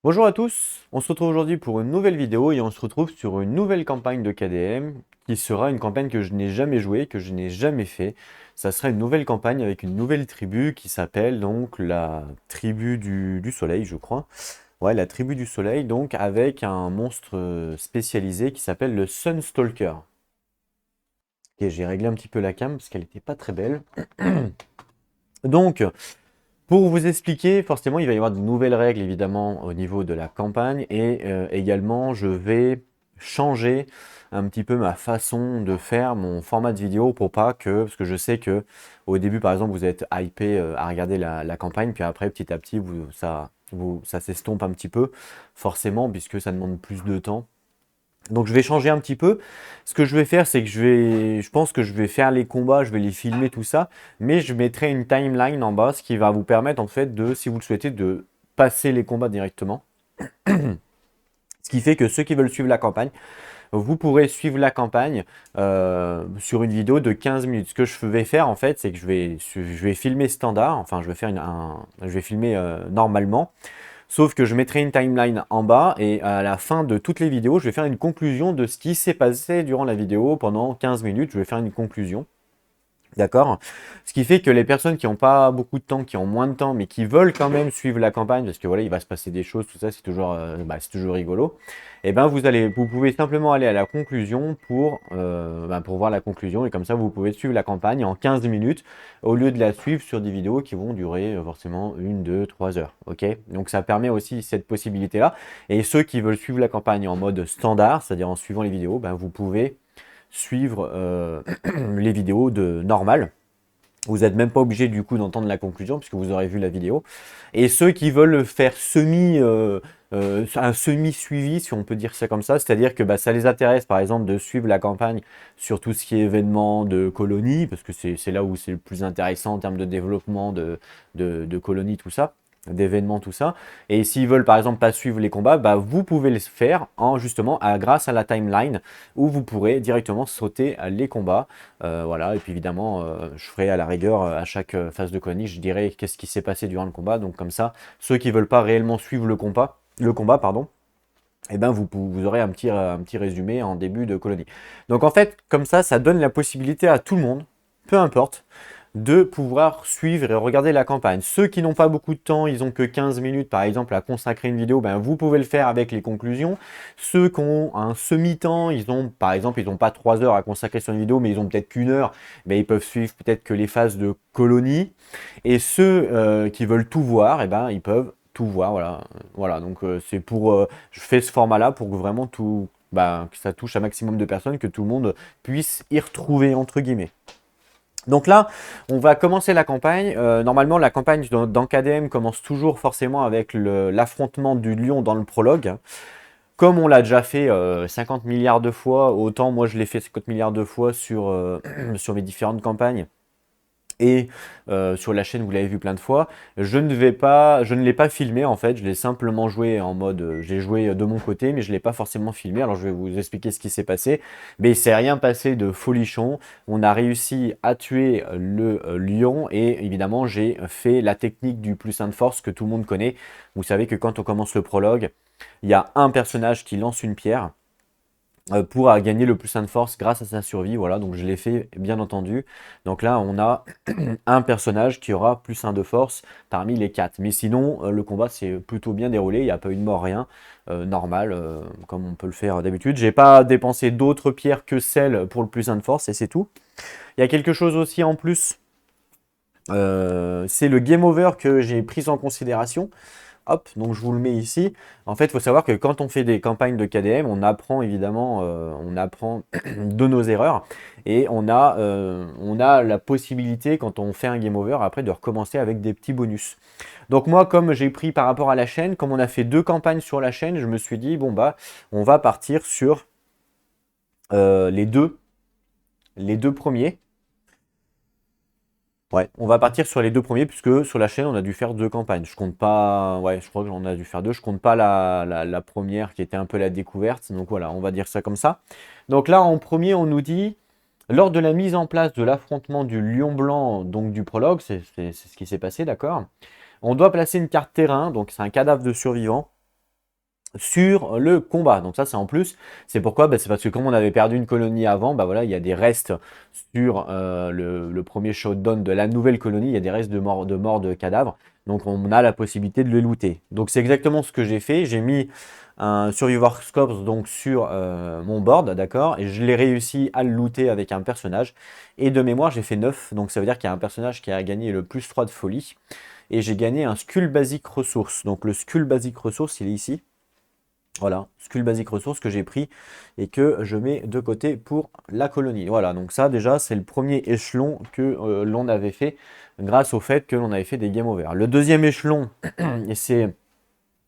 Bonjour à tous, on se retrouve aujourd'hui pour une nouvelle vidéo et on se retrouve sur une nouvelle campagne de KDM qui sera une campagne que je n'ai jamais jouée, que je n'ai jamais fait. Ça sera une nouvelle campagne avec une nouvelle tribu qui s'appelle donc la tribu du soleil, je crois. Ouais, la tribu du soleil, donc avec un monstre spécialisé qui s'appelle le Sunstalker. Ok, j'ai réglé un petit peu la cam parce qu'elle n'était pas très belle. Donc, pour vous expliquer, forcément, il va y avoir de nouvelles règles, évidemment, au niveau de la campagne. Et également, je vais changer un petit peu ma façon de faire mon format de vidéo pour pas que... Parce que je sais que au début, par exemple, vous êtes hypé à regarder la campagne. Puis après, petit à petit, ça s'estompe un petit peu, forcément, puisque ça demande plus de temps. Donc je vais changer un petit peu. Ce que je vais faire, c'est que je pense que je vais faire les combats, je vais les filmer, tout ça, mais je mettrai une timeline en bas, ce qui va vous permettre en fait de, si vous le souhaitez, de passer les combats directement. Ce qui fait que ceux qui veulent suivre la campagne, vous pourrez suivre la campagne sur une vidéo de 15 minutes. Ce que je vais faire en fait, c'est que je vais filmer standard, enfin je vais faire je vais filmer normalement. Sauf que je mettrai une timeline en bas et à la fin de toutes les vidéos, je vais faire une conclusion de ce qui s'est passé durant la vidéo pendant 15 minutes. Je vais faire une conclusion. D'accord? Ce qui fait que les personnes qui n'ont pas beaucoup de temps, qui ont moins de temps, mais qui veulent quand même suivre la campagne, parce que voilà, il va se passer des choses, tout ça, c'est toujours rigolo. Et ben vous pouvez simplement aller à la conclusion pour voir la conclusion, et comme ça vous pouvez suivre la campagne en 15 minutes, au lieu de la suivre sur des vidéos qui vont durer forcément 1, 2, 3 heures. Ok? Donc ça permet aussi cette possibilité-là. Et ceux qui veulent suivre la campagne en mode standard, c'est-à-dire en suivant les vidéos, ben, vous pouvez suivre les vidéos de normal. Vous n'êtes même pas obligé du coup d'entendre la conclusion puisque vous aurez vu la vidéo. Et ceux qui veulent faire un semi-suivi, si on peut dire ça comme ça, c'est-à-dire que bah, ça les intéresse par exemple de suivre la campagne sur tout ce qui est événement de colonies, parce que c'est là où c'est le plus intéressant en termes de développement de colonies, tout ça, d'événements, tout ça. Et s'ils veulent par exemple pas suivre les combats, bah, vous pouvez les faire justement grâce à la timeline où vous pourrez directement sauter les combats. Voilà, et puis évidemment, je ferai à la rigueur, à chaque phase de colonie, je dirai qu'est-ce qui s'est passé durant le combat. Donc comme ça, ceux qui veulent pas réellement suivre le combat, pardon, eh ben vous aurez un petit résumé en début de colonie. Donc en fait, comme ça donne la possibilité à tout le monde, peu importe, de pouvoir suivre et regarder la campagne. Ceux qui n'ont pas beaucoup de temps, ils ont que 15 minutes par exemple à consacrer une vidéo, ben, vous pouvez le faire avec les conclusions. Ceux qui ont un semi-temps, par exemple, ils n'ont pas 3 heures à consacrer sur une vidéo, mais ils ont peut-être qu'une heure, ben, ils peuvent suivre peut-être que les phases de colonie. Et ceux qui veulent tout voir, eh ben, ils peuvent tout voir. Voilà, voilà. Donc je fais ce format-là pour que vraiment que ça touche un maximum de personnes, que tout le monde puisse y retrouver entre guillemets. Donc là, on va commencer la campagne. Normalement, la campagne dans KDM commence toujours forcément avec l'affrontement du lion dans le prologue. Comme on l'a déjà fait 50 milliards de fois, autant moi je l'ai fait 50 milliards de fois sur mes différentes campagnes. Et sur la chaîne, vous l'avez vu plein de fois. Je ne l'ai pas filmé en fait. Je l'ai simplement joué en mode, j'ai joué de mon côté, mais je l'ai pas forcément filmé. Alors je vais vous expliquer ce qui s'est passé. Mais il s'est rien passé de folichon. On a réussi à tuer le lion et évidemment j'ai fait la technique du plus 1 de force que tout le monde connaît. Vous savez que quand on commence le prologue, il y a un personnage qui lance une pierre pour gagner le plus 1 de force grâce à sa survie. Voilà, donc je l'ai fait bien entendu. Donc là, on a un personnage qui aura plus 1 de force parmi les 4. Mais sinon, le combat s'est plutôt bien déroulé. Il n'y a pas eu de mort, rien. Normal, comme on peut le faire d'habitude. J'ai pas dépensé d'autres pierres que celles pour le plus 1 de force et c'est tout. Il y a quelque chose aussi en plus. C'est le game over que j'ai pris en considération. Hop, donc je vous le mets ici. En fait, il faut savoir que quand on fait des campagnes de KDM, on apprend évidemment, on apprend de nos erreurs et on a la possibilité, quand on fait un game over, après de recommencer avec des petits bonus. Donc moi, comme j'ai pris par rapport à la chaîne, comme on a fait 2 campagnes sur la chaîne, je me suis dit, bon bah, on va partir sur les deux premiers. Ouais, on va partir sur les 2 premiers puisque sur la chaîne on a dû faire 2 campagnes. Je compte pas, ouais, je crois que j'en ai dû faire 2. Je compte pas la première qui était un peu la découverte. Donc voilà, on va dire ça comme ça. Donc là en premier on nous dit, lors de la mise en place de l'affrontement du lion blanc, donc du prologue, c'est ce qui s'est passé, d'accord. On doit placer une carte terrain, donc c'est un cadavre de survivant, sur le combat. Donc ça, c'est en plus. C'est pourquoi? Bah, c'est parce que comme on avait perdu une colonie avant, bah voilà, il y a des restes sur le premier showdown de la nouvelle colonie. Il y a des restes de morts de cadavres. Donc on a la possibilité de le looter. Donc c'est exactement ce que j'ai fait. J'ai mis un Survivor's Corpse donc sur mon board, d'accord? Et je l'ai réussi à le looter avec un personnage. Et de mémoire, j'ai fait 9. Donc ça veut dire qu'il y a un personnage qui a gagné le plus 3 de folie. Et j'ai gagné un Skull Basic Resource. Donc le Skull Basic Resource, il est ici. Voilà, Skull Basic Resource que j'ai pris et que je mets de côté pour la colonie. Voilà, donc ça déjà c'est le premier échelon que l'on avait fait grâce au fait que l'on avait fait des game over. Le deuxième échelon, et c'est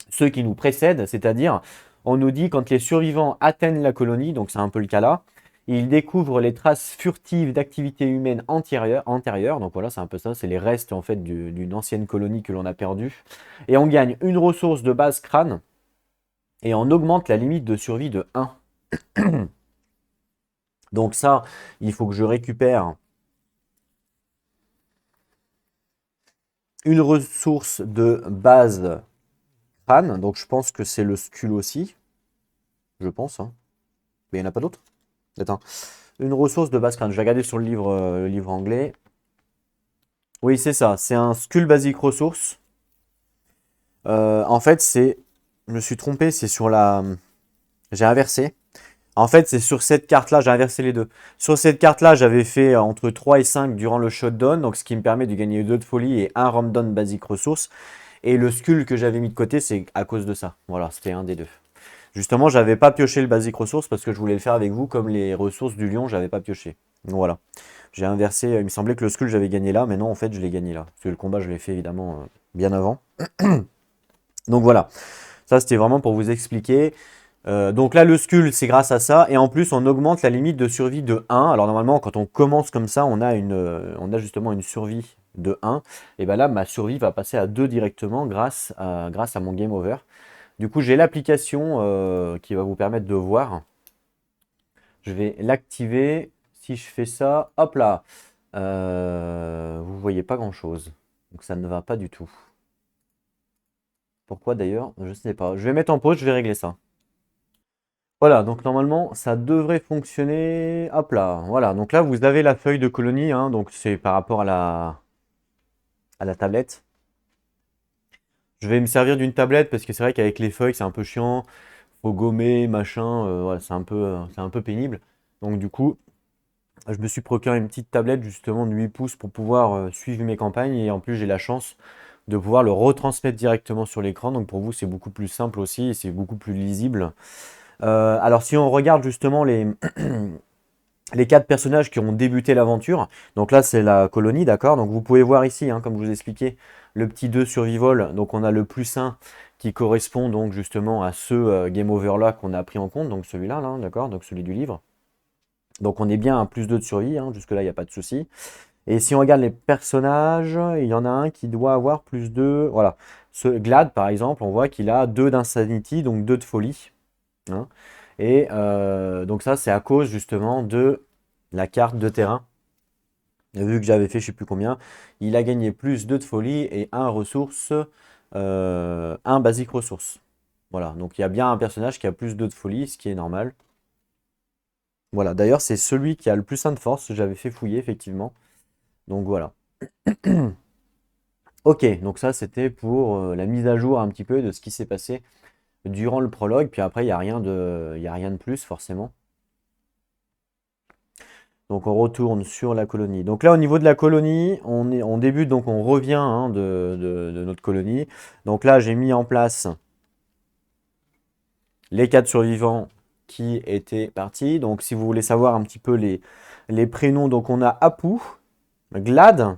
ceux qui nous précèdent, c'est-à-dire on nous dit quand les survivants atteignent la colonie, donc c'est un peu le cas là, ils découvrent les traces furtives d'activités humaines antérieures. Donc voilà, c'est un peu ça, c'est les restes en fait d'une ancienne colonie que l'on a perdue. Et on gagne une ressource de base crâne et on augmente la limite de survie de 1. Donc ça, il faut que je récupère une ressource de base crâne. Donc je pense que c'est le skull aussi. Je pense. Hein. Mais il n'y en a pas d'autres. Attends. Une ressource de base crâne. Je vais regarder sur le livre anglais. Oui, c'est ça. C'est un skull basic resource. En fait, c'est... Je me suis trompé, c'est sur la... J'ai inversé. En fait, c'est sur cette carte-là, j'ai inversé les deux. Sur cette carte-là, j'avais fait entre 3 et 5 durant le shutdown, donc ce qui me permet de gagner 2 de folie et un rundown basic ressource. Et le skull que j'avais mis de côté, c'est à cause de ça. Voilà, c'était un des deux. Justement, j'avais pas pioché le basic ressource parce que je voulais le faire avec vous, comme les ressources du lion, j'avais pas pioché. Donc voilà. J'ai inversé, il me semblait que le skull j'avais gagné là, mais non, en fait, je l'ai gagné là. Parce que le combat, je l'ai fait évidemment bien avant. Donc voilà. Ça, c'était vraiment pour vous expliquer. Donc là, le skull, c'est grâce à ça. Et en plus, on augmente la limite de survie de 1. Alors normalement, quand on commence comme ça, on a justement une survie de 1. Et bien là, ma survie va passer à 2 directement grâce à mon game over. Du coup, j'ai l'application qui va vous permettre de voir. Je vais l'activer. Si je fais ça, hop là. Vous voyez pas grand-chose. Donc ça ne va pas du tout. Pourquoi d'ailleurs? Je ne sais pas. Je vais mettre en pause, je vais régler ça. Voilà, donc normalement, ça devrait fonctionner. Hop là, voilà. Donc là, vous avez la feuille de colonie, hein, donc c'est par rapport à la tablette. Je vais me servir d'une tablette parce que c'est vrai qu'avec les feuilles, c'est un peu chiant. Faut gommer, machin, voilà, c'est un peu pénible. Donc du coup, je me suis procuré une petite tablette justement de 8 pouces pour pouvoir suivre mes campagnes. Et en plus, j'ai la chance de pouvoir le retransmettre directement sur l'écran. Donc pour vous, c'est beaucoup plus simple aussi et c'est beaucoup plus lisible. Alors si on regarde justement les 4 personnages qui ont débuté l'aventure, donc là c'est la colonie, d'accord? Donc vous pouvez voir ici, hein, comme je vous expliquais, le petit 2 survival, donc on a le plus 1 qui correspond donc justement à ce game over là qu'on a pris en compte, donc celui-là, là, d'accord? Donc celui du livre. Donc on est bien à plus 2 de survie, hein, jusque là il n'y a pas de souci. Et si on regarde les personnages, il y en a un qui doit avoir plus 2, voilà. Ce Glad par exemple, on voit qu'il a 2 d'insanity, donc 2 de folie. Hein. Et donc ça, c'est à cause justement de la carte de terrain. Vu que j'avais fait je sais plus combien, il a gagné plus 2 de folie et un ressource, un basique ressource. Voilà, donc il y a bien un personnage qui a plus 2 de folie, ce qui est normal. Voilà, d'ailleurs c'est celui qui a le plus 1 de force, j'avais fait fouiller effectivement. Donc voilà. Ok, donc ça c'était pour la mise à jour un petit peu de ce qui s'est passé durant le prologue, puis après il n'y a rien de plus forcément. Donc on retourne sur la colonie. Donc là au niveau de la colonie, on débute, donc on revient hein, de notre colonie. Donc là j'ai mis en place les 4 survivants qui étaient partis. Donc si vous voulez savoir un petit peu les prénoms, donc on a Apu, Glad,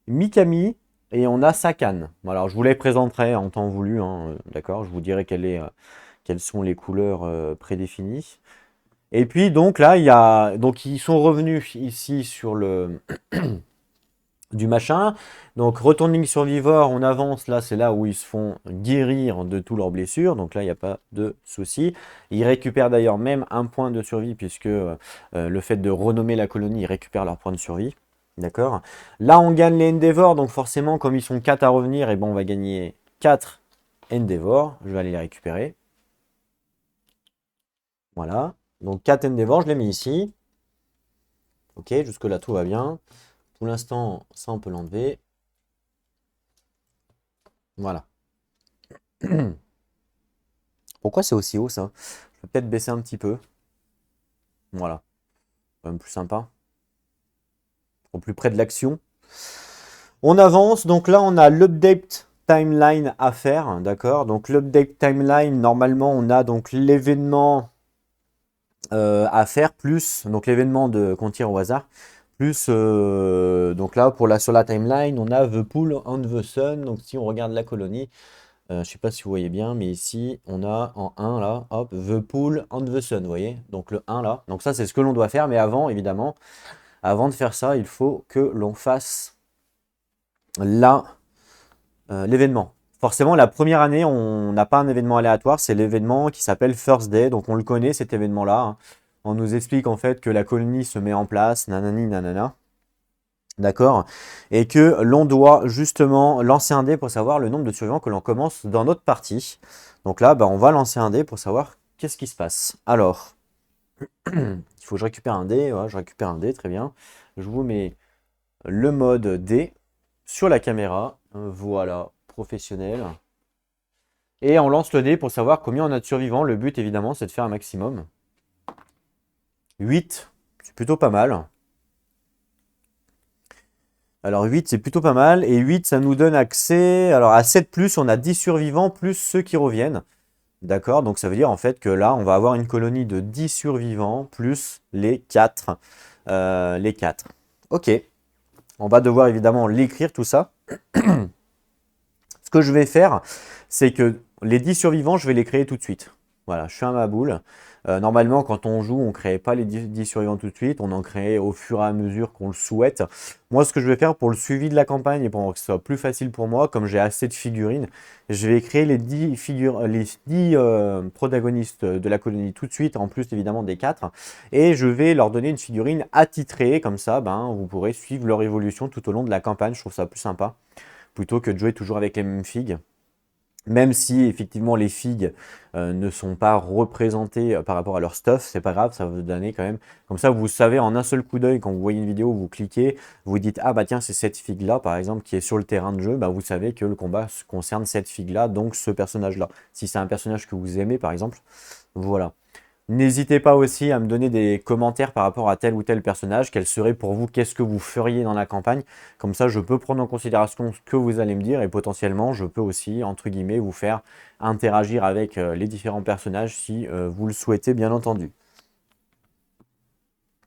Mikami et on a Sakan. Alors je vous les présenterai en temps voulu, hein, d'accord? Je vous dirai quelles sont les couleurs prédéfinies. Et puis donc là, donc ils sont revenus ici sur le du machin. Donc Returning Survivor, on avance, là c'est là où ils se font guérir de toutes leurs blessures, donc là il n'y a pas de souci. Ils récupèrent d'ailleurs même un point de survie, puisque le fait de renommer la colonie, ils récupèrent leur point de survie. D'accord. Là on gagne les Endeavor, donc forcément comme ils sont 4 à revenir, et bon on va gagner 4 Endeavor, je vais aller les récupérer. Voilà. Donc Cat Endeavor, je l'ai mis ici. Ok, jusque-là, tout va bien. Pour l'instant, ça, on peut l'enlever. Voilà. Pourquoi c'est aussi haut, ça? Je vais peut-être baisser un petit peu. Voilà. Quand même plus sympa. Au plus près de l'action. On avance. Donc là, on a l'update timeline à faire. D'accord? Donc l'update timeline, normalement, on a donc l'événement à faire, plus donc l'événement qu'on tire au hasard. Plus, donc là, sur la timeline, on a The Pool and the Sun. Donc si on regarde la colonie, je ne sais pas si vous voyez bien, mais ici, on a en 1 là, hop, The Pool and the Sun, vous voyez? Donc le 1 là. Donc ça, c'est ce que l'on doit faire. Mais avant, évidemment, avant de faire ça, il faut que l'on fasse là l'événement. Forcément, la première année, on n'a pas un événement aléatoire, c'est l'événement qui s'appelle First Day. Donc on le connaît, cet événement-là, hein. On nous explique en fait que la colonie se met en place, nanani, nanana. D'accord? Et que l'on doit justement lancer un dé pour savoir le nombre de survivants que l'on commence dans notre partie. Donc là, bah, on va lancer un dé pour savoir qu'est-ce qui se passe. Alors, il faut que je récupère un dé. Ouais, je récupère un dé, très bien. Je vous mets le mode dé sur la caméra. Voilà, professionnel. Et on lance le dé pour savoir combien on a de survivants. Le but, évidemment, c'est de faire un maximum. 8, c'est plutôt pas mal. Alors 8, c'est plutôt pas mal. Et 8, ça nous donne accès... Alors à 7+, on a 10 survivants plus ceux qui reviennent. D'accord? Donc ça veut dire en fait que là, on va avoir une colonie de 10 survivants plus les 4. Les 4. Ok. On va devoir évidemment l'écrire tout ça. Ce que je vais faire, c'est que les 10 survivants, je vais les créer tout de suite. Voilà, je suis à ma boule. Normalement, quand on joue, on ne crée pas les 10 survivants tout de suite. On en crée au fur et à mesure qu'on le souhaite. Moi, ce que je vais faire pour le suivi de la campagne et pour que ce soit plus facile pour moi, comme j'ai assez de figurines, je vais créer les 10 protagonistes de la colonie tout de suite, en plus évidemment des 4. Et je vais leur donner une figurine attitrée. Comme ça, ben, vous pourrez suivre leur évolution tout au long de la campagne. Je trouve ça plus sympa plutôt que de jouer toujours avec les mêmes figues. Même si effectivement les figues ne sont pas représentées par rapport à leur stuff, c'est pas grave, ça va vous donner quand même. Comme ça, vous savez en un seul coup d'œil, quand vous voyez une vidéo, vous cliquez, vous dites ah bah tiens, c'est cette figue là par exemple qui est sur le terrain de jeu, bah vous savez que le combat concerne cette figue là, donc ce personnage là. Si c'est un personnage que vous aimez par exemple, voilà. N'hésitez pas aussi à me donner des commentaires par rapport à tel ou tel personnage, quel serait pour vous, qu'est-ce que vous feriez dans la campagne. Comme ça, je peux prendre en considération ce que vous allez me dire et potentiellement, je peux aussi, entre guillemets, vous faire interagir avec les différents personnages si vous le souhaitez, bien entendu.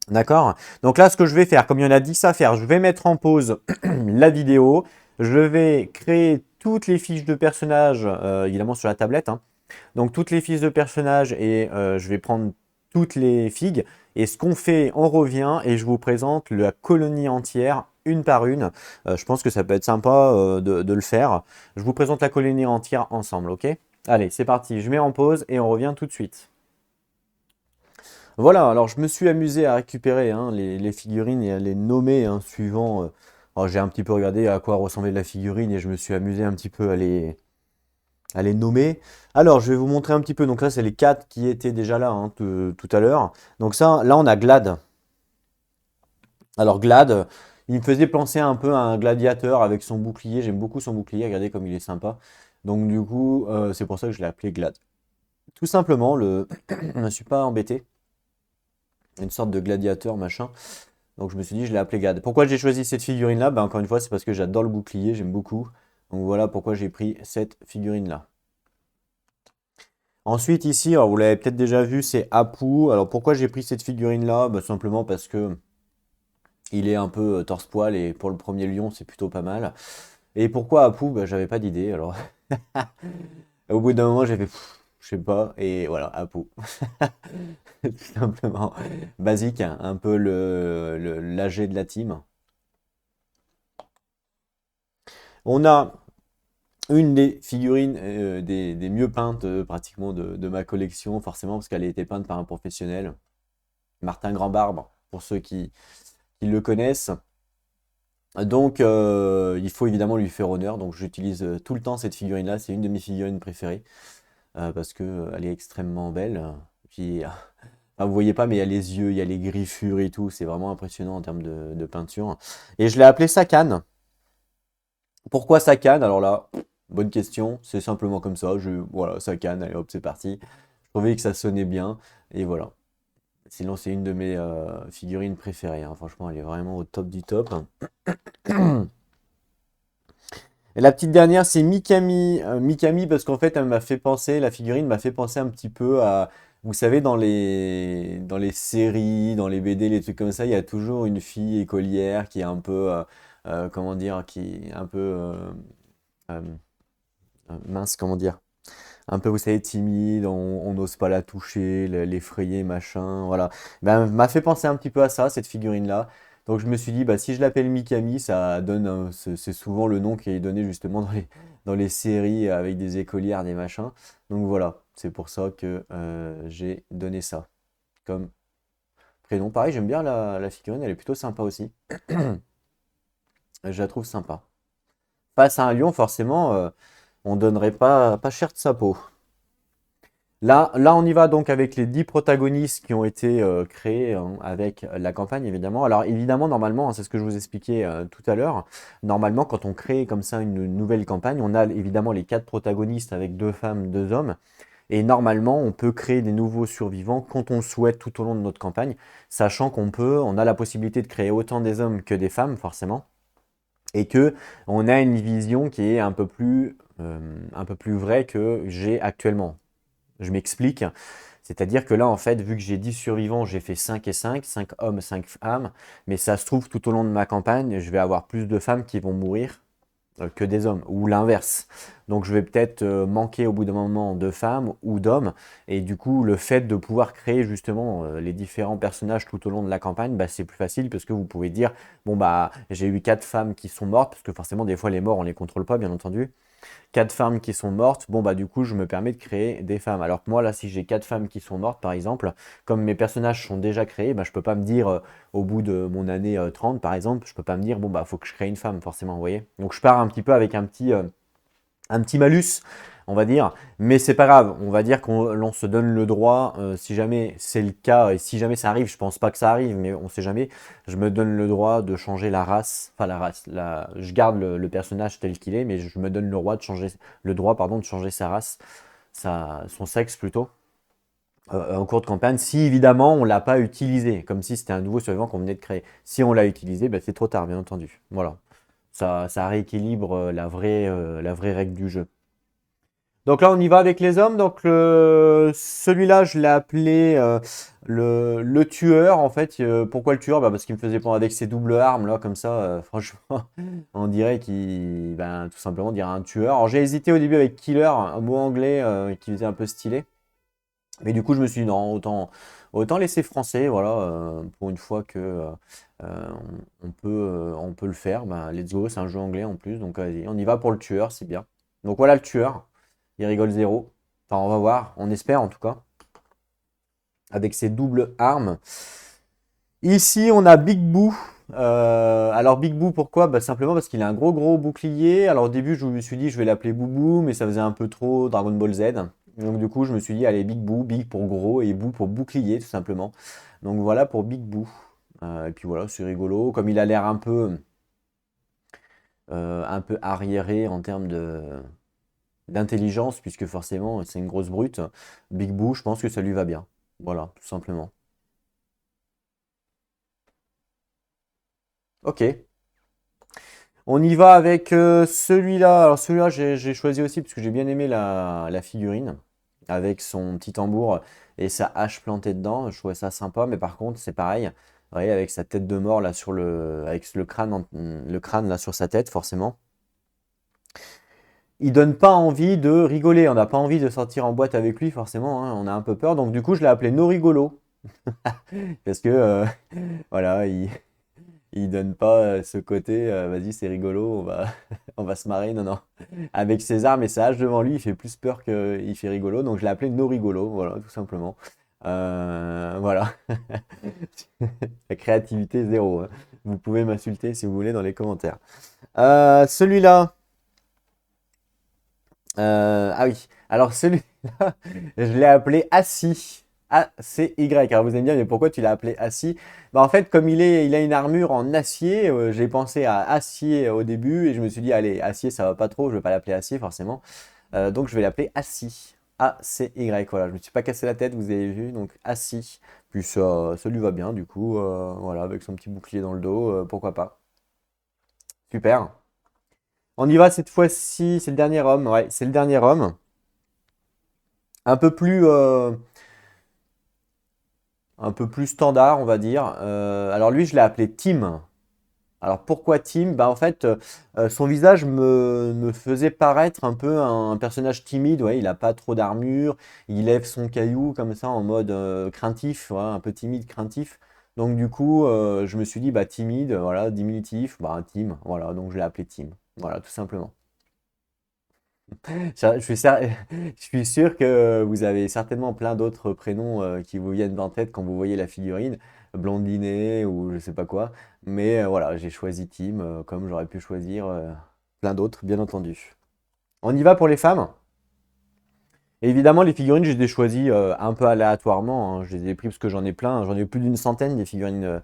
D'accord? Donc là, ce que je vais faire, comme il y en a 10 à faire, je vais mettre en pause la vidéo. Je vais créer toutes les fiches de personnages, évidemment sur la tablette, hein. Donc toutes les fiches de personnages et je vais prendre toutes les figues. Et ce qu'on fait, on revient et je vous présente la colonie entière, une par une. Je pense que ça peut être sympa de le faire. Je vous présente la colonie entière ensemble, ok? Allez, c'est parti, je mets en pause et on revient tout de suite. Voilà, alors je me suis amusé à récupérer hein, les figurines et à les nommer hein, suivant... alors j'ai un petit peu regardé à quoi ressemblait la figurine et je me suis amusé un petit peu à les nommer. Alors, je vais vous montrer un petit peu. Donc là, c'est les 4 qui étaient déjà là hein, tout à l'heure. Donc ça, là, on a Glad. Alors Glad, il me faisait penser un peu à un gladiateur avec son bouclier. J'aime beaucoup son bouclier. Regardez comme il est sympa. Donc du coup, c'est pour ça que je l'ai appelé Glad. Tout simplement, je ne me suis pas embêté. Une sorte de gladiateur, machin. Donc je me suis dit, je l'ai appelé Glad. Pourquoi j'ai choisi cette figurine-là? Ben, encore une fois, c'est parce que j'adore le bouclier. J'aime beaucoup. Donc voilà pourquoi j'ai pris cette figurine-là. Ensuite, ici, alors vous l'avez peut-être déjà vu, c'est Apu. Alors pourquoi j'ai pris cette figurine-là? Bah, simplement parce que il est un peu torse-poil et pour le premier lion, c'est plutôt pas mal. Et pourquoi Apu? Bah, j'avais pas d'idée. Alors au bout d'un moment, j'ai fait, je sais pas, et voilà, Apu. Tout simplement. Basique, hein, un peu l'âgé de la team. On a une des figurines des mieux peintes pratiquement de ma collection, forcément, parce qu'elle a été peinte par un professionnel. Martin Grandbarbe, pour ceux qui le connaissent. Donc, il faut évidemment lui faire honneur. Donc, j'utilise tout le temps cette figurine-là. C'est une de mes figurines préférées parce qu'elle est extrêmement belle. puis, enfin, vous voyez pas, mais il y a les yeux, il y a les griffures et tout. C'est vraiment impressionnant en termes de peinture. Et je l'ai appelé Sakane. Pourquoi Sakane? Alors là, bonne question. C'est simplement comme ça. Voilà, Sakane, allez hop, c'est parti. Je trouvais que ça sonnait bien. Et voilà. Sinon, c'est une de mes figurines préférées, hein. Franchement, elle est vraiment au top du top. Et la petite dernière, c'est Mikami. Mikami, parce qu'en fait, elle m'a fait penser, la figurine m'a fait penser un petit peu à, vous savez, dans les séries, dans les BD, les trucs comme ça, il y a toujours une fille écolière qui est un peu, comment dire, qui est un peu, euh, mince, comment dire, un peu, vous savez, timide, on n'ose pas la toucher, l'effrayer, machin, voilà. Ben, m'a fait penser un petit peu à ça, cette figurine-là. Donc je me suis dit, bah, si je l'appelle Mikami, ça donne, c'est souvent le nom qui est donné justement dans les séries avec des écolières, des machins. Donc voilà, c'est pour ça que j'ai donné ça comme prénom. Pareil, j'aime bien la figurine, elle est plutôt sympa aussi. Je la trouve sympa. Face à un lion, forcément, on donnerait pas cher de sa peau. Là, on y va donc avec les 10 protagonistes qui ont été créés hein, avec la campagne, évidemment. Alors, évidemment, normalement, hein, c'est ce que je vous expliquais tout à l'heure. Normalement, quand on crée comme ça une nouvelle campagne, on a évidemment les 4 protagonistes avec 2 femmes, 2 hommes. Et normalement, on peut créer des nouveaux survivants quand on le souhaite tout au long de notre campagne, sachant on a la possibilité de créer autant des hommes que des femmes, forcément, et que on a une vision qui est un peu plus vraie que j'ai actuellement. Je m'explique. C'est-à-dire que là, en fait, vu que j'ai 10 survivants, j'ai fait 5 et 5, 5 hommes, 5 femmes. Mais ça se trouve, tout au long de ma campagne, je vais avoir plus de femmes qui vont mourir que des hommes, ou l'inverse. Donc je vais peut-être manquer au bout d'un moment de femmes ou d'hommes. Et du coup, le fait de pouvoir créer justement les différents personnages tout au long de la campagne, bah, c'est plus facile parce que vous pouvez dire, bon bah j'ai eu 4 femmes qui sont mortes, parce que forcément des fois les morts on les contrôle pas, bien entendu. 4 femmes qui sont mortes, bon bah du coup je me permets de créer des femmes. Alors que moi là si j'ai 4 femmes qui sont mortes par exemple, comme mes personnages sont déjà créés, bah, je peux pas me dire au bout de mon année 30 par exemple, je peux pas me dire bon bah faut que je crée une femme forcément, vous voyez. Donc je pars un petit peu avec un petit malus, on va dire, mais c'est pas grave, on va dire qu'on se donne le droit, si jamais c'est le cas, et si jamais ça arrive, je pense pas que ça arrive, mais on sait jamais, je me donne le droit de changer la race, enfin la race, je garde le personnage tel qu'il est, mais je me donne le droit, pardon, de changer sa race, son sexe plutôt, en cours de campagne, si évidemment on l'a pas utilisé, comme si c'était un nouveau survivant qu'on venait de créer. Si on l'a utilisé, bah, c'est trop tard, bien entendu. Voilà. Ça rééquilibre la vraie règle du jeu. Donc là, on y va avec les hommes. Donc celui-là, je l'ai appelé le tueur. En fait, pourquoi le tueur? Bah, parce qu'il me faisait penser avec ses doubles armes là, comme ça. Franchement, on dirait ben, tout simplement, on dirait un tueur. Alors j'ai hésité au début avec killer, un mot anglais qui faisait un peu stylé. Mais du coup, je me suis dit non, autant laisser français. Voilà, pour une fois que on peut le faire. Bah, let's go, c'est un jeu anglais en plus. Donc vas-y, on y va pour le tueur, c'est bien. Donc voilà le tueur. Il rigole zéro. Enfin, on va voir, on espère en tout cas. Avec ses doubles armes. Ici, on a Big Boo. Alors Big Boo, pourquoi? Bah, simplement parce qu'il a un gros bouclier. Alors au début, je me suis dit, je vais l'appeler Boubou, mais ça faisait un peu trop Dragon Ball Z. Donc du coup, je me suis dit, allez, Big Boo, Big pour gros et Boo pour bouclier, tout simplement. Donc voilà pour Big Boo. Et puis voilà, c'est rigolo. Comme il a l'air un peu arriéré en termes d'intelligence, puisque forcément c'est une grosse brute. Big Boo, je pense que ça lui va bien. Voilà, tout simplement. Ok. On y va avec celui-là. Alors celui-là, j'ai choisi aussi parce que j'ai bien aimé la figurine avec son petit tambour et sa hache plantée dedans. Je trouvais ça sympa, mais par contre, c'est pareil. Vous voyez, avec sa tête de mort là avec le crâne, le crâne là sur sa tête, forcément. Il donne pas envie de rigoler. On n'a pas envie de sortir en boîte avec lui, forcément, hein. On a un peu peur. Donc du coup, je l'ai appelé No Rigolo parce que voilà, il donne pas ce côté, vas-y, c'est rigolo, on va se marrer. Non, non. Avec ses armes et sa hache devant lui, il fait plus peur qu'il fait rigolo. Donc je l'ai appelé No Rigolo, voilà, tout simplement. Voilà. La créativité zéro, hein. Vous pouvez m'insulter si vous voulez dans les commentaires. Celui-là. Ah oui. Alors celui-là, je l'ai appelé Assis. A-C-Y. Alors vous allez me dire, mais pourquoi tu l'as appelé Assis? Bah, en fait, comme il a une armure en acier, j'ai pensé à acier au début et je me suis dit, allez, acier, ça va pas trop, je vais pas l'appeler acier forcément. Donc je vais l'appeler Assis. A-C-Y. Voilà, je me suis pas cassé la tête, vous avez vu, donc Assis. Puis ça lui va bien, du coup, voilà, avec son petit bouclier dans le dos, pourquoi pas. Super. On y va cette fois-ci, c'est le dernier homme, ouais, c'est le dernier homme. Un peu plus, un peu plus standard, on va dire. Alors lui, je l'ai appelé Tim. Alors pourquoi Tim? Bah en fait, son visage me faisait paraître un peu un personnage timide. Ouais, il a pas trop d'armure, il lève son caillou comme ça en mode craintif, ouais, un peu timide, craintif. Donc du coup, je me suis dit bah timide, voilà, diminutif, bah Tim, voilà, donc je l'ai appelé Tim. Voilà, tout simplement. Je suis sûr que vous avez certainement plein d'autres prénoms qui vous viennent en tête quand vous voyez la figurine, Blondinet ou je sais pas quoi. Mais voilà, j'ai choisi Tim comme j'aurais pu choisir plein d'autres, bien entendu. On y va pour les femmes. Et évidemment, les figurines, je les ai choisies un peu aléatoirement, hein. Je les ai pris parce que j'en ai plein. J'en ai plus d'une centaine des figurines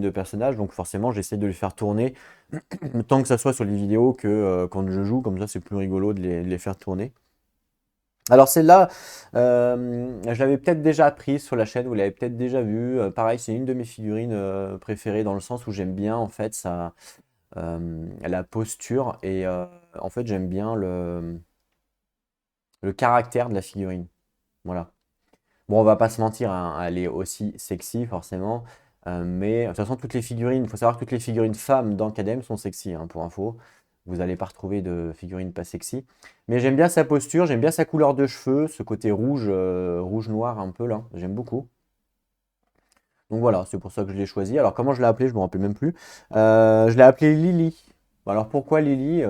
de personnages. Donc forcément, j'essaie de les faire tourner tant que ça soit sur les vidéos que quand je joue. Comme ça, c'est plus rigolo de les faire tourner. Alors celle-là, je l'avais peut-être déjà prise sur la chaîne, vous l'avez peut-être déjà vue. Pareil, c'est une de mes figurines préférées dans le sens où j'aime bien en fait la posture et en fait j'aime bien le caractère de la figurine. Voilà. Bon, on va pas se mentir, hein, elle est aussi sexy forcément, mais de toute façon toutes les figurines, il faut savoir que toutes les figurines femmes dans KDM sont sexy, hein, pour info. Vous n'allez pas retrouver de figurines pas sexy. Mais j'aime bien sa posture, j'aime bien sa couleur de cheveux, ce côté rouge, rouge-noir un peu là, j'aime beaucoup. Donc voilà, c'est pour ça que je l'ai choisi. Alors comment je l'ai appelé, je me rappelle même plus. Je l'ai appelé Lily. Alors pourquoi Lily?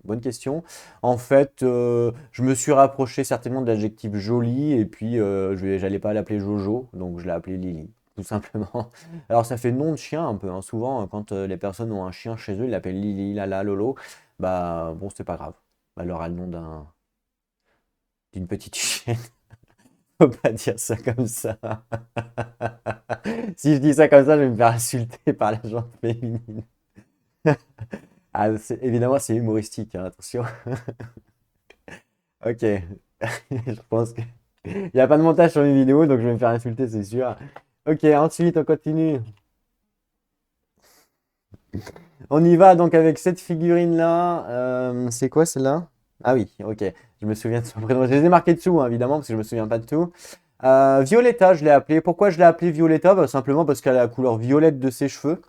Bonne question. En fait, je me suis rapproché certainement de l'adjectif joli et puis j'allais pas l'appeler Jojo, donc je l'ai appelé Lily, tout simplement. Alors ça fait nom de chien un peu, hein. Souvent, quand les personnes ont un chien chez eux, ils l'appellent Lily, Lala, Lolo. Bah bon, c'est pas grave. Bah, elle aura le nom d'une petite chienne. Faut pas dire ça comme ça. Si je dis ça comme ça, je vais me faire insulter par la gente féminine. Ah, évidemment, c'est humoristique, hein, attention. Ok. Je pense que... Il n'y a pas de montage sur mes vidéos, donc je vais me faire insulter, c'est sûr. Ok, ensuite, on continue. On y va donc avec cette figurine-là. C'est quoi celle-là? Ah oui, ok. Je me souviens de son prénom. Je les ai marqués dessous, hein, évidemment, parce que je me souviens pas de tout. Violetta, je l'ai appelée. Pourquoi je l'ai appelée Violetta? Bah, simplement parce qu'elle a la couleur violette de ses cheveux.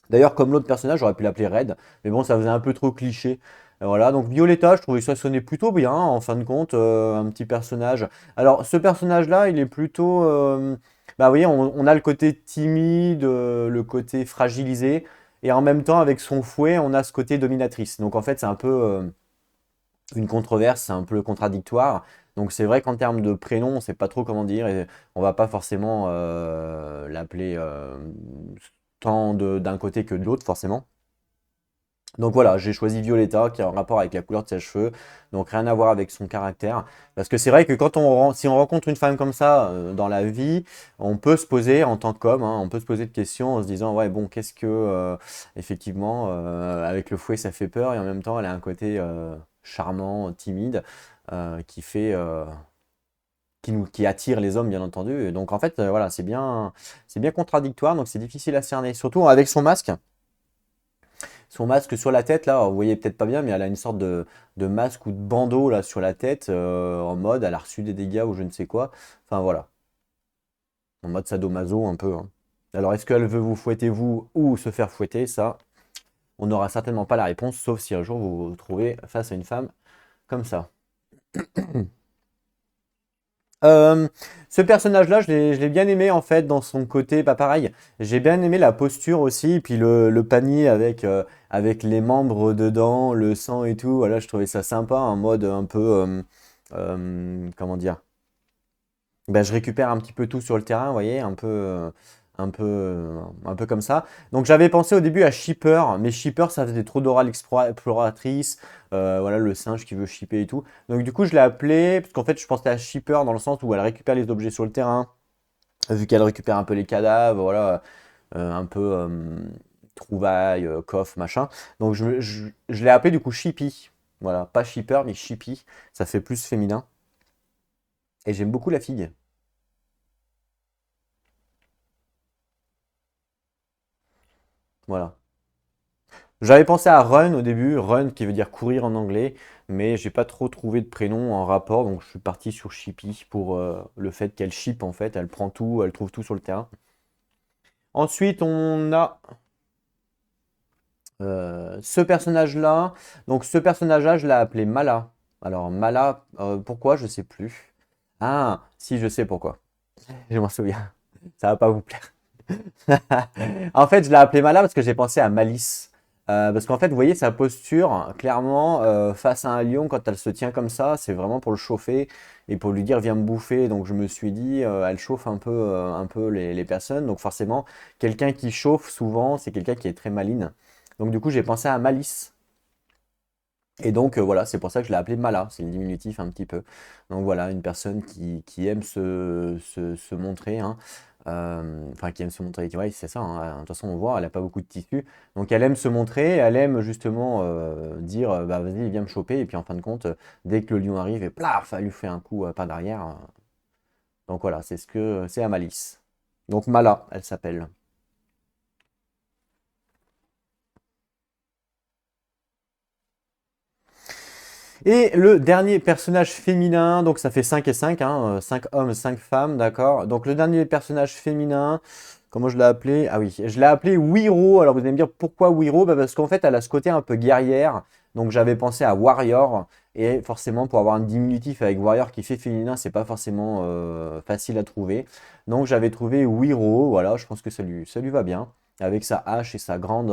D'ailleurs, comme l'autre personnage, j'aurais pu l'appeler Red, mais bon, ça faisait un peu trop cliché. Voilà, donc Violetta, je trouvais que ça sonnait plutôt bien, en fin de compte, un petit personnage. Alors, ce personnage-là, il est plutôt... bah, vous voyez, on a le côté timide, le côté fragilisé, et en même temps, avec son fouet, on a ce côté dominatrice. Donc, en fait, c'est un peu une controverse, c'est un peu contradictoire. Donc, c'est vrai qu'en termes de prénom, on ne sait pas trop comment dire, et on va pas forcément l'appeler tant d'un côté que de l'autre, forcément. Donc voilà, j'ai choisi Violetta qui a un rapport avec la couleur de ses cheveux, donc rien à voir avec son caractère. Parce que c'est vrai que si on rencontre une femme comme ça dans la vie, on peut se poser en tant qu'homme, hein, on peut se poser de questions en se disant ouais bon qu'est-ce que effectivement avec le fouet ça fait peur et en même temps elle a un côté charmant, timide qui fait qui attire les hommes bien entendu. Et donc en fait voilà c'est bien contradictoire donc c'est difficile à cerner, surtout avec son masque sur la tête, là, vous voyez peut-être pas bien, mais elle a une sorte de masque ou de bandeau là sur la tête, en mode elle a reçu des dégâts ou je ne sais quoi. Enfin voilà, en mode sadomaso un peu, hein. Alors est-ce qu'elle veut vous fouetter vous ou se faire fouetter? Ça, on n'aura certainement pas la réponse, sauf si un jour vous vous trouvez face à une femme comme ça. Euh, Ce personnage-là, je l'ai bien aimé en fait dans son côté, pas pareil. J'ai bien aimé la posture aussi, puis le panier avec les membres dedans, le sang et tout. Voilà, je trouvais ça sympa, en mode un peu, comment dire? Ben, je récupère un petit peu tout sur le terrain, vous voyez, un peu. un peu comme ça. Donc j'avais pensé au début à Shipper, mais Shipper ça faisait trop d'oral exploratrice, voilà le singe qui veut shipper et tout. Donc du coup je l'ai appelé, parce qu'en fait je pensais à Shipper dans le sens où elle récupère les objets sur le terrain, vu qu'elle récupère un peu les cadavres, voilà, un peu trouvailles, coffre, machin. Donc je l'ai appelé du coup Shippy. Voilà, pas Shipper mais Shippy, ça fait plus féminin. Et j'aime beaucoup la figue. Voilà. J'avais pensé à Run au début, Run qui veut dire courir en anglais, mais j'ai pas trop trouvé de prénom en rapport, donc je suis parti sur Shippy pour le fait qu'elle ship en fait, elle prend tout, elle trouve tout sur le terrain. Ensuite, on a ce personnage-là. Donc ce personnage-là, je l'ai appelé Mala. Alors Mala, pourquoi? Je sais plus. Ah, si, je sais pourquoi. Je m'en souviens. Ça va pas vous plaire. En fait, je l'ai appelé Mala parce que j'ai pensé à Malice. Parce qu'en fait, vous voyez sa posture, clairement, face à un lion, quand elle se tient comme ça, c'est vraiment pour le chauffer et pour lui dire viens me bouffer. Donc je me suis dit, elle chauffe un peu les personnes. Donc forcément, quelqu'un qui chauffe souvent, c'est quelqu'un qui est très maligne. Donc du coup, j'ai pensé à Malice. Et donc voilà, c'est pour ça que je l'ai appelé Mala, c'est le diminutif un petit peu. Donc voilà, une personne qui aime se montrer, hein. Enfin qui aime se montrer, ouais, c'est ça, hein. De toute façon on voit, elle n'a pas beaucoup de tissu. Donc elle aime se montrer, elle aime justement dire bah vas-y viens me choper, et puis en fin de compte, dès que le lion arrive, et plaf, elle lui fait un coup par derrière. Donc voilà, c'est ce que c'est à Malice. Donc Mala, elle s'appelle. Et le dernier personnage féminin, donc ça fait 5 et 5, hein, 5 hommes, 5 femmes, d'accord. Donc le dernier personnage féminin, comment je l'ai appelé? Ah oui, je l'ai appelé Wiro. Alors vous allez me dire pourquoi Wiro? Bah parce qu'en fait elle a ce côté un peu guerrière. Donc j'avais pensé à Warrior. Et forcément pour avoir un diminutif avec Warrior qui fait féminin, c'est pas forcément facile à trouver. Donc j'avais trouvé Wiro, voilà, je pense que ça lui va bien. Avec sa hache et sa grande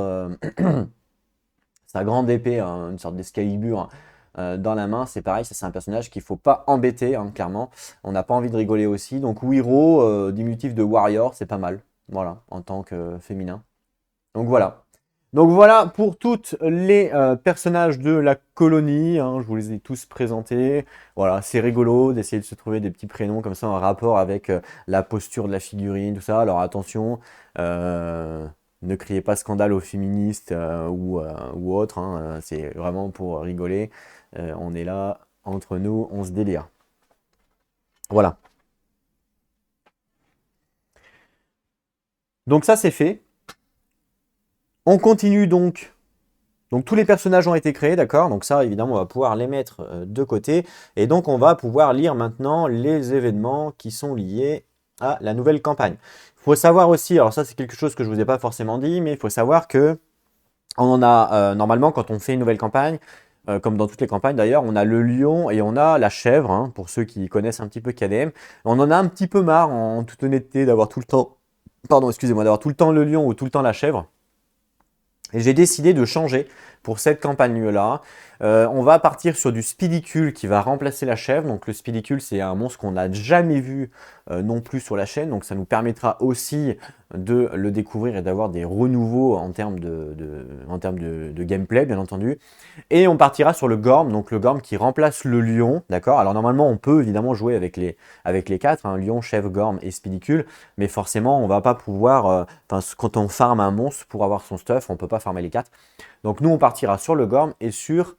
épée, hein, une sorte d'escalibur dans la main, c'est pareil, ça c'est un personnage qu'il faut pas embêter, hein, clairement. On n'a pas envie de rigoler aussi. Donc Wiro, diminutif de Warrior, c'est pas mal, voilà, en tant que féminin. Donc voilà. Donc voilà pour toutes les personnages de la colonie, hein, je vous les ai tous présentés. Voilà, c'est rigolo d'essayer de se trouver des petits prénoms comme ça en rapport avec la posture de la figurine, tout ça. Alors attention, euh, ne criez pas scandale aux féministes ou autres, hein, c'est vraiment pour rigoler. On est là, entre nous, on se délire. Voilà. Donc ça c'est fait. On continue donc. Donc tous les personnages ont été créés, d'accord? Donc ça, évidemment, on va pouvoir les mettre de côté. Et donc on va pouvoir lire maintenant les événements qui sont liés à la nouvelle campagne. Il faut savoir aussi, alors ça c'est quelque chose que je ne vous ai pas forcément dit, mais il faut savoir que on en a normalement quand on fait une nouvelle campagne, comme dans toutes les campagnes d'ailleurs, on a le lion et on a la chèvre, hein, pour ceux qui connaissent un petit peu KDM. On en a un petit peu marre, en toute honnêteté, d'avoir tout le temps, pardon, excusez-moi, d'avoir tout le temps le lion ou tout le temps la chèvre. Et j'ai décidé de changer pour cette campagne-là. On va partir sur du spidicule qui va remplacer la chèvre. Donc le spidicule, c'est un monstre qu'on n'a jamais vu non plus sur la chaîne. Donc ça nous permettra aussi de le découvrir et d'avoir des renouveaux en termes de gameplay, bien entendu. Et on partira sur le Gorm, donc le Gorm qui remplace le lion, d'accord? Alors normalement, on peut évidemment jouer avec les quatre, hein, lion, chèvre, Gorm et spidicule, mais forcément, on va pas pouvoir, quand on farme un monstre pour avoir son stuff, on peut pas farmer les quatre. Donc nous, on partira sur le Gorm et sur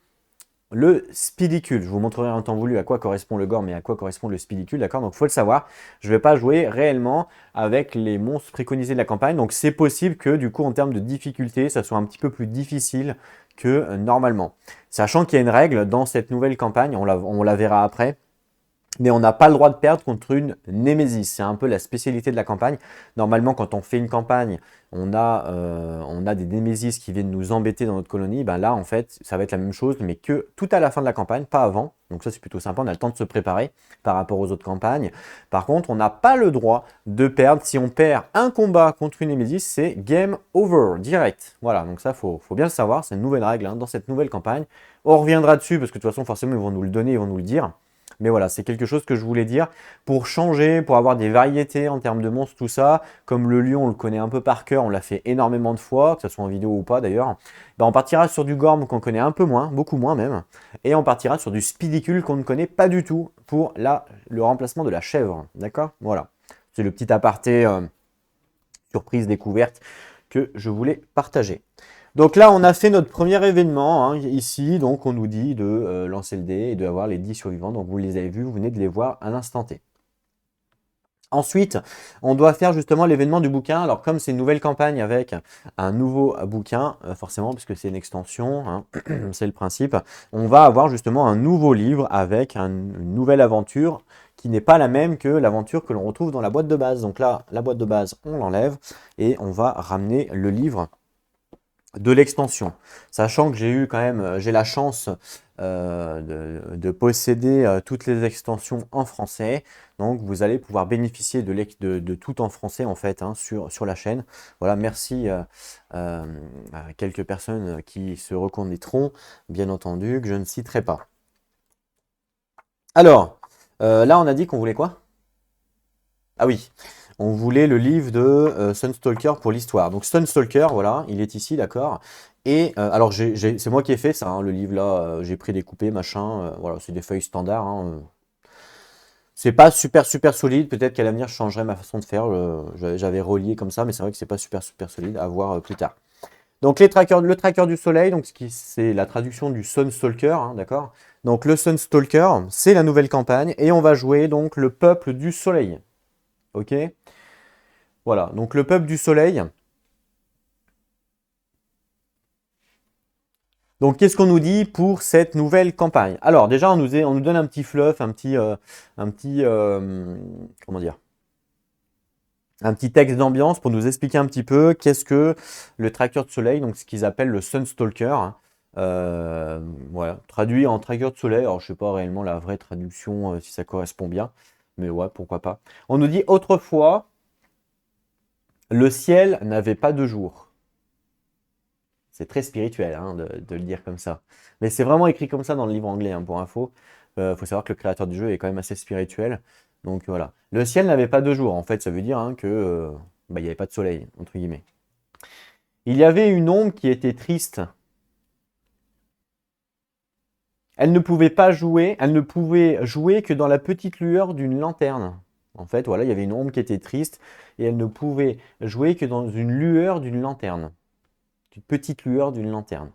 le spidicule. Je vous montrerai en temps voulu à quoi correspond le Gorm et à quoi correspond le spidicule, d'accord? Donc il faut le savoir, je ne vais pas jouer réellement avec les monstres préconisés de la campagne, donc c'est possible que du coup en termes de difficulté, ça soit un petit peu plus difficile que normalement. Sachant qu'il y a une règle dans cette nouvelle campagne, on la verra après, mais on n'a pas le droit de perdre contre une Némésis. C'est un peu la spécialité de la campagne. Normalement, quand on fait une campagne, on a des Némésis qui viennent nous embêter dans notre colonie. Ben là, en fait, ça va être la même chose, mais que tout à la fin de la campagne, pas avant. Donc ça, c'est plutôt sympa. On a le temps de se préparer par rapport aux autres campagnes. Par contre, on n'a pas le droit de perdre. Si on perd un combat contre une Némésis, c'est game over, direct. Voilà, donc ça, faut bien le savoir. C'est une nouvelle règle, hein, dans cette nouvelle campagne. On reviendra dessus, parce que de toute façon, forcément, ils vont nous le donner, ils vont nous le dire. Mais voilà, c'est quelque chose que je voulais dire pour changer, pour avoir des variétés en termes de monstres, tout ça. Comme le lion, on le connaît un peu par cœur, on l'a fait énormément de fois, que ce soit en vidéo ou pas d'ailleurs. Ben, on partira sur du Gorm qu'on connaît un peu moins, beaucoup moins même. Et on partira sur du Spidicule qu'on ne connaît pas du tout pour le remplacement de la chèvre. D'accord? Voilà. C'est le petit aparté surprise découverte que je voulais partager. Donc là, on a fait notre premier événement, hein, ici. Donc on nous dit de lancer le dé et d'avoir les 10 survivants. Donc vous les avez vus, vous venez de les voir à l'instant T. Ensuite, on doit faire justement l'événement du bouquin. Alors comme c'est une nouvelle campagne avec un nouveau bouquin, forcément, puisque c'est une extension, hein, c'est le principe, on va avoir justement un nouveau livre avec une nouvelle aventure qui n'est pas la même que l'aventure que l'on retrouve dans la boîte de base. Donc là, la boîte de base, on l'enlève et on va ramener le livre de l'extension. Sachant que j'ai eu quand même, j'ai la chance de posséder toutes les extensions en français. Donc vous allez pouvoir bénéficier de tout en français en fait hein, sur la chaîne. Voilà, merci à quelques personnes qui se reconnaîtront, bien entendu, que je ne citerai pas. Alors, là on a dit qu'on voulait quoi? Ah oui, on voulait le livre de Sunstalker pour l'histoire. Donc Sunstalker, voilà, il est ici, d'accord. Et alors, c'est moi qui ai fait ça, hein, le livre là, j'ai pris découpé, machin. Voilà, c'est des feuilles standards. Hein. C'est pas super super solide. Peut-être qu'à l'avenir, je changerai ma façon de faire. J'avais relié comme ça, mais c'est vrai que c'est pas super super solide. À voir plus tard. Donc le tracker du soleil, donc c'est la traduction du Sunstalker, hein, d'accord. Donc le Sunstalker, c'est la nouvelle campagne et on va jouer donc le peuple du soleil. Ok. Voilà, donc le peuple du soleil. Donc qu'est-ce qu'on nous dit pour cette nouvelle campagne? Alors déjà, on nous donne un petit fluff, comment dire? Un petit texte d'ambiance pour nous expliquer un petit peu qu'est-ce que le tracker de soleil, donc ce qu'ils appellent le Sunstalker. Voilà, traduit en tracker de soleil. Alors je sais pas réellement la vraie traduction si ça correspond bien, mais ouais, pourquoi pas. On nous dit autrefois, le ciel n'avait pas de jour. C'est très spirituel hein, de le dire comme ça. Mais c'est vraiment écrit comme ça dans le livre anglais, hein, pour info. Faut savoir que le créateur du jeu est quand même assez spirituel. Donc voilà. Le ciel n'avait pas de jour. En fait, ça veut dire hein, que bah, il n'y avait pas de soleil, entre guillemets. Il y avait une ombre qui était triste. Elle ne pouvait pas jouer, elle ne pouvait jouer que dans la petite lueur d'une lanterne. En fait, voilà, il y avait une ombre qui était triste et elle ne pouvait jouer que dans une lueur d'une lanterne. Une petite lueur d'une lanterne.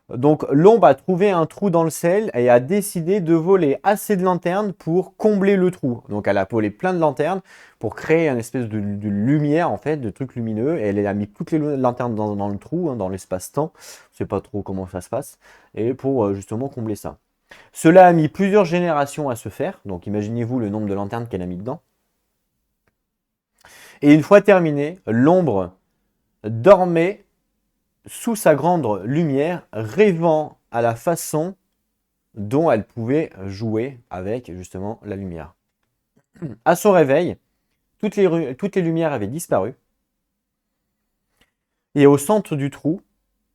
Donc l'ombre a trouvé un trou dans le ciel et a décidé de voler assez de lanternes pour combler le trou. Donc elle a volé plein de lanternes pour créer une espèce de lumière en fait, de trucs lumineux. Et elle a mis toutes les lanternes dans le trou, hein, dans l'espace-temps. Je sais pas trop comment ça se passe. Et pour justement combler ça. Cela a mis plusieurs générations à se faire. Donc imaginez-vous le nombre de lanternes qu'elle a mis dedans. Et une fois terminé, l'ombre dormait sous sa grande lumière, rêvant à la façon dont elle pouvait jouer avec justement la lumière. À son réveil, toutes les lumières avaient disparu. Et au centre du trou,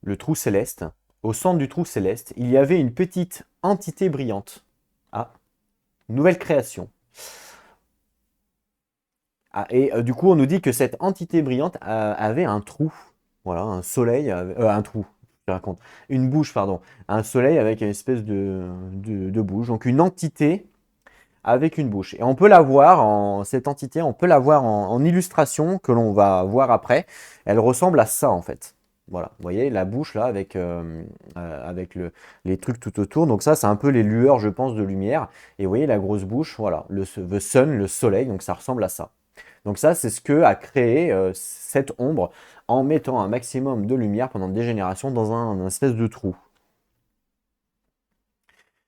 le trou céleste, au centre du trou céleste, il y avait une petite entité brillante. Ah, nouvelle création. Ah, et du coup, on nous dit que cette entité brillante avait un trou. Voilà, un soleil, un trou, je raconte. Une bouche, pardon. Un soleil avec une espèce de bouche. Donc une entité avec une bouche. Et on peut la voir, cette entité, on peut la voir en illustration que l'on va voir après. Elle ressemble à ça en fait. Voilà, vous voyez la bouche là avec les trucs tout autour. Donc ça, c'est un peu les lueurs, je pense, de lumière. Et vous voyez la grosse bouche, voilà, the sun, le soleil, donc ça ressemble à ça. Donc ça, c'est ce que a créé cette ombre en mettant un maximum de lumière pendant des générations dans un espèce de trou.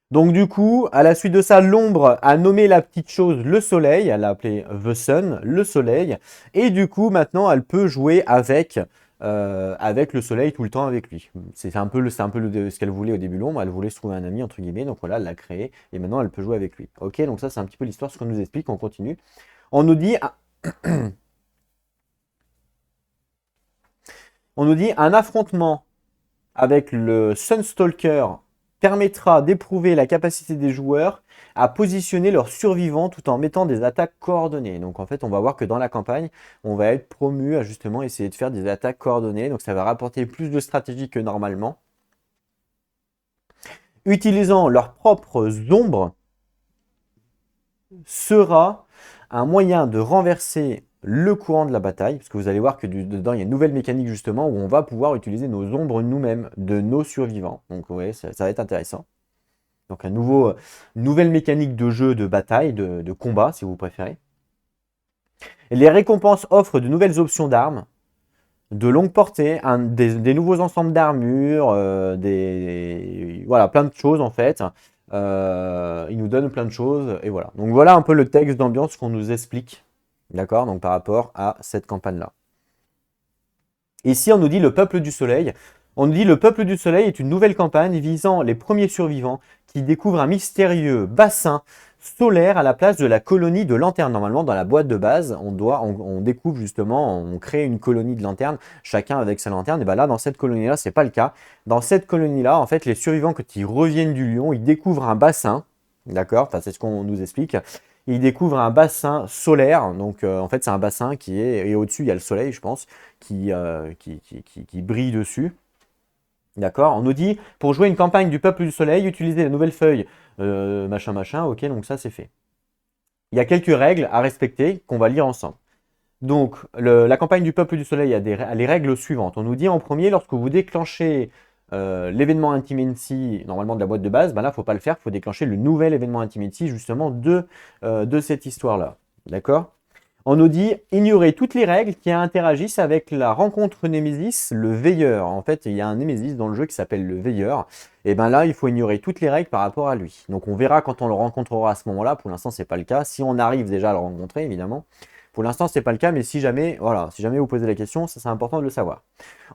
Donc du coup, à la suite de ça, l'ombre a nommé la petite chose le soleil, elle l'a appelé The Sun, le soleil, et du coup maintenant elle peut jouer avec le soleil tout le temps avec lui. C'est un peu ce qu'elle voulait au début l'ombre, elle voulait se trouver un ami entre guillemets, donc voilà, elle l'a créé, et maintenant elle peut jouer avec lui. Ok, donc ça c'est un petit peu l'histoire, ce qu'on nous explique, on continue. On nous dit, on nous dit un affrontement avec le Sunstalker permettra d'éprouver la capacité des joueurs à positionner leurs survivants tout en mettant des attaques coordonnées. Donc en fait, on va voir que dans la campagne, on va être promu à justement essayer de faire des attaques coordonnées. Donc ça va rapporter plus de stratégie que normalement. Utilisant leurs propres ombres sera un moyen de renverser le courant de la bataille, parce que vous allez voir que dedans, il y a une nouvelle mécanique justement où on va pouvoir utiliser nos ombres nous-mêmes de nos survivants. Donc ouais, ça va être intéressant. Donc une nouvelle mécanique de jeu, de bataille, de combat si vous préférez. Et les récompenses offrent de nouvelles options d'armes, de longue portée, des nouveaux ensembles d'armure, voilà, plein de choses en fait. Il nous donne plein de choses et voilà. Donc voilà un peu le texte d'ambiance qu'on nous explique, d'accord, donc par rapport à cette campagne-là. Ici, on nous dit le peuple du soleil. On nous dit le peuple du soleil est une nouvelle campagne visant les premiers survivants qui découvrent un mystérieux bassin solaire à la place de la colonie de lanternes. Normalement, dans la boîte de base, on découvre justement, on crée une colonie de lanternes, chacun avec sa lanterne. Et bien là, dans cette colonie-là, c'est pas le cas. Dans cette colonie-là, en fait, les survivants, quand ils reviennent du lion, ils découvrent un bassin, d'accord? Enfin, c'est ce qu'on nous explique. Ils découvrent un bassin solaire. Donc, en fait, c'est un bassin qui est, et au-dessus, il y a le soleil, je pense, qui brille dessus. D'accord? On nous dit, pour jouer une campagne du peuple du soleil, utilisez la nouvelle feuille, machin, machin. Ok, donc ça, c'est fait. Il y a quelques règles à respecter qu'on va lire ensemble. Donc, la campagne du peuple du soleil a les règles suivantes. On nous dit en premier, lorsque vous déclenchez l'événement Intimacy, normalement de la boîte de base, ben là, il ne faut pas le faire, il faut déclencher le nouvel événement Intimacy, justement, de cette histoire-là. D'accord? On nous dit ignorer toutes les règles qui interagissent avec la rencontre Némésis, le veilleur. En fait, il y a un Némésis dans le jeu qui s'appelle le veilleur. Et bien là, il faut ignorer toutes les règles par rapport à lui. Donc on verra quand on le rencontrera à ce moment-là. Pour l'instant, c'est pas le cas. Si on arrive déjà à le rencontrer, évidemment. Pour l'instant, c'est pas le cas, mais si jamais, voilà, si jamais vous posez la question, ça c'est important de le savoir.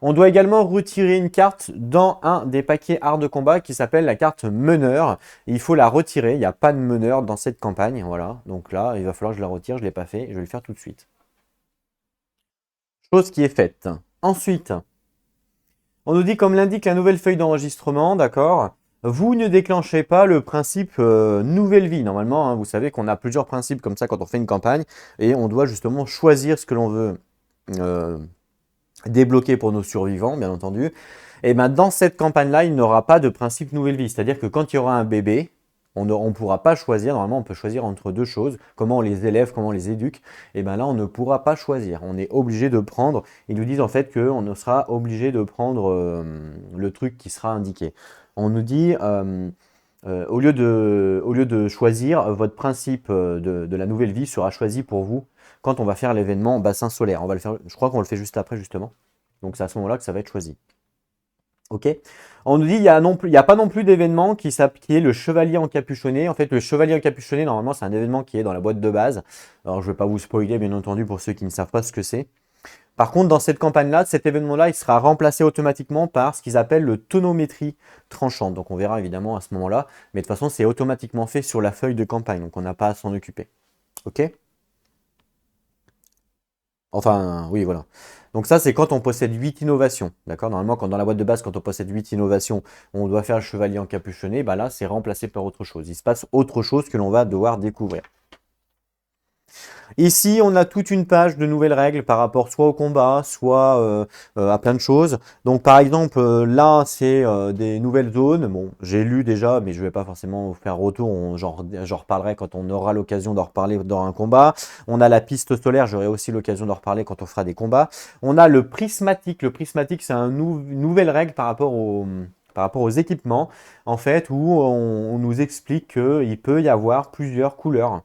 On doit également retirer une carte dans un des paquets art de combat qui s'appelle la carte meneur. Il faut la retirer, il n'y a pas de meneur dans cette campagne, voilà. Donc là, il va falloir que je la retire, je ne l'ai pas fait, je vais le faire tout de suite. Chose qui est faite. Ensuite, on nous dit, comme l'indique la nouvelle feuille d'enregistrement, d'accord, vous ne déclenchez pas le principe nouvelle vie. Normalement, hein, vous savez qu'on a plusieurs principes comme ça quand on fait une campagne et on doit justement choisir ce que l'on veut débloquer pour nos survivants, bien entendu. Et bien dans cette campagne-là, il n'y aura pas de principe nouvelle vie. C'est-à-dire que quand il y aura un bébé, on ne pourra pas choisir. Normalement, on peut choisir entre deux choses. Comment on les élève, comment on les éduque. Et bien là, on ne pourra pas choisir. On est obligé de prendre. Ils nous disent en fait qu'on ne sera obligé de prendre le truc qui sera indiqué. On nous dit, au lieu de choisir, votre principe de la nouvelle vie sera choisi pour vous quand on va faire l'événement bassin solaire. On va le faire, je crois qu'on le fait juste après, justement. Donc c'est à ce moment-là que ça va être choisi. Ok. On nous dit il n'y a pas non plus d'événement qui est le chevalier encapuchonné. En fait, le chevalier encapuchonné, normalement, c'est un événement qui est dans la boîte de base. Alors, je ne vais pas vous spoiler, bien entendu, pour ceux qui ne savent pas ce que c'est. Par contre, dans cette campagne-là, cet événement-là, il sera remplacé automatiquement par ce qu'ils appellent le tonométrie tranchante. Donc, on verra évidemment à ce moment-là. Mais de toute façon, c'est automatiquement fait sur la feuille de campagne. Donc, on n'a pas à s'en occuper. Ok? Enfin, oui, voilà. Donc ça, c'est quand on possède 8 innovations. D'accord? Normalement, dans la boîte de base, quand on possède 8 innovations, on doit faire le chevalier encapuchonné. Bah là, c'est remplacé par autre chose. Il se passe autre chose que l'on va devoir découvrir. Ici, on a toute une page de nouvelles règles par rapport soit au combat, soit à plein de choses. Donc, par exemple, là, c'est des nouvelles zones. Bon, j'ai lu déjà, mais je ne vais pas forcément vous faire retour. J'en reparlerai quand on aura l'occasion d'en reparler dans un combat. On a la piste solaire, j'aurai aussi l'occasion d'en reparler quand on fera des combats. On a le prismatique. Le prismatique, c'est une nouvelle règle par rapport aux équipements, en fait, où on nous explique qu'il peut y avoir plusieurs couleurs.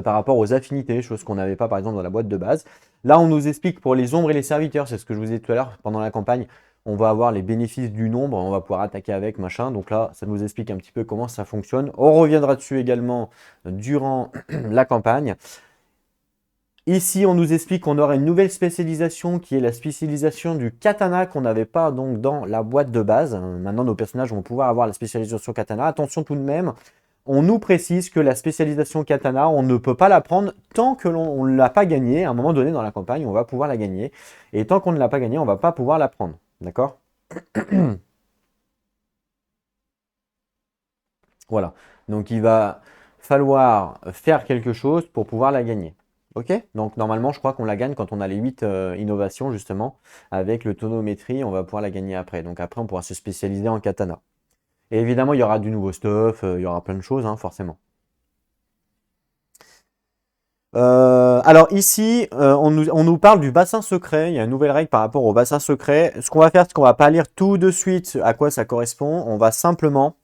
Par rapport aux affinités, chose qu'on n'avait pas par exemple dans la boîte de base. Là, on nous explique pour les ombres et les serviteurs, c'est ce que je vous ai dit tout à l'heure pendant la campagne, on va avoir les bénéfices du nombre, on va pouvoir attaquer avec, machin. Donc là, ça nous explique un petit peu comment ça fonctionne. On reviendra dessus également durant la campagne. Ici, on nous explique qu'on aura une nouvelle spécialisation qui est la spécialisation du katana qu'on n'avait pas donc dans la boîte de base. Maintenant, nos personnages vont pouvoir avoir la spécialisation katana. Attention tout de même, on nous précise que la spécialisation katana, on ne peut pas la prendre tant que l'on ne l'a pas gagnée. À un moment donné dans la campagne, on va pouvoir la gagner. Et tant qu'on ne l'a pas gagnée, on ne va pas pouvoir la prendre. D'accord? Voilà. Donc il va falloir faire quelque chose pour pouvoir la gagner. Ok? Donc normalement, je crois qu'on la gagne quand on a les 8 innovations, justement. Avec le tonométrie, on va pouvoir la gagner après. Donc après, on pourra se spécialiser en katana. Et évidemment, il y aura du nouveau stuff, il y aura plein de choses, hein, forcément. Alors ici, on nous parle du bassin secret. Il y a une nouvelle règle par rapport au bassin secret. Ce qu'on va faire, c'est qu'on va pas lire tout de suite à quoi ça correspond. On va simplement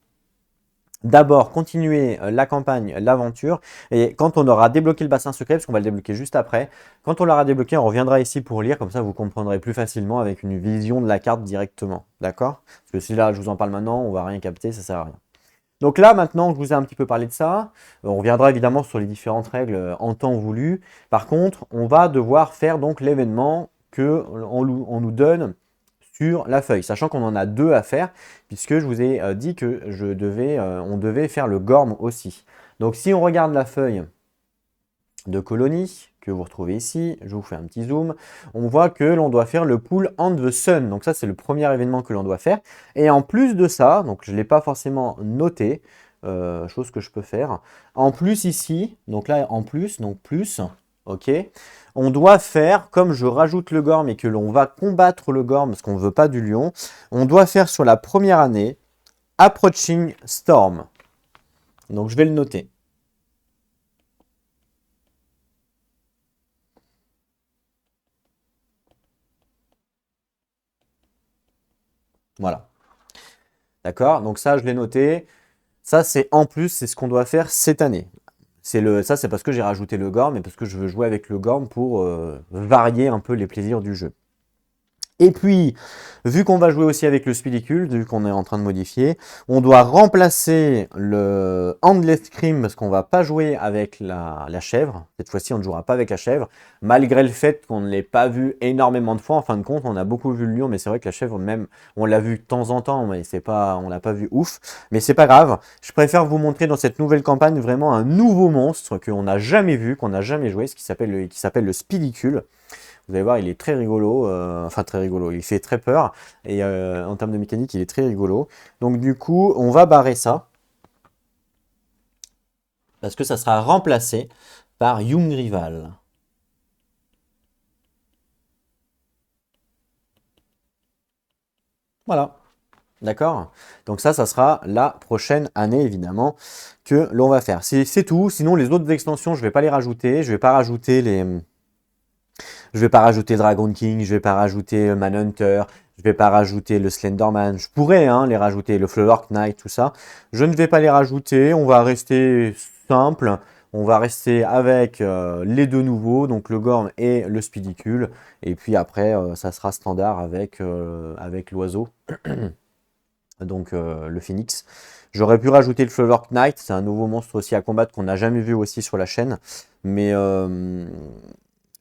d'abord continuer la campagne, l'aventure. Et quand on aura débloqué le bassin secret, parce qu'on va le débloquer juste après, quand on l'aura débloqué, on reviendra ici pour lire. Comme ça, vous comprendrez plus facilement avec une vision de la carte directement. D'accord? Parce que si là, je vous en parle maintenant, on va rien capter, ça sert à rien. Donc là, maintenant que je vous ai un petit peu parlé de ça, on reviendra évidemment sur les différentes règles en temps voulu. Par contre, on va devoir faire donc l'événement qu'on nous donne sur la feuille, sachant qu'on en a 2 à faire, puisque je vous ai dit que on devait faire le Gorm aussi. Donc si on regarde la feuille de colonie que vous retrouvez ici, je vous fais un petit zoom, on voit que l'on doit faire le Pool on the Sun. Donc ça, c'est le premier événement que l'on doit faire. Et en plus de ça, donc je ne l'ai pas forcément noté, chose que je peux faire. En plus ici, donc là en plus, donc plus, ok, on doit faire, comme je rajoute le Gorm et que l'on va combattre le Gorm parce qu'on ne veut pas du lion, on doit faire sur la première année Approaching Storm. Donc je vais le noter. Voilà. D'accord? Donc ça, je l'ai noté. Ça, c'est en plus, c'est ce qu'on doit faire cette année. Ça, c'est parce que j'ai rajouté le Gorm et parce que je veux jouer avec le Gorm pour varier un peu les plaisirs du jeu. Et puis, vu qu'on va jouer aussi avec le Spidicule, vu qu'on est en train de modifier, on doit remplacer le Endless Scream parce qu'on va pas jouer avec la chèvre. Cette fois-ci, on ne jouera pas avec la chèvre, malgré le fait qu'on ne l'ait pas vu énormément de fois. En fin de compte, on a beaucoup vu le lion, mais c'est vrai que la chèvre, même, on l'a vu de temps en temps, mais c'est pas, on l'a pas vu ouf. Mais c'est pas grave. Je préfère vous montrer dans cette nouvelle campagne vraiment un nouveau monstre qu'on n'a jamais vu, qu'on n'a jamais joué, ce qui s'appelle le Spidicule. Vous allez voir, il est très rigolo, enfin très rigolo, il fait très peur, et en termes de mécanique, il est très rigolo. Donc du coup, on va barrer ça, parce que ça sera remplacé par Young Rival. Voilà, d'accord? Donc ça sera la prochaine année, évidemment, que l'on va faire. C'est tout, sinon les autres extensions, je ne vais pas les rajouter, je ne vais pas rajouter les... Je vais pas rajouter Dragon King, je vais pas rajouter Manhunter, je vais pas rajouter le Slenderman. Je pourrais les rajouter, le Flork Knight, tout ça. Je ne vais pas les rajouter, on va rester simple. On va rester avec les 2 nouveaux, donc le Gorm et le Spidicule. Et puis après, ça sera standard avec l'oiseau, donc le Phoenix. J'aurais pu rajouter le Flork Knight, c'est un nouveau monstre aussi à combattre qu'on n'a jamais vu aussi sur la chaîne. Mais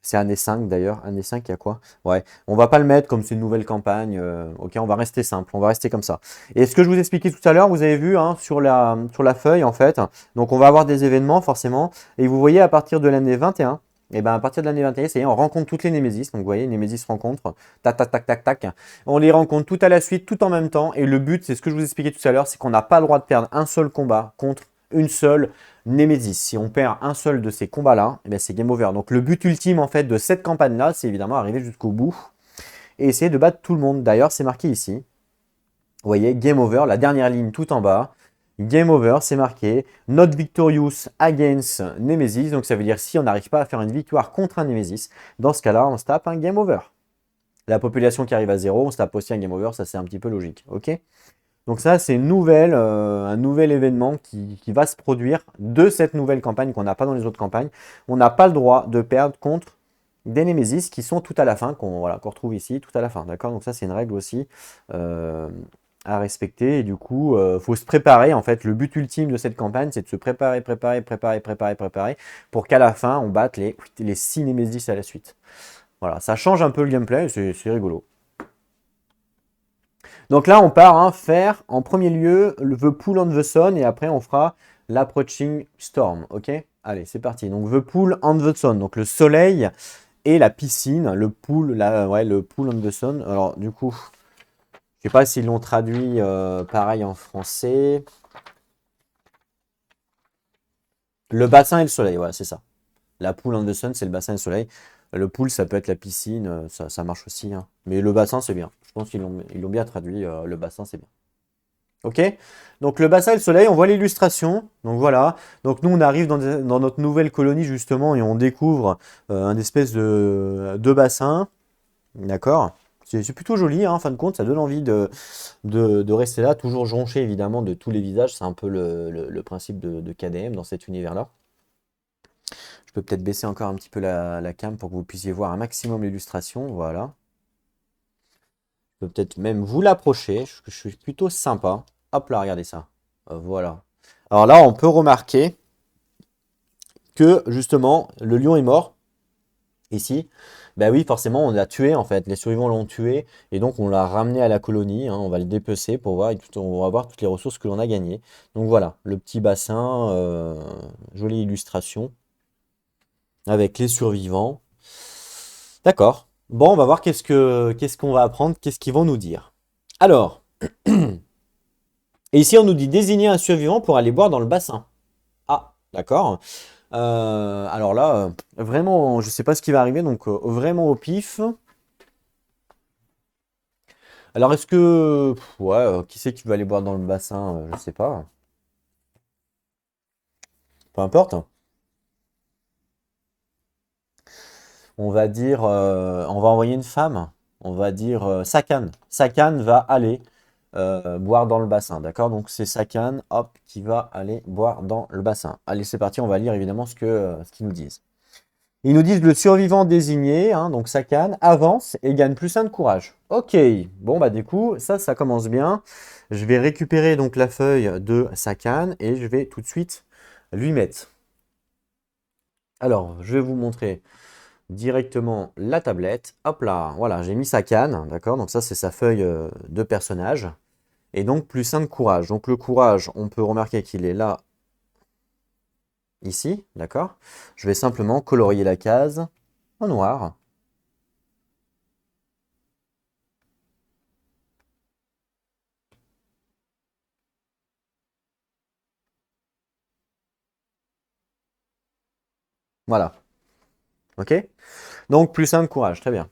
c'est année 5 d'ailleurs. Année 5, il y a quoi? Ouais, on va pas le mettre comme c'est une nouvelle campagne. Ok, on va rester simple, on va rester comme ça. Et ce que je vous expliquais tout à l'heure, vous avez vu hein, sur la feuille en fait. Donc on va avoir des événements forcément. Et vous voyez à partir de l'année 21, et ben à partir de l'année 21, c'est on rencontre toutes les Némésis. Donc vous voyez, Némésis rencontre, tac, tac, tac, tac, tac. On les rencontre tout à la suite, tout en même temps. Et le but, c'est ce que je vous expliquais tout à l'heure, c'est qu'on n'a pas le droit de perdre un seul combat contre une seule Némésis. Si on perd un seul de ces combats-là, eh c'est game over. Donc le but ultime en fait de cette campagne-là, c'est évidemment arriver jusqu'au bout et essayer de battre tout le monde. D'ailleurs, c'est marqué ici. Vous voyez, game over, la dernière ligne tout en bas. Game over, c'est marqué not victorious against Nemesis. Donc ça veut dire si on n'arrive pas à faire une victoire contre un Nemesis, dans ce cas-là, on se tape un game over. La population qui arrive à 0, on se tape aussi un game over, ça c'est un petit peu logique. Ok? Donc ça, c'est un nouvel événement qui va se produire de cette nouvelle campagne qu'on n'a pas dans les autres campagnes. On n'a pas le droit de perdre contre des Némésis qui sont tout à la fin, qu'on retrouve ici, tout à la fin. D'accord? Donc ça, c'est une règle aussi à respecter. Et du coup, il faut se préparer. En fait, le but ultime de cette campagne, c'est de se préparer pour qu'à la fin, on batte les 6 Némésis à la suite. Voilà, ça change un peu le gameplay, c'est rigolo. Donc là, on part faire en premier lieu The Pool on the Sun et après on fera l'Approaching Storm. Ok? Allez, c'est parti. Donc The Pool on the Sun, donc le soleil et la piscine, le pool, le Pool on the Sun. Alors du coup, je sais pas s'ils l'ont traduit pareil en français. Le bassin et le soleil, voilà, c'est ça. La pool and the sun, c'est le bassin et le soleil. Le pool, ça peut être la piscine, ça marche aussi, hein. Mais le bassin, c'est bien. Je pense qu'ils l'ont bien traduit, le bassin, c'est bien. Ok? Donc le bassin et le soleil, on voit l'illustration. Donc voilà. Donc nous, on arrive dans notre nouvelle colonie, justement, et on découvre un espèce de bassin. D'accord? C'est plutôt joli, hein, en fin de compte, ça donne envie de rester là, toujours jonché évidemment de tous les visages, c'est un peu le principe de KDM dans cet univers-là. Je peux peut-être baisser encore un petit peu la cam pour que vous puissiez voir un maximum l'illustration, voilà. Je peux peut-être même vous l'approcher, je suis plutôt sympa. Hop là, regardez ça. Voilà. Alors là, on peut remarquer que justement, le lion est mort. Ici, bah oui, forcément, on l'a tué en fait. Les survivants l'ont tué et donc on l'a ramené à la colonie, hein. On va le dépecer pour voir, et on va voir toutes les ressources que l'on a gagnées. Donc voilà, le petit bassin, jolie illustration avec les survivants. D'accord. Bon, on va voir qu'est-ce qu'on va apprendre, qu'est-ce qu'ils vont nous dire. Alors, et ici on nous dit désigner un survivant pour aller boire dans le bassin. Ah, d'accord. Alors là, vraiment, je sais pas ce qui va arriver, donc vraiment au pif. Alors, est-ce que... ouais, qui c'est qui va aller boire dans le bassin? Je sais pas. Peu importe. On va dire... on va envoyer une femme. On va dire Sakan. Sakan va aller boire dans le bassin. D'accord? Donc, c'est Sakan, hop, qui va aller boire dans le bassin. Allez, c'est parti. On va lire évidemment ce qu'ils nous disent. Ils nous disent le survivant désigné, hein, donc Sakan, avance et gagne plus 1 de courage. Ok, bon bah du coup, ça commence bien. Je vais récupérer donc la feuille de Sakan et je vais tout de suite lui mettre. Alors, je vais vous montrer directement la tablette. Hop là, voilà, j'ai mis Sakan, d'accord? Donc ça, c'est sa feuille de personnage. Et donc, plus 1 de courage. Donc le courage, on peut remarquer qu'il est là, ici, d'accord? Je vais simplement colorier la case en noir. Voilà, ok? Donc, plus 1 de courage, très bien.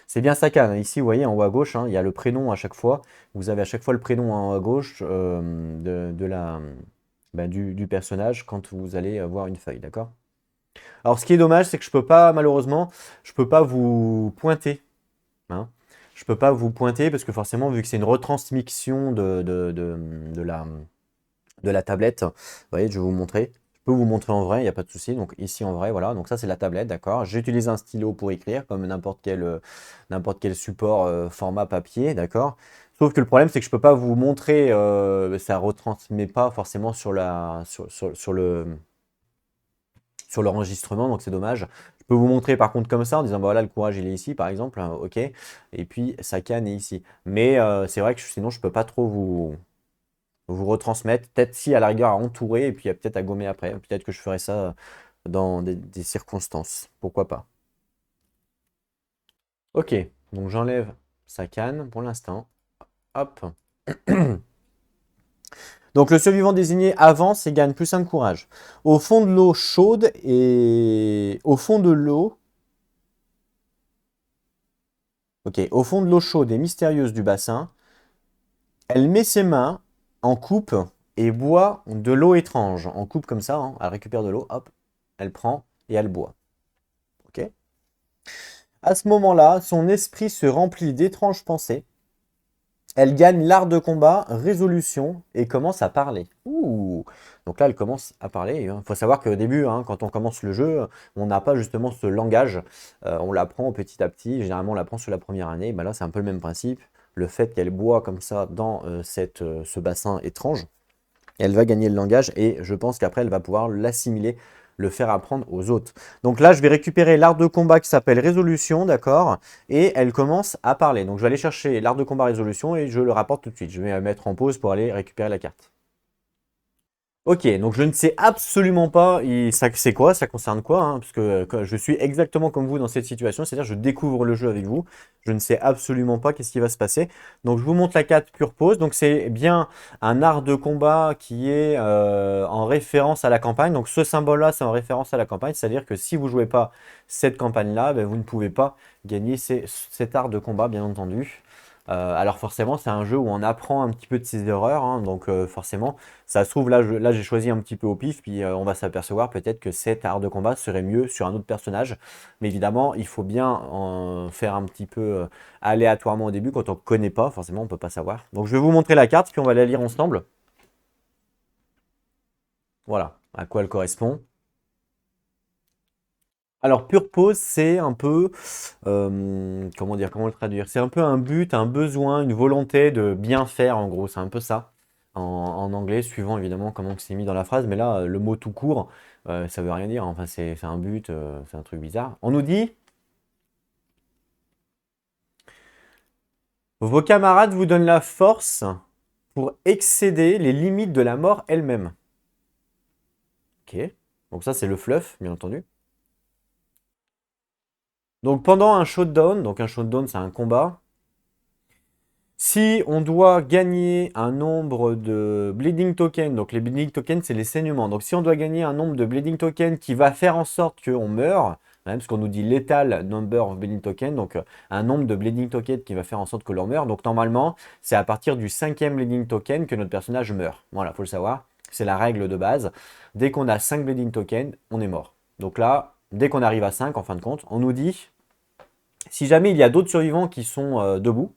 C'est bien Sakan, hein. Ici, vous voyez, en haut à gauche, hein, il y a le prénom à chaque fois. Vous avez à chaque fois le prénom en haut à gauche du personnage quand vous allez voir une feuille, d'accord? Alors, ce qui est dommage, c'est que je peux pas, malheureusement, je peux pas vous pointer, hein. Je peux pas vous pointer parce que forcément, vu que c'est une retransmission de la tablette. Vous voyez, je vais vous montrer. Je peux vous montrer en vrai, il n'y a pas de souci. Donc ici en vrai, voilà. Donc ça, c'est la tablette, d'accord. J'utilise un stylo pour écrire, comme n'importe quel support format papier, d'accord. Sauf que le problème, c'est que je ne peux pas vous montrer, ça ne retransmet pas forcément sur l'enregistrement, donc c'est dommage. Je peux vous montrer par contre comme ça, en disant, bah voilà, le courage, il est ici, par exemple, hein, ok. Et puis, sa canne est ici. Mais c'est vrai que sinon, je ne peux pas trop vous retransmettre. Peut-être si à la rigueur à entourer et puis peut-être à gommer après. Peut-être que je ferai ça dans des circonstances. Pourquoi pas. Ok, donc j'enlève sa canne pour l'instant. Hop. Donc le survivant désigné avance et gagne plus 1 de courage. Au fond de l'eau chaude et au fond de l'eau. Ok, au fond de l'eau chaude et mystérieuse du bassin, elle met ses mains en coupe et boit de l'eau étrange. En coupe comme ça, hein, elle récupère de l'eau, hop, elle prend et elle boit. Ok. À ce moment-là, son esprit se remplit d'étranges pensées. Elle gagne l'art de combat, résolution et commence à parler. Ouh. Donc là, elle commence à parler. Il faut savoir qu'au début, hein, quand on commence le jeu, on n'a pas justement ce langage. On l'apprend petit à petit. Généralement, on l'apprend sur la première année. Ben là, c'est un peu le même principe. Le fait qu'elle boit comme ça dans ce bassin étrange, elle va gagner le langage et je pense qu'après, elle va pouvoir l'assimiler, le faire apprendre aux autres. Donc là, je vais récupérer l'art de combat qui s'appelle Résolution, d'accord? Et elle commence à parler. Donc je vais aller chercher l'art de combat Résolution et je le rapporte tout de suite. Je vais mettre en pause pour aller récupérer la carte. Ok, donc je ne sais absolument pas ça c'est quoi, ça concerne quoi, hein, parce que je suis exactement comme vous dans cette situation, c'est-à-dire je découvre le jeu avec vous, je ne sais absolument pas qu'est-ce qui va se passer. Donc je vous montre la carte Pure Pause, donc c'est bien un art de combat qui est en référence à la campagne, donc ce symbole-là c'est en référence à la campagne, c'est-à-dire que si vous jouez pas cette campagne-là, ben, vous ne pouvez pas gagner cet art de combat bien entendu. Alors forcément c'est un jeu où on apprend un petit peu de ses erreurs, hein, donc forcément ça se trouve, là j'ai choisi un petit peu au pif, puis on va s'apercevoir peut-être que cet art de combat serait mieux sur un autre personnage. Mais évidemment, il faut bien en faire un petit peu aléatoirement au début. Quand on ne connaît pas, forcément, on ne peut pas savoir. Donc je vais vous montrer la carte, puis on va la lire ensemble. Voilà, à quoi elle correspond. Alors, pure pause, c'est un peu, comment dire, comment le traduire? C'est un peu un but, un besoin, une volonté de bien faire, en gros, c'est un peu ça. En anglais, suivant évidemment comment c'est mis dans la phrase, mais là, le mot tout court, ça veut rien dire. Enfin, c'est un but, c'est un truc bizarre. On nous dit, vos camarades vous donnent la force pour excéder les limites de la mort elle-même. Ok, donc ça, c'est le fluff, bien entendu. Donc pendant un showdown, donc un showdown, c'est un combat. Si on doit gagner un nombre de bleeding tokens, donc les bleeding tokens c'est les saignements, donc si on doit gagner un nombre de bleeding tokens qui va faire en sorte qu'on meurt, parce qu'on nous dit lethal number of bleeding tokens, donc un nombre de bleeding tokens qui va faire en sorte que l'on meurt, donc normalement c'est à partir du 5e bleeding token que notre personnage meurt. Voilà, faut le savoir, c'est la règle de base. Dès qu'on a 5 bleeding tokens, on est mort. Donc là, dès qu'on arrive à 5 en fin de compte, on nous dit, si jamais il y a d'autres survivants qui sont debout,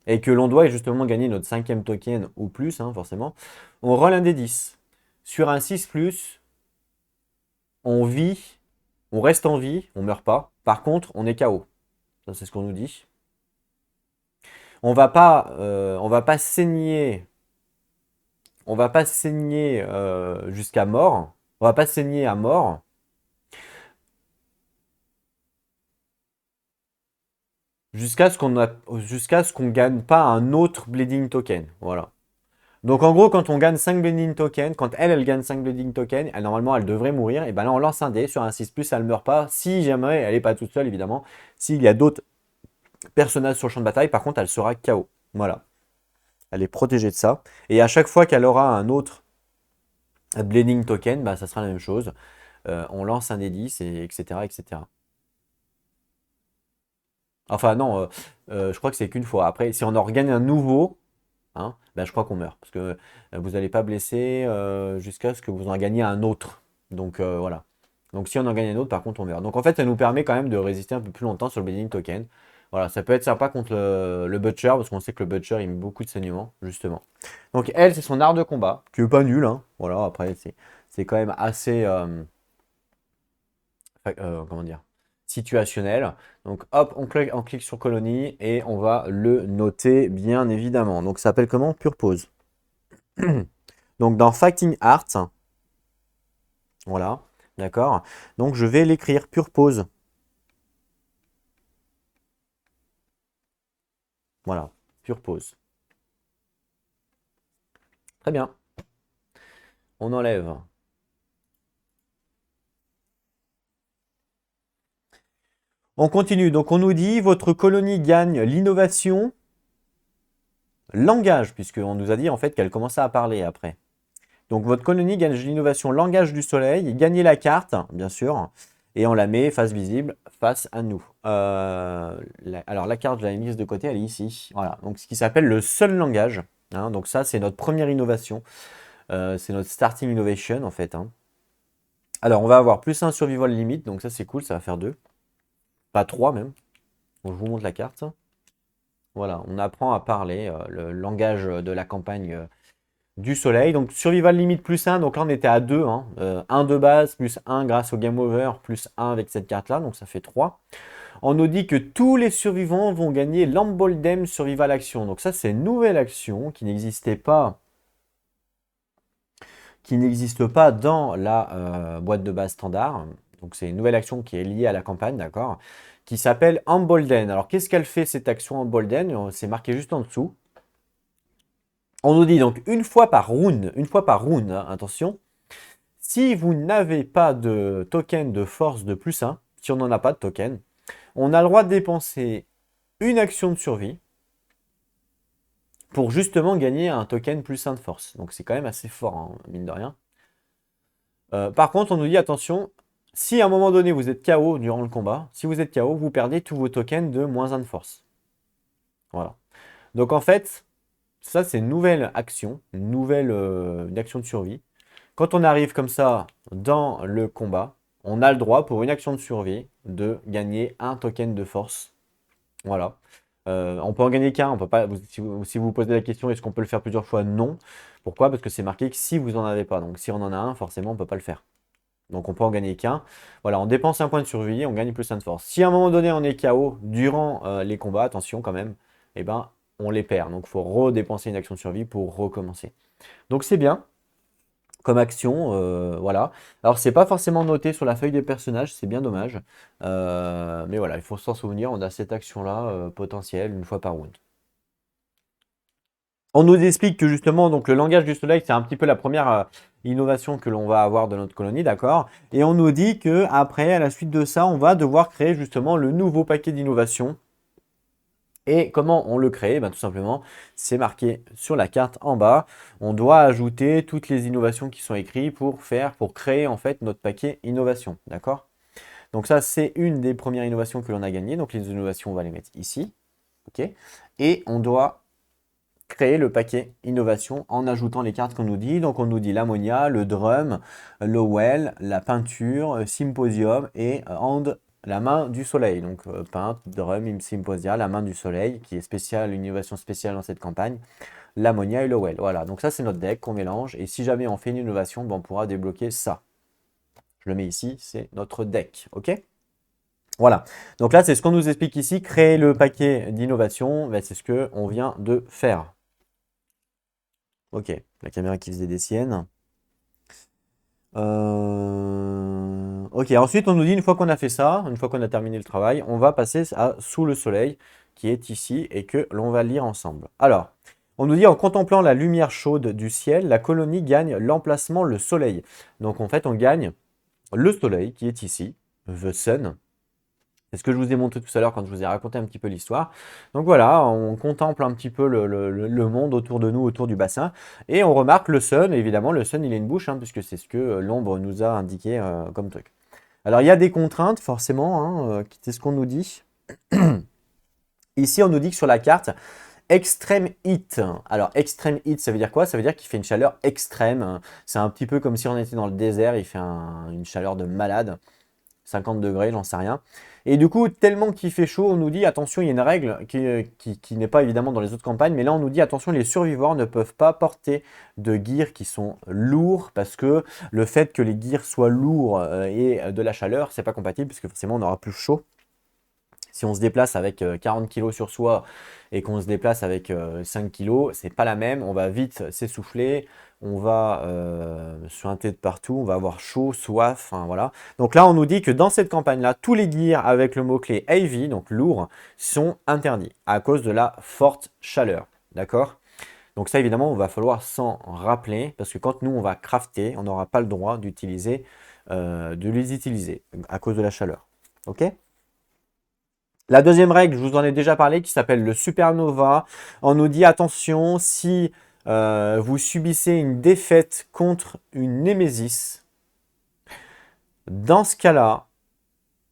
et que l'on doit justement gagner notre 5e token ou plus, hein, forcément, on roll un des 10. Sur un 6+, on vit, on reste en vie, on meurt pas. Par contre, on est KO. Ça, c'est ce qu'on nous dit. On va pas saigner, on va pas saigner jusqu'à mort. On va pas saigner à mort jusqu'à ce qu'on gagne pas un autre bleeding token. Voilà. Donc en gros, quand on gagne 5 bleeding tokens, quand elle gagne 5 bleeding tokens, normalement elle devrait mourir, et ben là on lance un dé sur un 6+, elle ne meurt pas. Si jamais elle n'est pas toute seule, évidemment, s'il y a d'autres personnages sur le champ de bataille, par contre elle sera KO. Voilà, elle est protégée de ça. Et à chaque fois qu'elle aura un autre bleeding token, bah, ça sera la même chose. On lance un dé 10, et etc., etc. Enfin non, je crois que c'est qu'une fois. Après, si on en regagne un nouveau, hein, ben, je crois qu'on meurt. Parce que vous n'allez pas blesser jusqu'à ce que vous en gagniez un autre. Donc voilà. Donc si on en gagne un autre, par contre, on meurt. Donc en fait, ça nous permet quand même de résister un peu plus longtemps sur le bleeding token. Voilà, ça peut être sympa contre le Butcher, parce qu'on sait que le Butcher, il met beaucoup de saignements, justement. Donc elle, c'est son art de combat, qui est pas nul, hein. Voilà, après, c'est quand même assez, comment dire, situationnel. Donc hop, on clique sur colonie et on va le noter bien évidemment. Donc ça s'appelle comment? Pure pause. Donc dans Fighting Art, voilà, d'accord. Donc je vais l'écrire Pure pause. Voilà, Pure pause. Très bien. On enlève. On continue. Donc on nous dit votre colonie gagne l'innovation langage, puisqu'on nous a dit en fait qu'elle commençait à parler après. Donc votre colonie gagne l'innovation langage du soleil, gagnez la carte, bien sûr, et on la met face visible, face à nous. Alors la carte, je l'ai mise de côté, elle est ici. Voilà, donc ce qui s'appelle le seul langage. Hein, donc ça, c'est notre première innovation. C'est notre starting innovation en fait. Hein. Alors on va avoir plus un survival limite, donc ça c'est cool, ça va faire 2. Pas 3 même. Donc, je vous montre la carte. Voilà, on apprend à parler le langage de la campagne du soleil. Donc survival limite plus 1, donc là on était à 2. Hein. 1 de base plus 1 grâce au game over plus 1 avec cette carte là, donc ça fait 3. On nous dit que tous les survivants vont gagner l'Emboldem Survival Action. Donc ça c'est une nouvelle action qui n'existe pas dans la boîte de base standard. Donc c'est une nouvelle action qui est liée à la campagne, d'accord, qui s'appelle Embolden. Alors qu'est-ce qu'elle fait cette action Embolden? C'est marqué juste en dessous. On nous dit donc une fois par round, hein, attention, si vous n'avez pas de token de force de plus 1, si on n'en a pas de token, on a le droit de dépenser une action de survie pour justement gagner un token plus 1 de force. Donc c'est quand même assez fort, hein, mine de rien. Par contre, on nous dit attention, si à un moment donné vous êtes KO durant le combat, si vous êtes KO, vous perdez tous vos tokens de moins 1 de force. Voilà. Donc en fait, ça c'est une nouvelle action, une action de survie. Quand on arrive comme ça dans le combat, on a le droit pour une action de survie de gagner un token de force. Voilà. On peut en gagner qu'un, on peut pas. Si vous vous posez la question, est-ce qu'on peut le faire plusieurs fois? Non. Pourquoi? Parce que c'est marqué que si vous n'en avez pas. Donc si on en a un, forcément, on ne peut pas le faire. Donc on peut en gagner qu'un. Voilà, on dépense un point de survie, on gagne plus 1 de force. Si à un moment donné on est KO durant les combats, attention quand même, eh ben on les perd. Donc il faut redépenser une action de survie pour recommencer. Donc c'est bien comme action, voilà. Alors c'est pas forcément noté sur la feuille des personnages, c'est bien dommage. Mais voilà, il faut s'en souvenir, on a cette action-là potentielle une fois par round. On nous explique que justement, donc le langage du soleil, c'est un petit peu la première innovation que l'on va avoir dans notre colonie, d'accord? Et on nous dit que après, à la suite de ça, on va devoir créer justement le nouveau paquet d'innovation. Et comment on le crée? Ben, tout simplement, c'est marqué sur la carte en bas. On doit ajouter toutes les innovations qui sont écrites pour créer en fait notre paquet innovation, d'accord? Donc ça, c'est une des premières innovations que l'on a gagnées. Donc les innovations, on va les mettre ici, ok? Et on doit créer le paquet innovation en ajoutant les cartes qu'on nous dit. Donc on nous dit l'ammonia, le drum, l'owell, la peinture, symposium et and la main du soleil. Donc peintre, drum, symposia, la main du soleil qui est spéciale, une innovation spéciale dans cette campagne. L'ammonia et l'owell. Voilà, donc ça c'est notre deck qu'on mélange. Et si jamais on fait une innovation, ben, on pourra débloquer ça. Je le mets ici, c'est notre deck, ok? Voilà, donc là c'est ce qu'on nous explique ici, créer le paquet d'innovation, ben, c'est ce qu'on vient de faire. Ok, la caméra qui faisait des siennes. Ok, ensuite on nous dit une fois qu'on a fait ça, une fois qu'on a terminé le travail, on va passer à Sous le soleil qui est ici et que l'on va lire ensemble. Alors, on nous dit en contemplant la lumière chaude du ciel, la colonie gagne l'emplacement le soleil. Donc en fait on gagne le soleil qui est ici, the sun. C'est ce que je vous ai montré tout à l'heure quand je vous ai raconté un petit peu l'histoire. Donc voilà, on contemple un petit peu le monde autour de nous, autour du bassin, et on remarque le sun. Évidemment, le sun, il a une bouche, hein, puisque c'est ce que l'ombre nous a indiqué comme truc. Alors, il y a des contraintes, forcément, hein, c'est ce qu'on nous dit. Ici, on nous dit que sur la carte, extreme heat. Alors, extreme heat, ça veut dire quoi? Ça veut dire qu'il fait une chaleur extrême. C'est un petit peu comme si on était dans le désert, il fait une chaleur de malade. 50 degrés, j'en sais rien. Et du coup, tellement qu'il fait chaud, on nous dit, attention, il y a une règle qui n'est pas évidemment dans les autres campagnes, mais là on nous dit, attention, les survivants ne peuvent pas porter de gears qui sont lourds, parce que le fait que les gears soient lourds et de la chaleur, c'est pas compatible, parce que forcément on aura plus chaud. Si on se déplace avec 40 kg sur soi et qu'on se déplace avec 5 kg, c'est pas la même. On va vite s'essouffler, on va suinter de partout, on va avoir chaud, soif, enfin voilà. Donc là, on nous dit que dans cette campagne-là, tous les gears avec le mot-clé heavy, donc lourd, sont interdits à cause de la forte chaleur. D'accord? Donc ça, évidemment, on va falloir s'en rappeler parce que quand nous, on va crafter, on n'aura pas le droit d'utiliser, de les utiliser à cause de la chaleur. Ok? La deuxième règle, je vous en ai déjà parlé, qui s'appelle le supernova. On nous dit attention, si vous subissez une défaite contre une némésis, dans ce cas-là,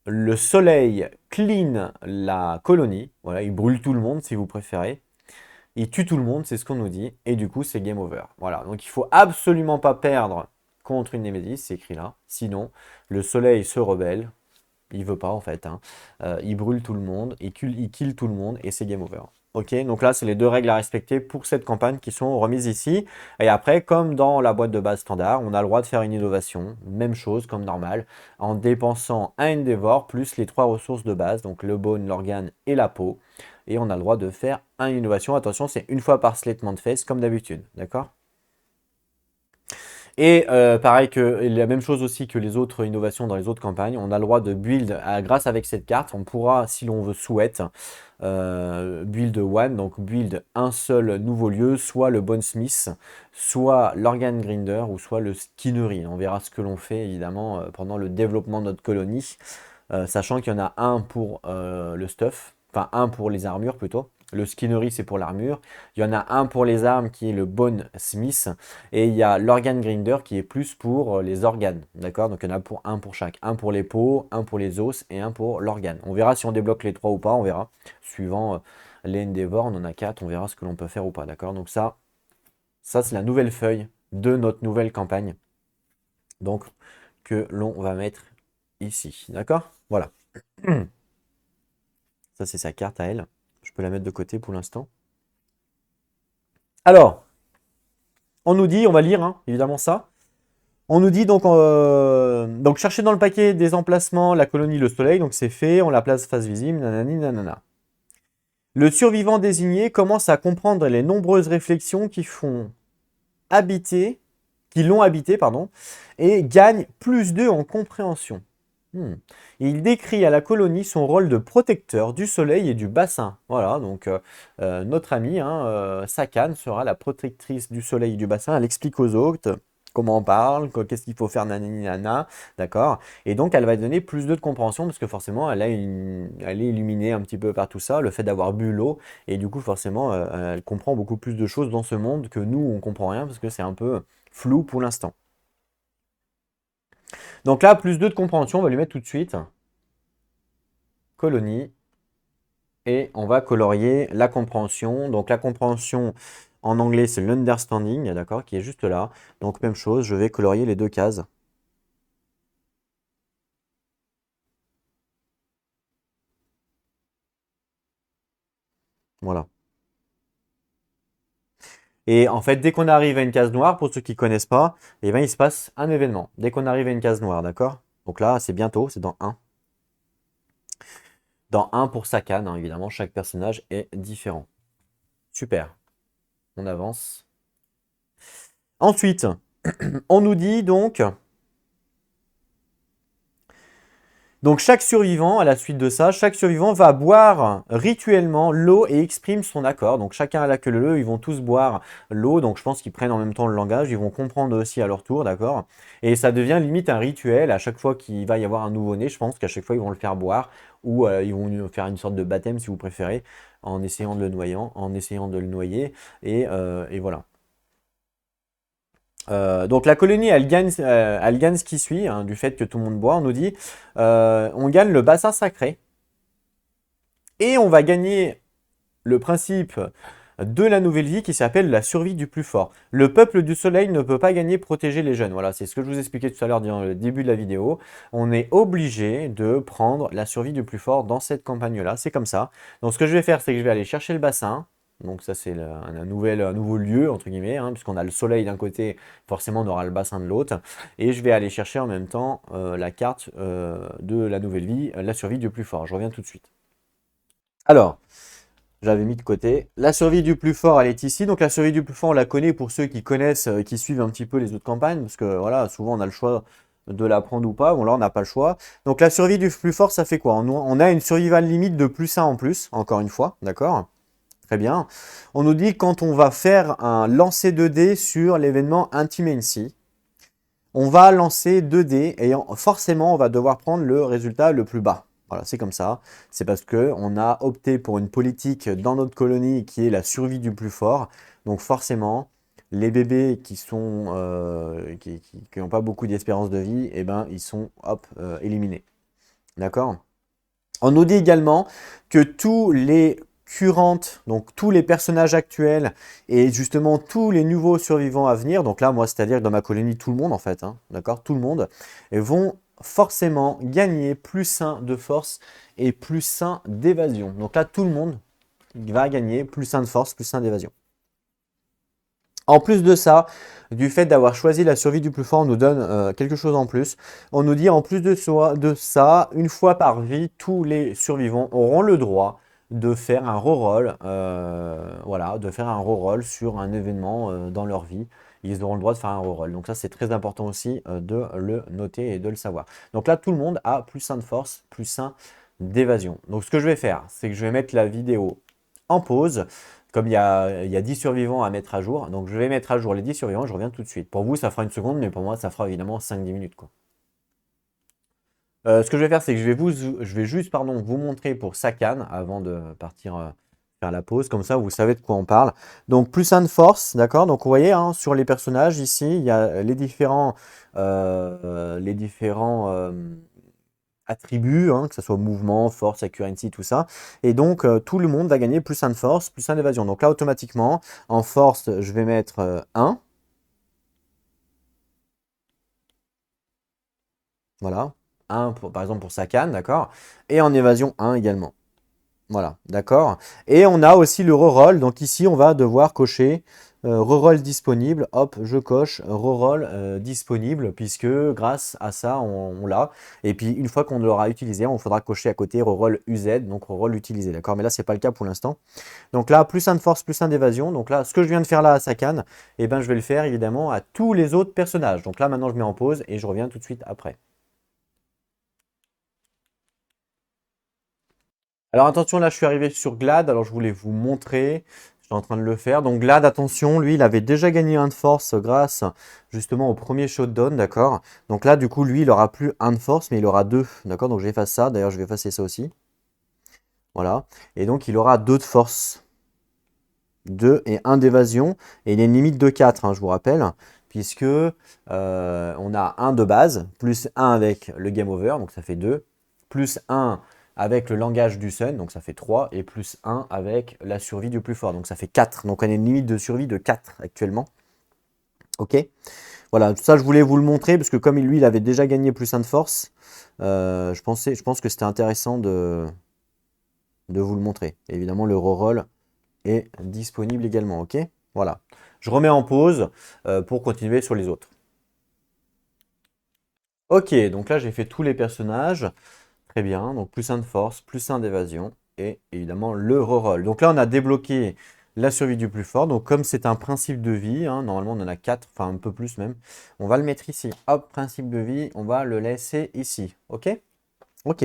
le soleil clean la colonie. Voilà, il brûle tout le monde si vous préférez. Il tue tout le monde, c'est ce qu'on nous dit. Et du coup, c'est game over. Voilà, donc il faut absolument pas perdre contre une némésis, c'est écrit là. Sinon, le soleil se rebelle. Il veut pas en fait, hein. Il brûle tout le monde, il kill tout le monde et c'est game over. Ok, donc là c'est les deux règles à respecter pour cette campagne qui sont remises ici. Et après, comme dans la boîte de base standard, on a le droit de faire une innovation, même chose comme normal, en dépensant un endeavor plus les trois ressources de base, donc le bone, l'organe et la peau. Et on a le droit de faire une innovation. Attention, c'est une fois par slatement de face comme d'habitude, d'accord? Et pareil que et la même chose aussi que les autres innovations dans les autres campagnes, on a le droit de build grâce avec cette carte, on pourra, si l'on veut souhaite, build one, donc build un seul nouveau lieu, soit le Bonesmith, soit l'Organ Grinder ou soit le Skinnery. On verra ce que l'on fait évidemment pendant le développement de notre colonie, sachant qu'il y en a un pour le stuff, enfin un pour les armures plutôt. Le Skinnery, c'est pour l'armure. Il y en a un pour les armes qui est le Bone Smith. Et il y a l'Organ Grinder qui est plus pour les organes. D'accord? Donc il y en a pour un pour chaque. Un pour les peaux, un pour les os et un pour l'organe. On verra si on débloque les trois ou pas. On verra. Suivant les Endeavor, on en a 4. On verra ce que l'on peut faire ou pas. D'accord? Donc ça c'est la nouvelle feuille de notre nouvelle campagne. Donc que l'on va mettre ici. D'accord? Voilà. Ça, c'est sa carte à elle. Je peux la mettre de côté pour l'instant. Alors, on nous dit, on va lire évidemment ça. On nous dit donc chercher dans le paquet des emplacements la colonie Le Soleil, donc c'est fait, on la place face visible, nanani nanana. Le survivant désigné commence à comprendre les nombreuses réflexions qui l'ont habité, pardon, et gagne plus 2 en compréhension. Il décrit à la colonie son rôle de protecteur du soleil et du bassin. Voilà, donc notre amie, Sakan, sera la protectrice du soleil et du bassin. Elle explique aux autres comment on parle, qu'est-ce qu'il faut faire, nanani nana, d'accord. Et donc elle va donner plus de compréhension parce que forcément elle est illuminée un petit peu par tout ça, le fait d'avoir bu l'eau, et du coup forcément elle comprend beaucoup plus de choses dans ce monde que nous on comprend rien parce que c'est un peu flou pour l'instant. Donc là, plus 2 de compréhension, on va lui mettre tout de suite. Colonie. Et on va colorier la compréhension. Donc la compréhension en anglais, c'est l'understanding, d'accord, qui est juste là. Donc même chose, je vais colorier les 2 cases. Voilà. Et en fait, dès qu'on arrive à une case noire, pour ceux qui ne connaissent pas, eh ben, il se passe un événement. Dès qu'on arrive à une case noire, d'accord? Donc là, c'est bientôt, c'est dans 1. Dans 1 pour Sakan, évidemment, chaque personnage est différent. Super. On avance. Ensuite, on nous dit donc chaque survivant, à la suite de ça, chaque survivant va boire rituellement l'eau et exprime son accord. Donc chacun à la queue leu, ils vont tous boire l'eau. Donc je pense qu'ils prennent en même temps le langage, ils vont comprendre aussi à leur tour, d'accord? Et ça devient limite un rituel à chaque fois qu'il va y avoir un nouveau-né. Je pense qu'à chaque fois ils vont le faire boire ou ils vont faire une sorte de baptême si vous préférez, en essayant de le noyer, et voilà. Donc la colonie, elle gagne ce qui suit, du fait que tout le monde boit. On nous dit, on gagne le bassin sacré. Et on va gagner le principe de la nouvelle vie qui s'appelle la survie du plus fort. Le peuple du soleil ne peut pas gagner protéger les jeunes. Voilà, c'est ce que je vous expliquais tout à l'heure dans le début de la vidéo. On est obligé de prendre la survie du plus fort dans cette campagne-là. C'est comme ça. Donc ce que je vais faire, c'est que je vais aller chercher le bassin. Donc ça, c'est un nouveau lieu, entre guillemets, puisqu'on a le soleil d'un côté, forcément on aura le bassin de l'autre. Et je vais aller chercher en même temps la carte de la nouvelle vie, la survie du plus fort. Je reviens tout de suite. Alors, j'avais mis de côté. La survie du plus fort, elle est ici. Donc la survie du plus fort, on la connaît pour ceux qui connaissent, qui suivent un petit peu les autres campagnes, parce que voilà, souvent on a le choix de la prendre ou pas. Bon là, on n'a pas le choix. Donc la survie du plus fort, ça fait quoi? On a une survival limite de plus 1 en plus, encore une fois, d'accord? Très bien. On nous dit quand on va faire un lancer 2 dés sur l'événement Intimacy, on va lancer 2 dés et forcément, on va devoir prendre le résultat le plus bas. Voilà, c'est comme ça. C'est parce qu'on a opté pour une politique dans notre colonie qui est la survie du plus fort. Donc forcément, les bébés qui n'ont pas beaucoup d'espérance de vie, eh ben, ils sont éliminés. D'accord? On nous dit également que tous les currentes, donc tous les personnages actuels et justement tous les nouveaux survivants à venir, donc là moi c'est-à-dire dans ma colonie tout le monde en fait, d'accord, tout le monde, vont forcément gagner plus 1 de force et plus 1 d'évasion. Donc là tout le monde va gagner plus 1 de force, plus 1 d'évasion. En plus de ça, du fait d'avoir choisi la survie du plus fort, on nous donne quelque chose en plus. On nous dit en plus de ça, une fois par vie, tous les survivants auront le droit de faire un reroll, voilà, de faire un reroll sur un événement dans leur vie. ils auront le droit de faire un reroll. Donc ça, c'est très important aussi de le noter et de le savoir. Donc là, tout le monde a +1 de force, +1 d'évasion. Donc ce que je vais faire, c'est que je vais mettre la vidéo en pause. Comme il y a 10 survivants à mettre à jour, donc je vais mettre à jour les 10 survivants, je reviens tout de suite. Pour vous, ça fera une seconde, mais pour moi, ça fera évidemment 5-10 minutes, quoi. Ce que je vais faire, c'est que je vais juste vous montrer pour Sakan avant de partir faire la pause. Comme ça, vous savez de quoi on parle. Donc, +1 de force, d'accord? Donc, vous voyez, hein, sur les personnages, ici, il y a les différents attributs, hein, que ce soit mouvement, force, accuracy, tout ça. Et donc, tout le monde va gagner +1 de force, +1 d'évasion. Donc là, automatiquement, en force, je vais mettre 1. Voilà. 1, par exemple, pour Sakan, d'accord? Et en évasion, 1 également. Voilà, d'accord. Et on a aussi le reroll. Donc ici, on va devoir cocher reroll disponible. Hop, je coche reroll disponible, puisque grâce à ça, on l'a. Et puis, une fois qu'on l'aura utilisé, on faudra cocher à côté reroll UZ, donc reroll utilisé, d'accord? Mais là, c'est pas le cas pour l'instant. Donc là, +1 de force, +1 d'évasion. Donc là, ce que je viens de faire là à Sakan, eh ben, je vais le faire évidemment à tous les autres personnages. Donc là, maintenant, je mets en pause et je reviens tout de suite après. Alors attention, là je suis arrivé sur Glad, alors je voulais vous montrer, je suis en train de le faire. Donc Glad, attention, lui il avait déjà gagné 1 de force grâce justement au premier showdown, d'accord? Donc là du coup lui il aura plus 1 de force mais il aura 2, d'accord? Donc j'efface ça, d'ailleurs je vais effacer ça aussi. Voilà, et donc il aura 2 de force, 2 et 1 d'évasion, et il est une limite de 4, hein, je vous rappelle, puisque on a 1 de base, plus 1 avec le game over, donc ça fait 2, plus 1 avec le langage du Sun, donc ça fait 3, et plus 1 avec la survie du plus fort, donc ça fait 4. Donc on a une limite de survie de 4 actuellement. Ok? Voilà, ça je voulais vous le montrer, parce que comme lui il avait déjà gagné plus 1 de force, je pense que c'était intéressant de vous le montrer. Évidemment, le reroll est disponible également, ok? Voilà. Je remets en pause pour continuer sur les autres. Ok, donc là j'ai fait tous les personnages. Très bien, donc +1 de force, +1 d'évasion et évidemment le reroll. Donc là on a débloqué la survie du plus fort. Donc comme c'est un principe de vie, hein, normalement on en a 4, enfin un peu plus même, on va le mettre ici. Hop, principe de vie, on va le laisser ici. Ok? Ok.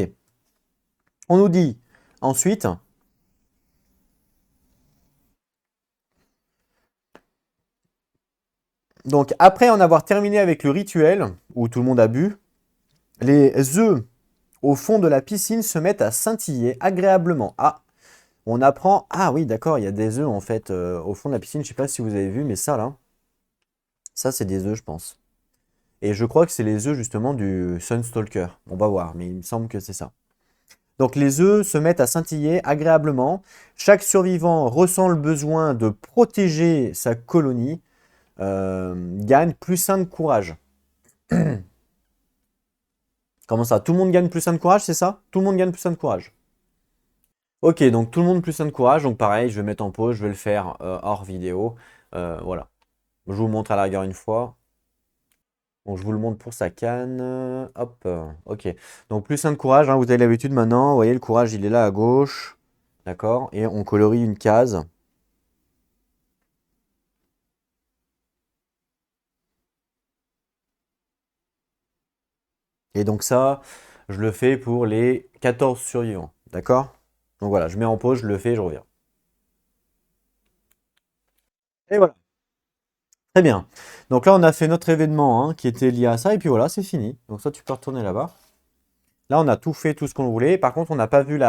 On nous dit ensuite, donc après en avoir terminé avec le rituel, où tout le monde a bu, les œufs au fond de la piscine se mettent à scintiller agréablement. Ah, on apprend... Ah oui, d'accord, il y a des œufs en fait au fond de la piscine. Je ne sais pas si vous avez vu, mais ça là, ça c'est des œufs je pense. Et je crois que c'est les œufs justement du Sunstalker. On va voir, mais il me semble que c'est ça. Donc les œufs se mettent à scintiller agréablement. Chaque survivant ressent le besoin de protéger sa colonie. Gagne +1 de courage. Comment ça? Tout le monde gagne +1 de courage, c'est ça? Tout le monde gagne +1 de courage. Ok, donc tout le monde +1 de courage. Donc pareil, je vais mettre en pause, je vais le faire hors vidéo. Voilà. Je vous montre à la rigueur une fois. Bon, je vous le montre pour sa canne. Hop, ok. Donc +1 de courage, hein, vous avez l'habitude maintenant. Vous voyez, le courage, il est là à gauche. D'accord? Et on colorie une case. Et donc ça, je le fais pour les 14 survivants. D'accord? Donc voilà, je mets en pause, je le fais, je reviens. Et voilà. Très bien. Donc là, on a fait notre événement hein, qui était lié à ça. Et puis voilà, c'est fini. Donc ça, tu peux retourner là-bas. Là, on a tout fait, tout ce qu'on voulait. Par contre, on n'a pas vu le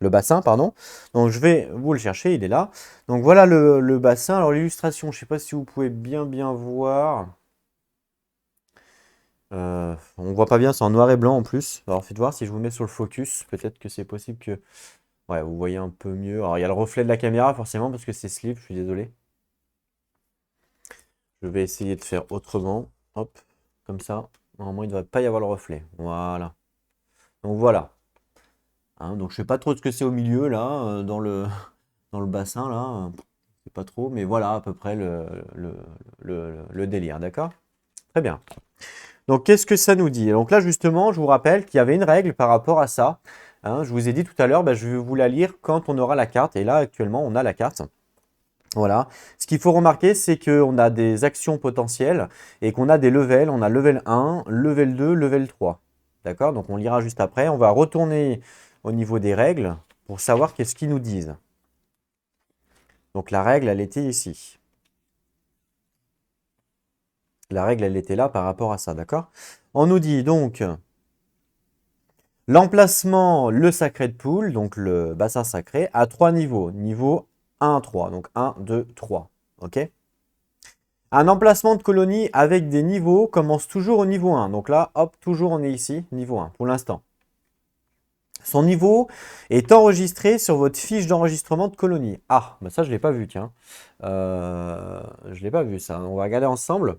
bassin, pardon. Donc je vais vous le chercher, il est là. Donc voilà le bassin. Alors l'illustration, je ne sais pas si vous pouvez bien voir. On ne voit pas bien, c'est en noir et blanc en plus. Alors faites voir si je vous mets sur le focus. Peut-être que c'est possible que ouais, vous voyez un peu mieux. Alors il y a le reflet de la caméra forcément parce que c'est slip, je suis désolé. Je vais essayer de faire autrement. Hop, comme ça. Normalement, il ne devrait pas y avoir le reflet. Voilà. Donc voilà. Hein, donc je sais pas trop ce que c'est au milieu là, dans le bassin là. Je sais pas trop, mais voilà à peu près le délire, d'accord? Très bien. Donc qu'est-ce que ça nous dit? Donc là justement, je vous rappelle qu'il y avait une règle par rapport à ça. Hein, je vous ai dit tout à l'heure, bah, je vais vous la lire quand on aura la carte. Et là actuellement, on a la carte. Voilà. Ce qu'il faut remarquer, c'est qu'on a des actions potentielles et qu'on a des levels. On a level 1, level 2, level 3. D'accord? Donc on lira juste après. On va retourner au niveau des règles pour savoir qu'est-ce qu'ils nous disent. Donc la règle, elle était ici. La règle, elle était là par rapport à ça, d'accord? On nous dit donc l'emplacement, le sacred pool, donc le bassin sacré, à 3 niveaux. Niveau 1, 3. Donc 1, 2, 3. OK? Un emplacement de colonie avec des niveaux commence toujours au niveau 1. Donc là, hop, toujours on est ici, niveau 1 pour l'instant. Son niveau est enregistré sur votre fiche d'enregistrement de colonie. Ah, bah ça je ne l'ai pas vu, tiens. Je ne l'ai pas vu ça. On va regarder ensemble.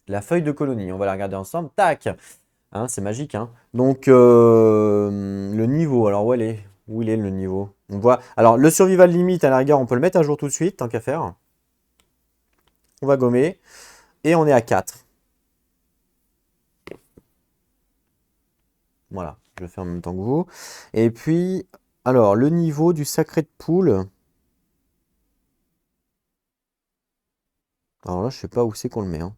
La feuille de colonie, on va la regarder ensemble. Tac! Hein, c'est magique, hein. Donc, le niveau, alors où il est le niveau? On voit. Alors, le survival limite, à la rigueur, on peut le mettre à jour tout de suite, tant qu'à faire. On va gommer. Et on est à 4. Voilà, je le fais en même temps que vous. Et puis, alors, le niveau du Sacred Pool. Alors là, je sais pas où c'est qu'on le met, hein.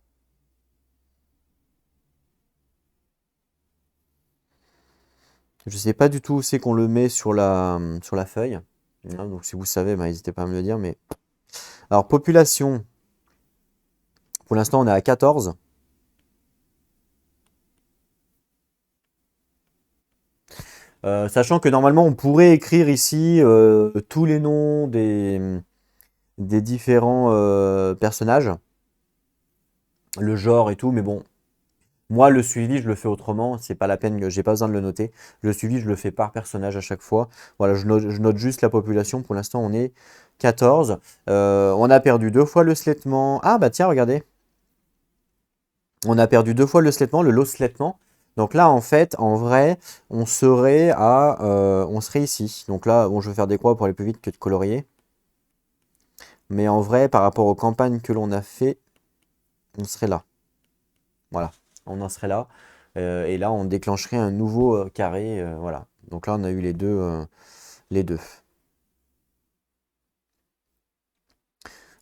Je sais pas du tout où c'est qu'on le met sur la feuille. Hein, donc, si vous savez, bah, n'hésitez pas à me le dire. Mais... Alors, population. Pour l'instant, on est à 14. Sachant que normalement, on pourrait écrire ici tous les noms des différents personnages, le genre et tout, mais bon, moi, le suivi, je le fais autrement, c'est pas la peine, j'ai pas besoin de le noter. Le suivi, je le fais par personnage à chaque fois. Voilà, je note juste la population. Pour l'instant, on est 14. On a perdu 2 fois le slettement. Ah bah tiens, regardez. On a perdu 2 fois le slettement, le low slettement. Donc là, en fait, en vrai, on serait ici. Donc là, bon, je vais faire des croix pour aller plus vite que de colorier. Mais en vrai, par rapport aux campagnes que l'on a fait, on serait là. Voilà, on en serait là. Et là, on déclencherait un nouveau carré. Voilà. Donc là, on a eu les deux. Les deux.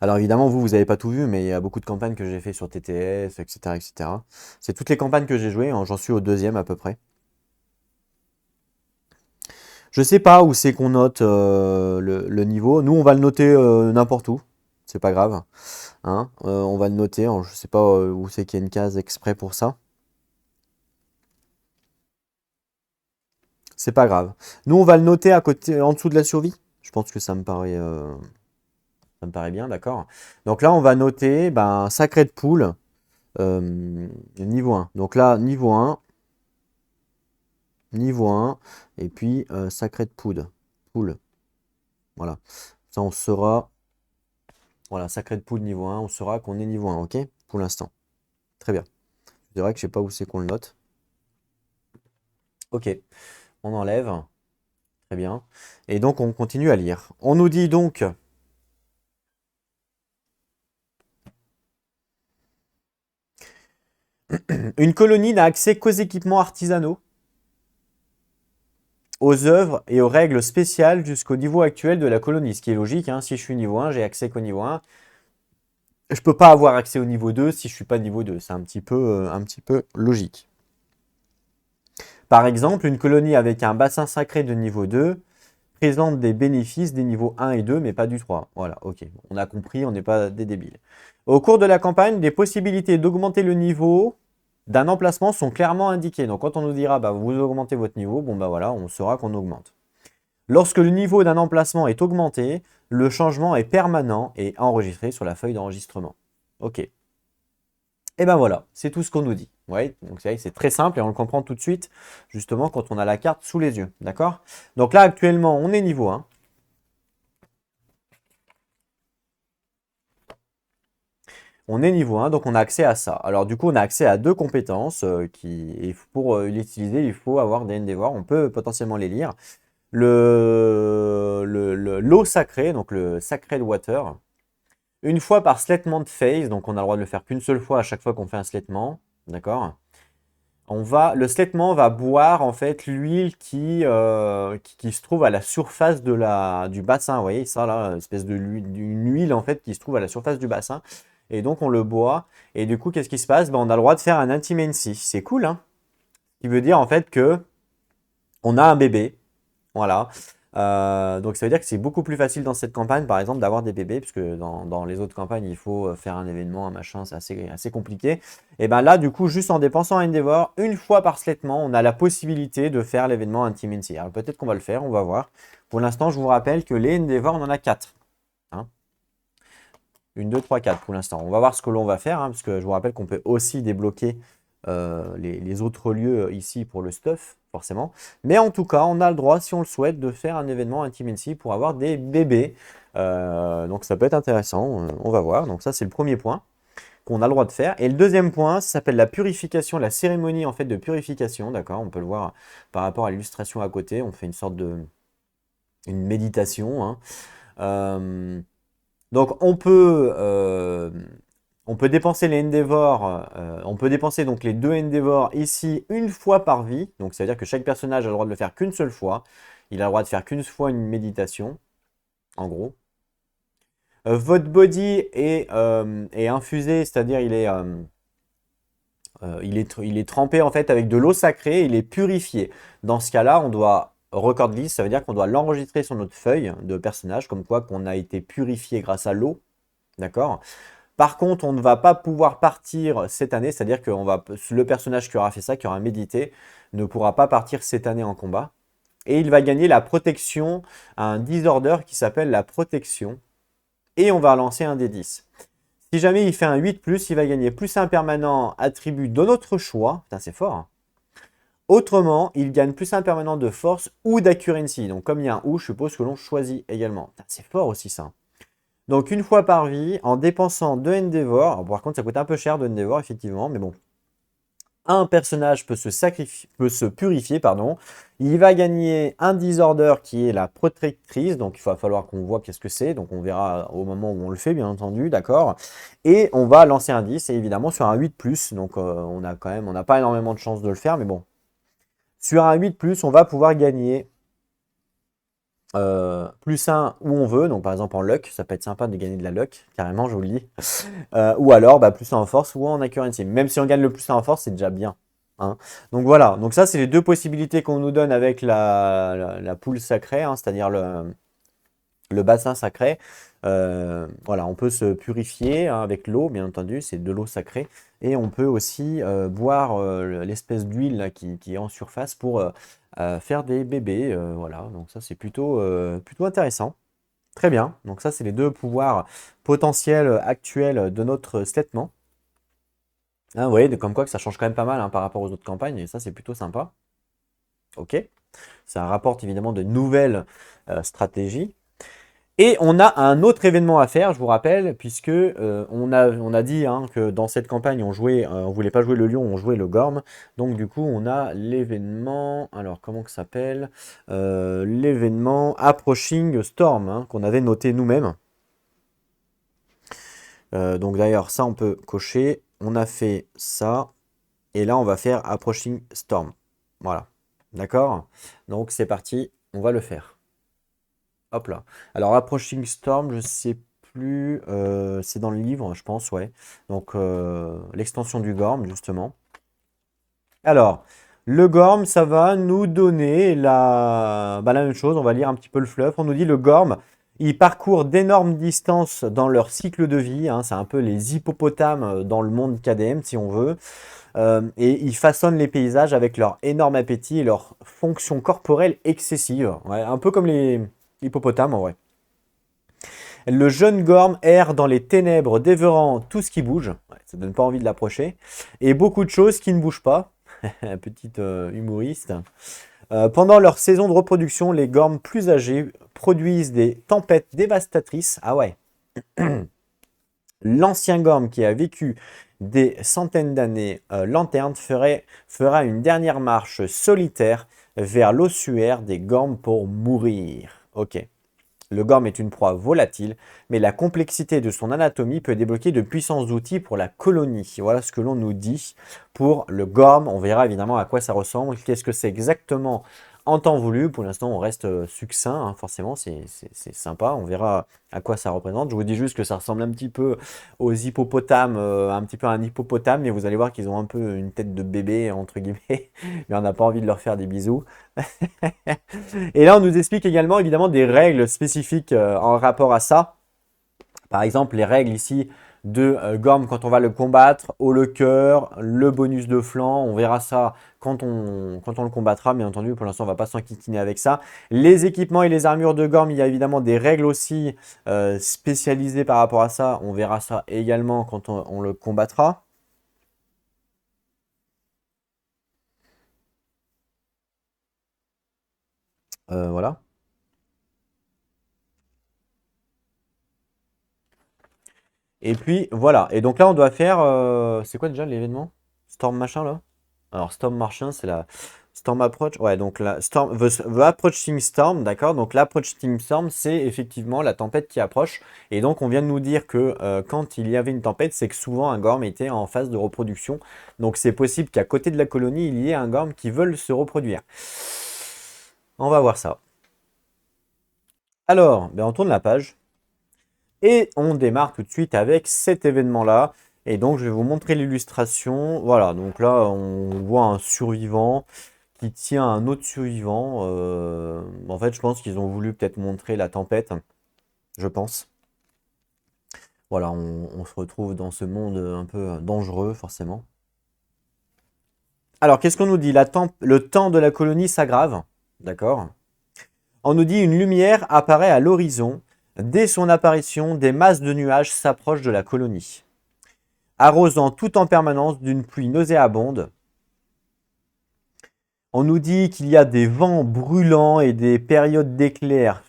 Alors évidemment, vous n'avez pas tout vu, mais il y a beaucoup de campagnes que j'ai fait sur TTS, etc., etc. C'est toutes les campagnes que j'ai jouées, hein, j'en suis au 2e à peu près. Je sais pas où c'est qu'on note le niveau. Nous, on va le noter n'importe où. C'est pas grave. Hein. On va le noter. Alors, je sais pas où c'est qu'il y a une case exprès pour ça. C'est pas grave. Nous, on va le noter à côté, en dessous de la survie. Je pense que ça me paraît bien, d'accord. Donc là, on va noter ben, Sacred Pool niveau 1. Donc là, niveau 1. Niveau 1. Et puis Sacred Pool. Voilà. Ça, on saura. Voilà, Sacred Pool niveau 1. On saura qu'on est niveau 1, ok? Pour l'instant. Très bien. C'est vrai que je sais pas où c'est qu'on le note. Ok. On enlève. Très bien. Et donc, on continue à lire. On nous dit donc... Une colonie n'a accès qu'aux équipements artisanaux, aux œuvres et aux règles spéciales jusqu'au niveau actuel de la colonie. Ce qui est logique, hein. Si je suis niveau 1, j'ai accès qu'au niveau 1. Je ne peux pas avoir accès au niveau 2 si je ne suis pas niveau 2. C'est un petit peu logique. Par exemple, une colonie avec un bassin sacré de niveau 2 présente des bénéfices des niveaux 1 et 2, mais pas du 3. Voilà, ok. On a compris, on n'est pas des débiles. Au cours de la campagne, des possibilités d'augmenter le niveau d'un emplacement sont clairement indiquées. Donc quand on nous dira, bah, vous augmentez votre niveau, bon bah voilà, on saura qu'on augmente. Lorsque le niveau d'un emplacement est augmenté, le changement est permanent et enregistré sur la feuille d'enregistrement. Ok. Et ben voilà, c'est tout ce qu'on nous dit. Ouais, donc c'est très simple et on le comprend tout de suite, justement, quand on a la carte sous les yeux. D'accord? Donc là, actuellement, on est niveau 1. On est niveau 1, donc on a accès à ça. Alors du coup, on a accès à 2 compétences et pour l'utiliser, il faut avoir des Endeavor. On peut potentiellement les lire. L'eau sacrée, donc le Sacred Water. Une fois par slettement phase, donc on a le droit de le faire qu'une seule fois à chaque fois qu'on fait un slettement. D'accord? Le slettement va boire en fait l'huile qui se trouve à la surface du bassin. Vous voyez ça là, une espèce d'une huile en fait qui se trouve à la surface du bassin. Et donc on le boit. Et du coup, qu'est-ce qui se passe? Ben, on a le droit de faire un intimacy. C'est cool, hein? Ce qui veut dire en fait que on a un bébé. Voilà. Donc ça veut dire que c'est beaucoup plus facile dans cette campagne, par exemple, d'avoir des bébés, puisque dans les autres campagnes, il faut faire un événement, un machin, c'est assez compliqué. Et ben là, du coup, juste en dépensant un Endeavor, une fois par slettement, on a la possibilité de faire l'événement Intimacy. Alors peut-être qu'on va le faire, on va voir. Pour l'instant, je vous rappelle que les Endeavor, on en a 4. Hein. 1, 2, 3, 4 pour l'instant. On va voir ce que l'on va faire, hein, parce que je vous rappelle qu'on peut aussi débloquer les autres lieux ici pour le stuff, forcément. Mais en tout cas, on a le droit, si on le souhaite, de faire un événement Intimacy pour avoir des bébés. Donc ça peut être intéressant, on va voir. Donc ça, c'est le premier point qu'on a le droit de faire. Et le deuxième point, ça s'appelle la purification, la cérémonie en fait de purification, d'accord? On peut le voir par rapport à l'illustration à côté. On fait une sorte une méditation, hein. Donc on peut dépenser les Endeavor, on peut dépenser donc les 2 Endeavor ici une fois par vie. Donc ça veut dire que chaque personnage a le droit de le faire qu'une seule fois. Il a le droit de faire qu'une fois une méditation, en gros. Votre body est infusé, c'est-à-dire il est trempé en fait avec de l'eau sacrée, il est purifié. Dans ce cas-là, on doit record list, ça veut dire qu'on doit l'enregistrer sur notre feuille de personnage, comme quoi qu'on a été purifié grâce à l'eau. D'accord? Par contre, on ne va pas pouvoir partir cette année, c'est-à-dire que le personnage qui aura fait ça, qui aura médité, ne pourra pas partir cette année en combat. Et il va gagner la protection à un disorder qui s'appelle la protection. Et on va lancer un des 10. Si jamais il fait un 8+, il va gagner plus un permanent attribut de notre choix. Putain, c'est fort. Hein. Autrement, il gagne plus un permanent de force ou d'accuracy. Donc comme il y a un ou, je suppose que l'on choisit également. Putain, c'est fort aussi ça. Donc une fois par vie, en dépensant 2 Endeavor, alors, par contre ça coûte un peu cher de Endeavor effectivement, mais bon. Un personnage peut se purifier, pardon. Il va gagner un disorder qui est la protectrice, donc il va falloir qu'on voit qu'est-ce que c'est, donc on verra au moment où on le fait bien entendu, d'accord. Et on va lancer un 10, et évidemment sur un 8+, donc on n'a pas énormément de chances de le faire, mais bon. Sur un 8+, on va pouvoir gagner plus 1 où on veut, donc par exemple en luck, ça peut être sympa de gagner de la luck, carrément, je vous le dis. Ou alors plus 1 en force ou en accuracy. Même si on gagne le plus 1 en force, c'est déjà bien. Hein. Donc voilà, donc ça c'est les deux possibilités qu'on nous donne avec la poule sacrée, hein, c'est-à-dire le bassin sacré. Voilà, on peut se purifier hein, avec l'eau, bien entendu, c'est de l'eau sacrée. Et on peut aussi boire l'espèce d'huile qui est en surface pour faire des bébés. Voilà, donc ça c'est plutôt intéressant. Très bien, donc ça c'est les deux pouvoirs potentiels actuels de notre slettement. Hein, vous voyez, comme quoi que ça change quand même pas mal hein, par rapport aux autres campagnes, et ça c'est plutôt sympa. Ok, ça rapporte évidemment de nouvelles stratégies. Et on a un autre événement à faire, je vous rappelle, puisque on a dit hein, que dans cette campagne, on voulait pas jouer le lion, on jouait le gorme. Donc du coup, on a l'événement, alors comment que ça s'appelle l'événement Approaching Storm, hein, qu'on avait noté nous-mêmes. Donc d'ailleurs, ça on peut cocher. On a fait ça. Et là, on va faire Approaching Storm. Voilà. D'accord? Donc c'est parti, on va le faire. Hop là. Alors, Approaching Storm, je sais plus. C'est dans le livre, je pense, ouais. Donc, l'extension du Gorm, justement. Alors, le Gorm, ça va nous donner la même chose. On va lire un petit peu le fluff. On nous dit le Gorm, il parcourt d'énormes distances dans leur cycle de vie. Hein. C'est un peu les hippopotames dans le monde KDM, si on veut. Et ils façonnent les paysages avec leur énorme appétit et leur fonction corporelle excessive. Ouais, un peu comme les hippopotames en vrai. Le jeune Gorm erre dans les ténèbres, dévorant tout ce qui bouge. Ouais, ça donne pas envie de l'approcher. Et beaucoup de choses qui ne bougent pas. Petite humoriste. Pendant leur saison de reproduction, les Gorms plus âgés produisent des tempêtes dévastatrices. Ah ouais. L'ancien Gorm qui a vécu des centaines d'années lanterne fera une dernière marche solitaire vers l'ossuaire des Gorms pour mourir. Ok. Le Gorm est une proie volatile, mais la complexité de son anatomie peut débloquer de puissants outils pour la colonie. Voilà ce que l'on nous dit pour le Gorm. On verra évidemment à quoi ça ressemble, qu'est-ce que c'est exactement en temps voulu. Pour l'instant, on reste succinct, hein, forcément, c'est sympa. On verra à quoi ça représente. Je vous dis juste que ça ressemble un petit peu aux hippopotames, un petit peu à un hippopotame, mais vous allez voir qu'ils ont un peu une tête de bébé, entre guillemets, mais on n'a pas envie de leur faire des bisous. Et là, on nous explique également, évidemment, des règles spécifiques en rapport à ça. Par exemple, les règles ici de Gorm quand on va le combattre, haut le cœur, le bonus de flanc, on verra ça quand on le combattra, bien entendu, pour l'instant on ne va pas s'enquiquiner avec ça. Les équipements et les armures de Gorm, il y a évidemment des règles aussi spécialisées par rapport à ça, on verra ça également quand on le combattra. Voilà. Et puis voilà, et donc là on doit faire, c'est quoi déjà l'événement? Storm machin là? Alors Storm machin c'est la Storm Approach, ouais donc la Storm, the Approaching Storm, d'accord? Donc l'Approaching Storm c'est effectivement la tempête qui approche, et donc on vient de nous dire que quand il y avait une tempête, c'est que souvent un Gorm était en phase de reproduction, donc c'est possible qu'à côté de la colonie il y ait un Gorm qui veut se reproduire. On va voir ça. Alors, ben on tourne la page. Et on démarre tout de suite avec cet événement-là. Et donc, je vais vous montrer l'illustration. Voilà, donc là, on voit un survivant qui tient un autre survivant. En fait, je pense qu'ils ont voulu peut-être montrer la tempête, je pense. Voilà, on se retrouve dans ce monde un peu dangereux, forcément. Alors, qu'est-ce qu'on nous dit? Le temps de la colonie s'aggrave. D'accord. On nous dit une lumière apparaît à l'horizon. Dès son apparition, des masses de nuages s'approchent de la colonie, arrosant tout en permanence d'une pluie nauséabonde. On nous dit qu'il y a des vents brûlants et des périodes d'éclairs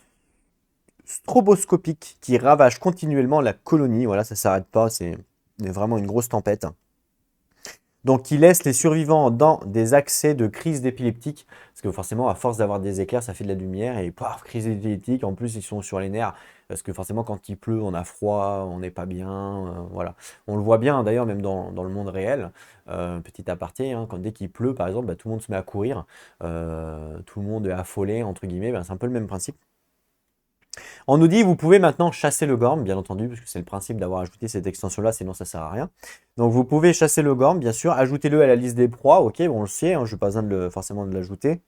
stroboscopiques qui ravagent continuellement la colonie. Voilà, ça ne s'arrête pas, c'est vraiment une grosse tempête. Donc, qui laisse les survivants dans des accès de crise d'épileptique. Parce que forcément, à force d'avoir des éclairs, ça fait de la lumière. Et paf, crise épileptique. En plus, ils sont sur les nerfs. Parce que forcément, quand il pleut, on a froid, on n'est pas bien. Voilà. On le voit bien, d'ailleurs, même dans le monde réel. Petit aparté, hein, dès qu'il pleut, par exemple, bah, tout le monde se met à courir. Tout le monde est affolé, entre guillemets. Bah, c'est un peu le même principe. On nous dit vous pouvez maintenant chasser le Gorm, bien entendu, parce que c'est le principe d'avoir ajouté cette extension-là, sinon ça ne sert à rien. Donc vous pouvez chasser le Gorm, bien sûr, ajoutez-le à la liste des proies, ok, bon, on le sait, hein, je n'ai pas besoin forcément de l'ajouter.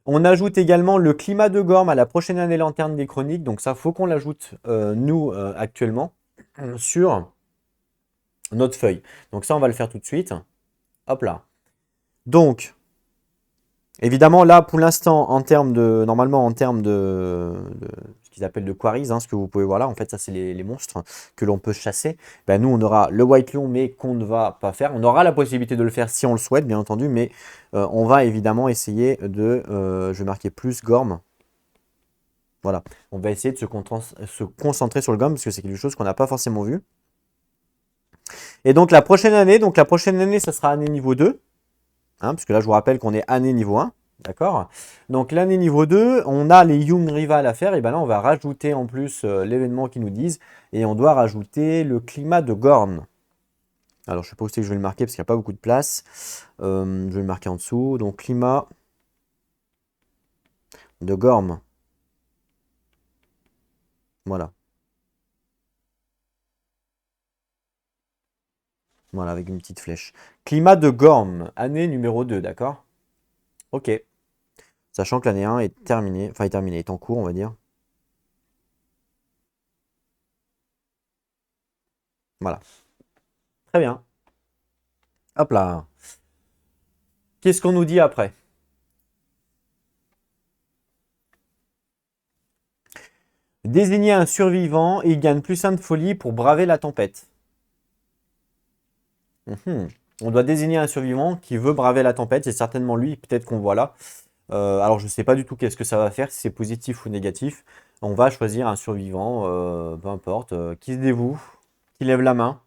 On ajoute également le climat de Gorm à la prochaine année lanterne des chroniques, donc ça, faut qu'on l'ajoute, nous, actuellement, sur notre feuille. Donc ça, on va le faire tout de suite. Hop là. Donc, évidemment, là, pour l'instant, normalement, en termes de ce qu'ils appellent de quarries, hein, ce que vous pouvez voir là, en fait, ça, c'est les monstres que l'on peut chasser. Ben, nous, on aura le White Lion, mais qu'on ne va pas faire. On aura la possibilité de le faire si on le souhaite, bien entendu, mais on va évidemment essayer je vais marquer plus Gorm. Voilà, on va essayer de se concentrer sur le Gorm, parce que c'est quelque chose qu'on n'a pas forcément vu. Et donc, la prochaine année, ça sera année niveau 2. Hein, parce que là, je vous rappelle qu'on est année niveau 1. D'accord. Donc l'année niveau 2, on a les Young Rival à faire. Et bien là, on va rajouter en plus l'événement qu'ils nous disent. Et on doit rajouter le climat de Gorn. Alors je ne sais pas où c'est que je vais le marquer parce qu'il n'y a pas beaucoup de place. Je vais le marquer en dessous. Donc climat de Gorm. Voilà. Voilà, avec une petite flèche. Climat de Gorm, année numéro 2, d'accord? Ok. Sachant que l'année 1 est terminée. Enfin, est en cours, on va dire. Voilà. Très bien. Hop là. Qu'est-ce qu'on nous dit après? Désigner un survivant, il gagne plus 1 de folie pour braver la tempête. On doit désigner un survivant qui veut braver la tempête, c'est certainement lui, peut-être qu'on voit là. Alors je ne sais pas du tout qu'est-ce que ça va faire, si c'est positif ou négatif. On va choisir un survivant, peu importe, qui se dévoue, qui lève la main.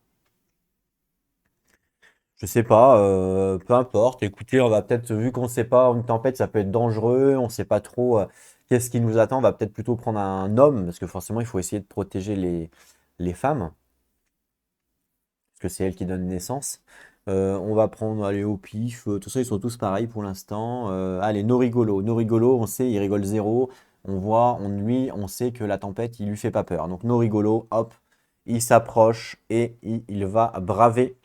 Je sais pas, peu importe. Écoutez, on va peut-être, vu qu'on ne sait pas, une tempête, ça peut être dangereux, on ne sait pas trop Qu'est-ce qui nous attend? On va peut-être plutôt prendre un homme, parce que forcément, il faut essayer de protéger les femmes, parce que c'est elles qui donnent naissance. On va prendre, allez, au pif. Tout ça, ils sont tous pareils pour l'instant. Allez, Norigolo. Norigolo, on sait, il rigole zéro. On voit, lui, on sait que la tempête, il lui fait pas peur. Donc Norigolo, hop, il s'approche et il va braver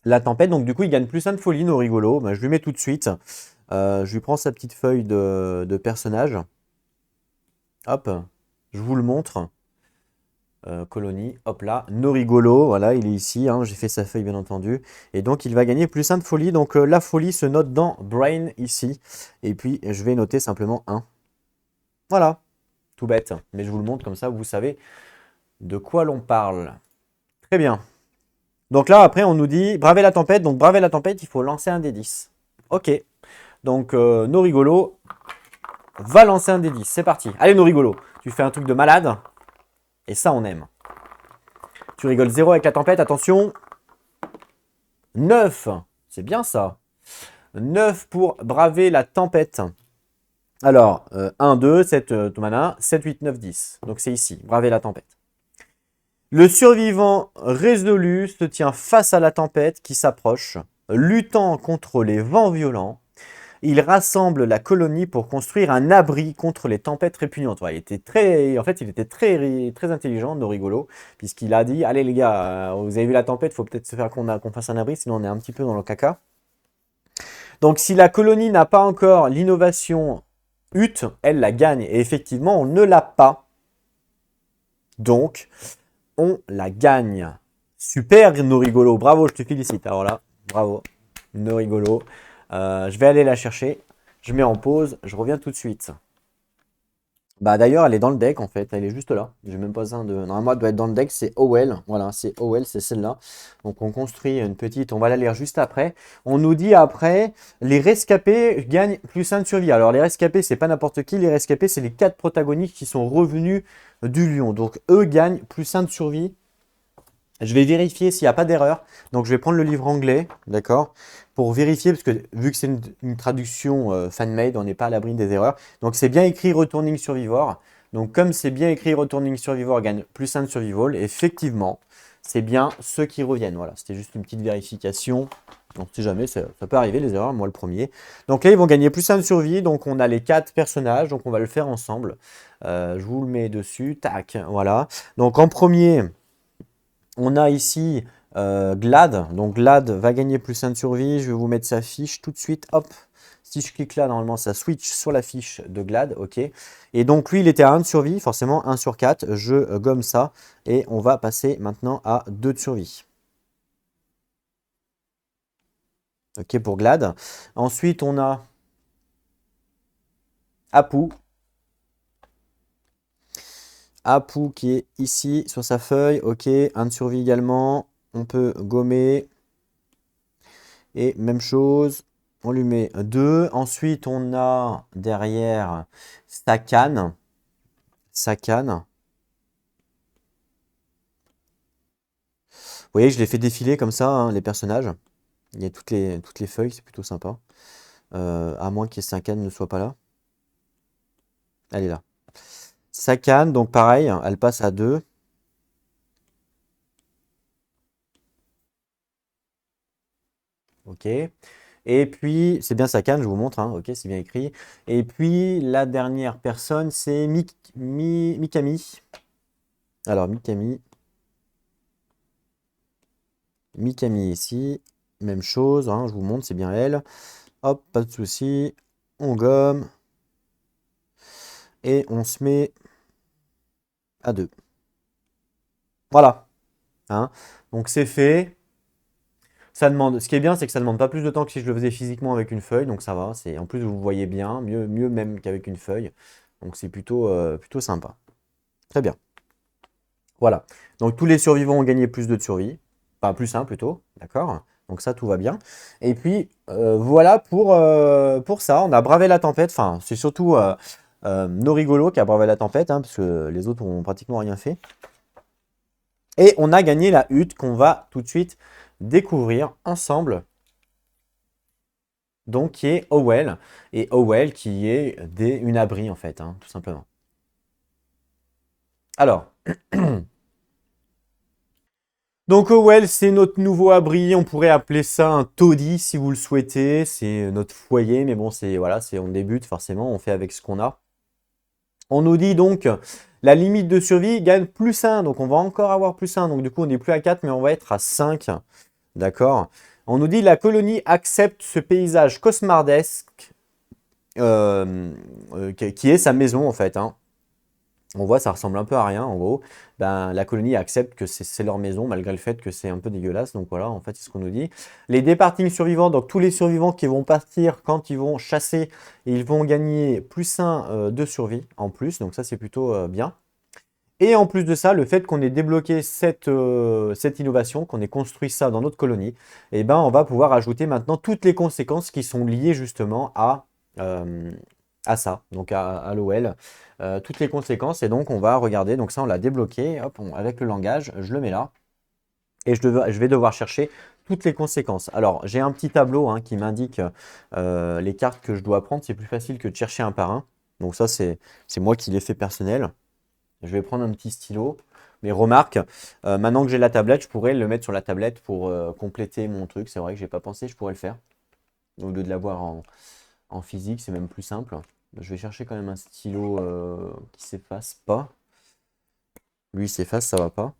la tempête. Donc du coup, il gagne plus 1 de folie, Norigolo. Ben, je lui mets tout de suite. Je lui prends sa petite feuille de personnage. Hop, je vous le montre. Colonie, hop là, Norigolo, voilà, il est ici, hein, j'ai fait sa feuille bien entendu. Et donc il va gagner plus 1 de folie. Donc la folie se note dans Brain ici. Et puis je vais noter simplement 1. Voilà, tout bête. Mais je vous le montre comme ça, vous savez de quoi l'on parle. Très bien. Donc là, après, on nous dit braver la tempête. Donc braver la tempête, il faut lancer un des 10. Ok. Donc Norigolo va lancer un des 10. C'est parti. Allez Norigolo, tu fais un truc de malade. Et ça, on aime. Tu rigoles 0 avec la tempête, attention. 9. C'est bien ça. 9 pour braver la tempête. Alors, 1, 2, 7, 7, 8, 9, 10. Donc c'est ici, braver la tempête. Le survivant résolu se tient face à la tempête qui s'approche, luttant contre les vents violents. Il rassemble la colonie pour construire un abri contre les tempêtes répugnantes. Ouais, il était très intelligent, Norigolo, puisqu'il a dit, allez les gars, vous avez vu la tempête, il faut peut-être se faire qu'on fasse un abri, sinon on est un petit peu dans le caca. Donc si la colonie n'a pas encore l'innovation hutte, elle la gagne. Et effectivement, on ne l'a pas. Donc, on la gagne. Super, Norigolo. Bravo, je te félicite. Alors là, bravo, Norigolo. Je vais aller la chercher. Je mets en pause. Je reviens tout de suite. Bah d'ailleurs, elle est dans le deck en fait. Elle est juste là. J'ai même pas besoin de. Normalement, elle doit être dans le deck. C'est Howell. Voilà, c'est Howell, c'est celle-là. Donc on construit une petite. On va la lire juste après. On nous dit après, les rescapés gagnent plus 1 de survie. Alors les rescapés, c'est pas n'importe qui. Les rescapés, c'est les 4 protagonistes qui sont revenus du lion. Donc eux gagnent plus 1 de survie. Je vais vérifier s'il n'y a pas d'erreur. Donc je vais prendre le livre anglais, d'accord, pour vérifier, parce que vu que c'est une traduction fan-made, on n'est pas à l'abri des erreurs. Donc c'est bien écrit Returning Survivor. Donc comme c'est bien écrit Returning Survivor gagne plus 1 de survival, effectivement, c'est bien ceux qui reviennent. Voilà, c'était juste une petite vérification. On ne sait jamais, ça peut arriver les erreurs, moi le premier. Donc là, ils vont gagner plus 1 de survie. Donc on a les 4 personnages, donc on va le faire ensemble. Je vous le mets dessus, tac, voilà. Donc en premier... On a ici Glad. Donc Glad va gagner plus 1 de survie. Je vais vous mettre sa fiche tout de suite. Hop. Si je clique là, normalement, ça switch sur la fiche de Glad. OK. Et donc lui, il était à 1 de survie. Forcément, 1 sur 4. Je gomme ça. Et on va passer maintenant à 2 de survie. OK pour Glad. Ensuite, on a Apu. Apu qui est ici sur sa feuille. OK. 1 de survie également. On peut gommer. Et même chose, on lui met 2. Ensuite, on a derrière Sakan. Sakan. Vous voyez, je les fais défiler comme ça, hein, les personnages. Il y a toutes les feuilles, c'est plutôt sympa. À moins que Sakan ne soit pas là. Elle est là. Sakan, donc pareil, elle passe à 2. OK. Et puis, c'est bien Sakan, je vous montre, hein, OK, c'est bien écrit. Et puis, la dernière personne, c'est Mikami. Alors, Mikami. Mikami ici, même chose, hein, je vous montre, c'est bien elle. Hop, pas de souci, on gomme. Et on se met à 2. Voilà. Hein. Donc c'est fait. Ça demande, ce qui est bien, c'est que ça ne demande pas plus de temps que si je le faisais physiquement avec une feuille. Donc ça va. En plus, vous voyez bien, mieux même qu'avec une feuille. Donc c'est plutôt sympa. Très bien. Voilà. Donc tous les survivants ont gagné plus 2 de survie. Enfin, plus 1 plutôt. D'accord? Donc ça, tout va bien. Et puis, voilà pour ça. On a bravé la tempête. Enfin, c'est surtout Norigolo qui a bravé la tempête, hein, parce que les autres ont pratiquement rien fait. Et on a gagné la hutte qu'on va tout de suite découvrir ensemble. donc qui est OWL, et OWL qui est une abri en fait, hein, tout simplement. Alors, donc OWL c'est notre nouveau abri, on pourrait appeler ça un taudis si vous le souhaitez, c'est notre foyer, mais bon c'est voilà, on débute forcément, on fait avec ce qu'on a. On nous dit donc la limite de survie gagne plus 1, donc on va encore avoir plus 1, donc du coup on n'est plus à 4 mais on va être à 5, d'accord. On nous dit la colonie accepte ce paysage cauchemardesque qui est sa maison en fait, hein. On voit, ça ressemble un peu à rien, en gros. Ben, la colonie accepte que c'est leur maison, malgré le fait que c'est un peu dégueulasse. Donc voilà, en fait, c'est ce qu'on nous dit. Les departing survivants, donc tous les survivants qui vont partir quand ils vont chasser, ils vont gagner plus 1 de survie en plus. Donc ça, c'est plutôt bien. Et en plus de ça, le fait qu'on ait débloqué cette innovation, qu'on ait construit ça dans notre colonie, eh ben, on va pouvoir ajouter maintenant toutes les conséquences qui sont liées justement euh, à ça, donc à l'OL. Toutes les conséquences, et donc on va regarder, donc ça on l'a débloqué, hop, avec le langage, je le mets là, et je vais devoir chercher toutes les conséquences. Alors j'ai un petit tableau hein, qui m'indique les cartes que je dois prendre, c'est plus facile que de chercher un par un, donc ça c'est moi qui l'ai fait personnel. Je vais prendre un petit stylo. Mais remarque, maintenant que j'ai la tablette, je pourrais le mettre sur la tablette pour compléter mon truc. C'est vrai que j'ai pas pensé, je pourrais le faire. Au lieu de l'avoir en physique, c'est même plus simple. Je vais chercher quand même un stylo qui s'efface pas. Lui, il s'efface, ça va pas.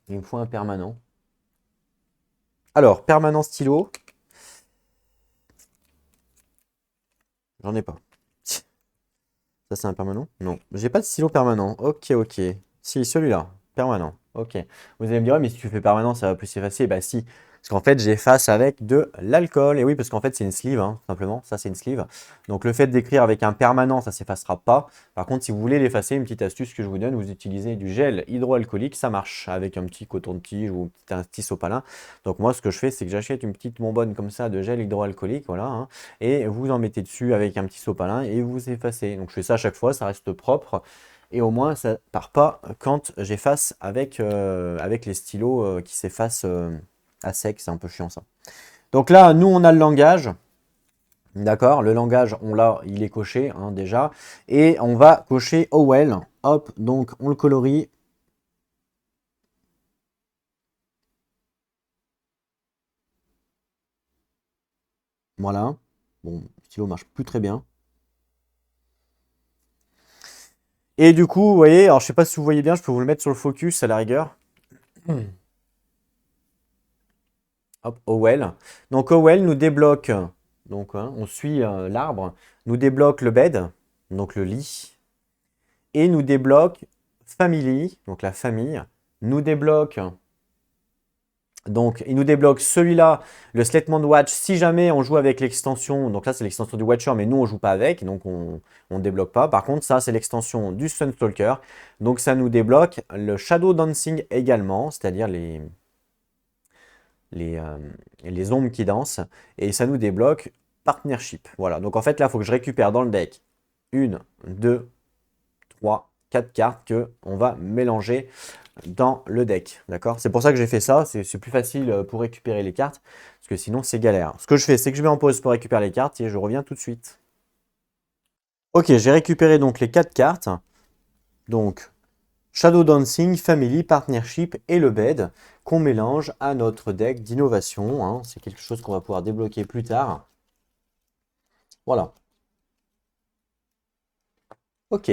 Il me faut un permanent. Alors, permanent stylo. J'en ai pas. Ça, c'est un permanent? Non. J'ai pas de stylo permanent. Ok, ok. Si, celui-là. Permanent. Ok. Vous allez me dire, ouais, mais si tu fais permanent, ça va plus s'effacer. Bah si. Parce qu'en fait, j'efface avec de l'alcool. Et oui, parce qu'en fait, c'est une sleeve, hein, tout simplement. Ça, c'est une sleeve. Donc, le fait d'écrire avec un permanent, ça s'effacera pas. Par contre, si vous voulez l'effacer, une petite astuce que je vous donne, vous utilisez du gel hydroalcoolique. Ça marche avec un petit coton de tige ou un petit sopalin. Donc, moi, ce que je fais, c'est que j'achète une petite bonbonne comme ça de gel hydroalcoolique. Voilà. Hein, et vous en mettez dessus avec un petit sopalin et vous effacez. Donc, je fais ça à chaque fois. Ça reste propre. Et au moins, ça part pas quand j'efface avec les stylos qui s'effacent à sec. C'est un peu chiant ça. Donc là, nous, on a le langage. D'accord, le langage, on l'a, il est coché hein, déjà. Et on va cocher OWL. Hop, donc on le colorie. Voilà. Bon, le stylo marche plus très bien. Et du coup, vous voyez, alors je sais pas si vous voyez bien, je peux vous le mettre sur le focus à la rigueur. Hop, OWL. Donc OWL nous débloque, donc hein, on suit l'arbre, nous débloque le bed, donc le lit, et nous débloque family, donc la famille, nous débloque, donc il nous débloque celui-là, le Sledman Watch, si jamais on joue avec l'extension, donc là c'est l'extension du Watcher, mais nous on joue pas avec, donc on ne débloque pas. Par contre ça c'est l'extension du Sunstalker, donc ça nous débloque le Shadow Dancing également, c'est-à-dire les, les ombres qui dansent, et ça nous débloque partnership. Voilà, donc en fait là, il faut que je récupère dans le deck 1, 2, 3, 4 cartes que on va mélanger dans le deck. D'accord? C'est pour ça que j'ai fait ça, c'est plus facile pour récupérer les cartes, parce que sinon c'est galère. Ce que je fais, c'est que je mets en pause pour récupérer les cartes et je reviens tout de suite. Ok, j'ai récupéré donc les 4 cartes. Donc, Shadow Dancing, Family, Partnership et le Bed qu'on mélange à notre deck d'innovation. Hein. C'est quelque chose qu'on va pouvoir débloquer plus tard. Voilà. Ok.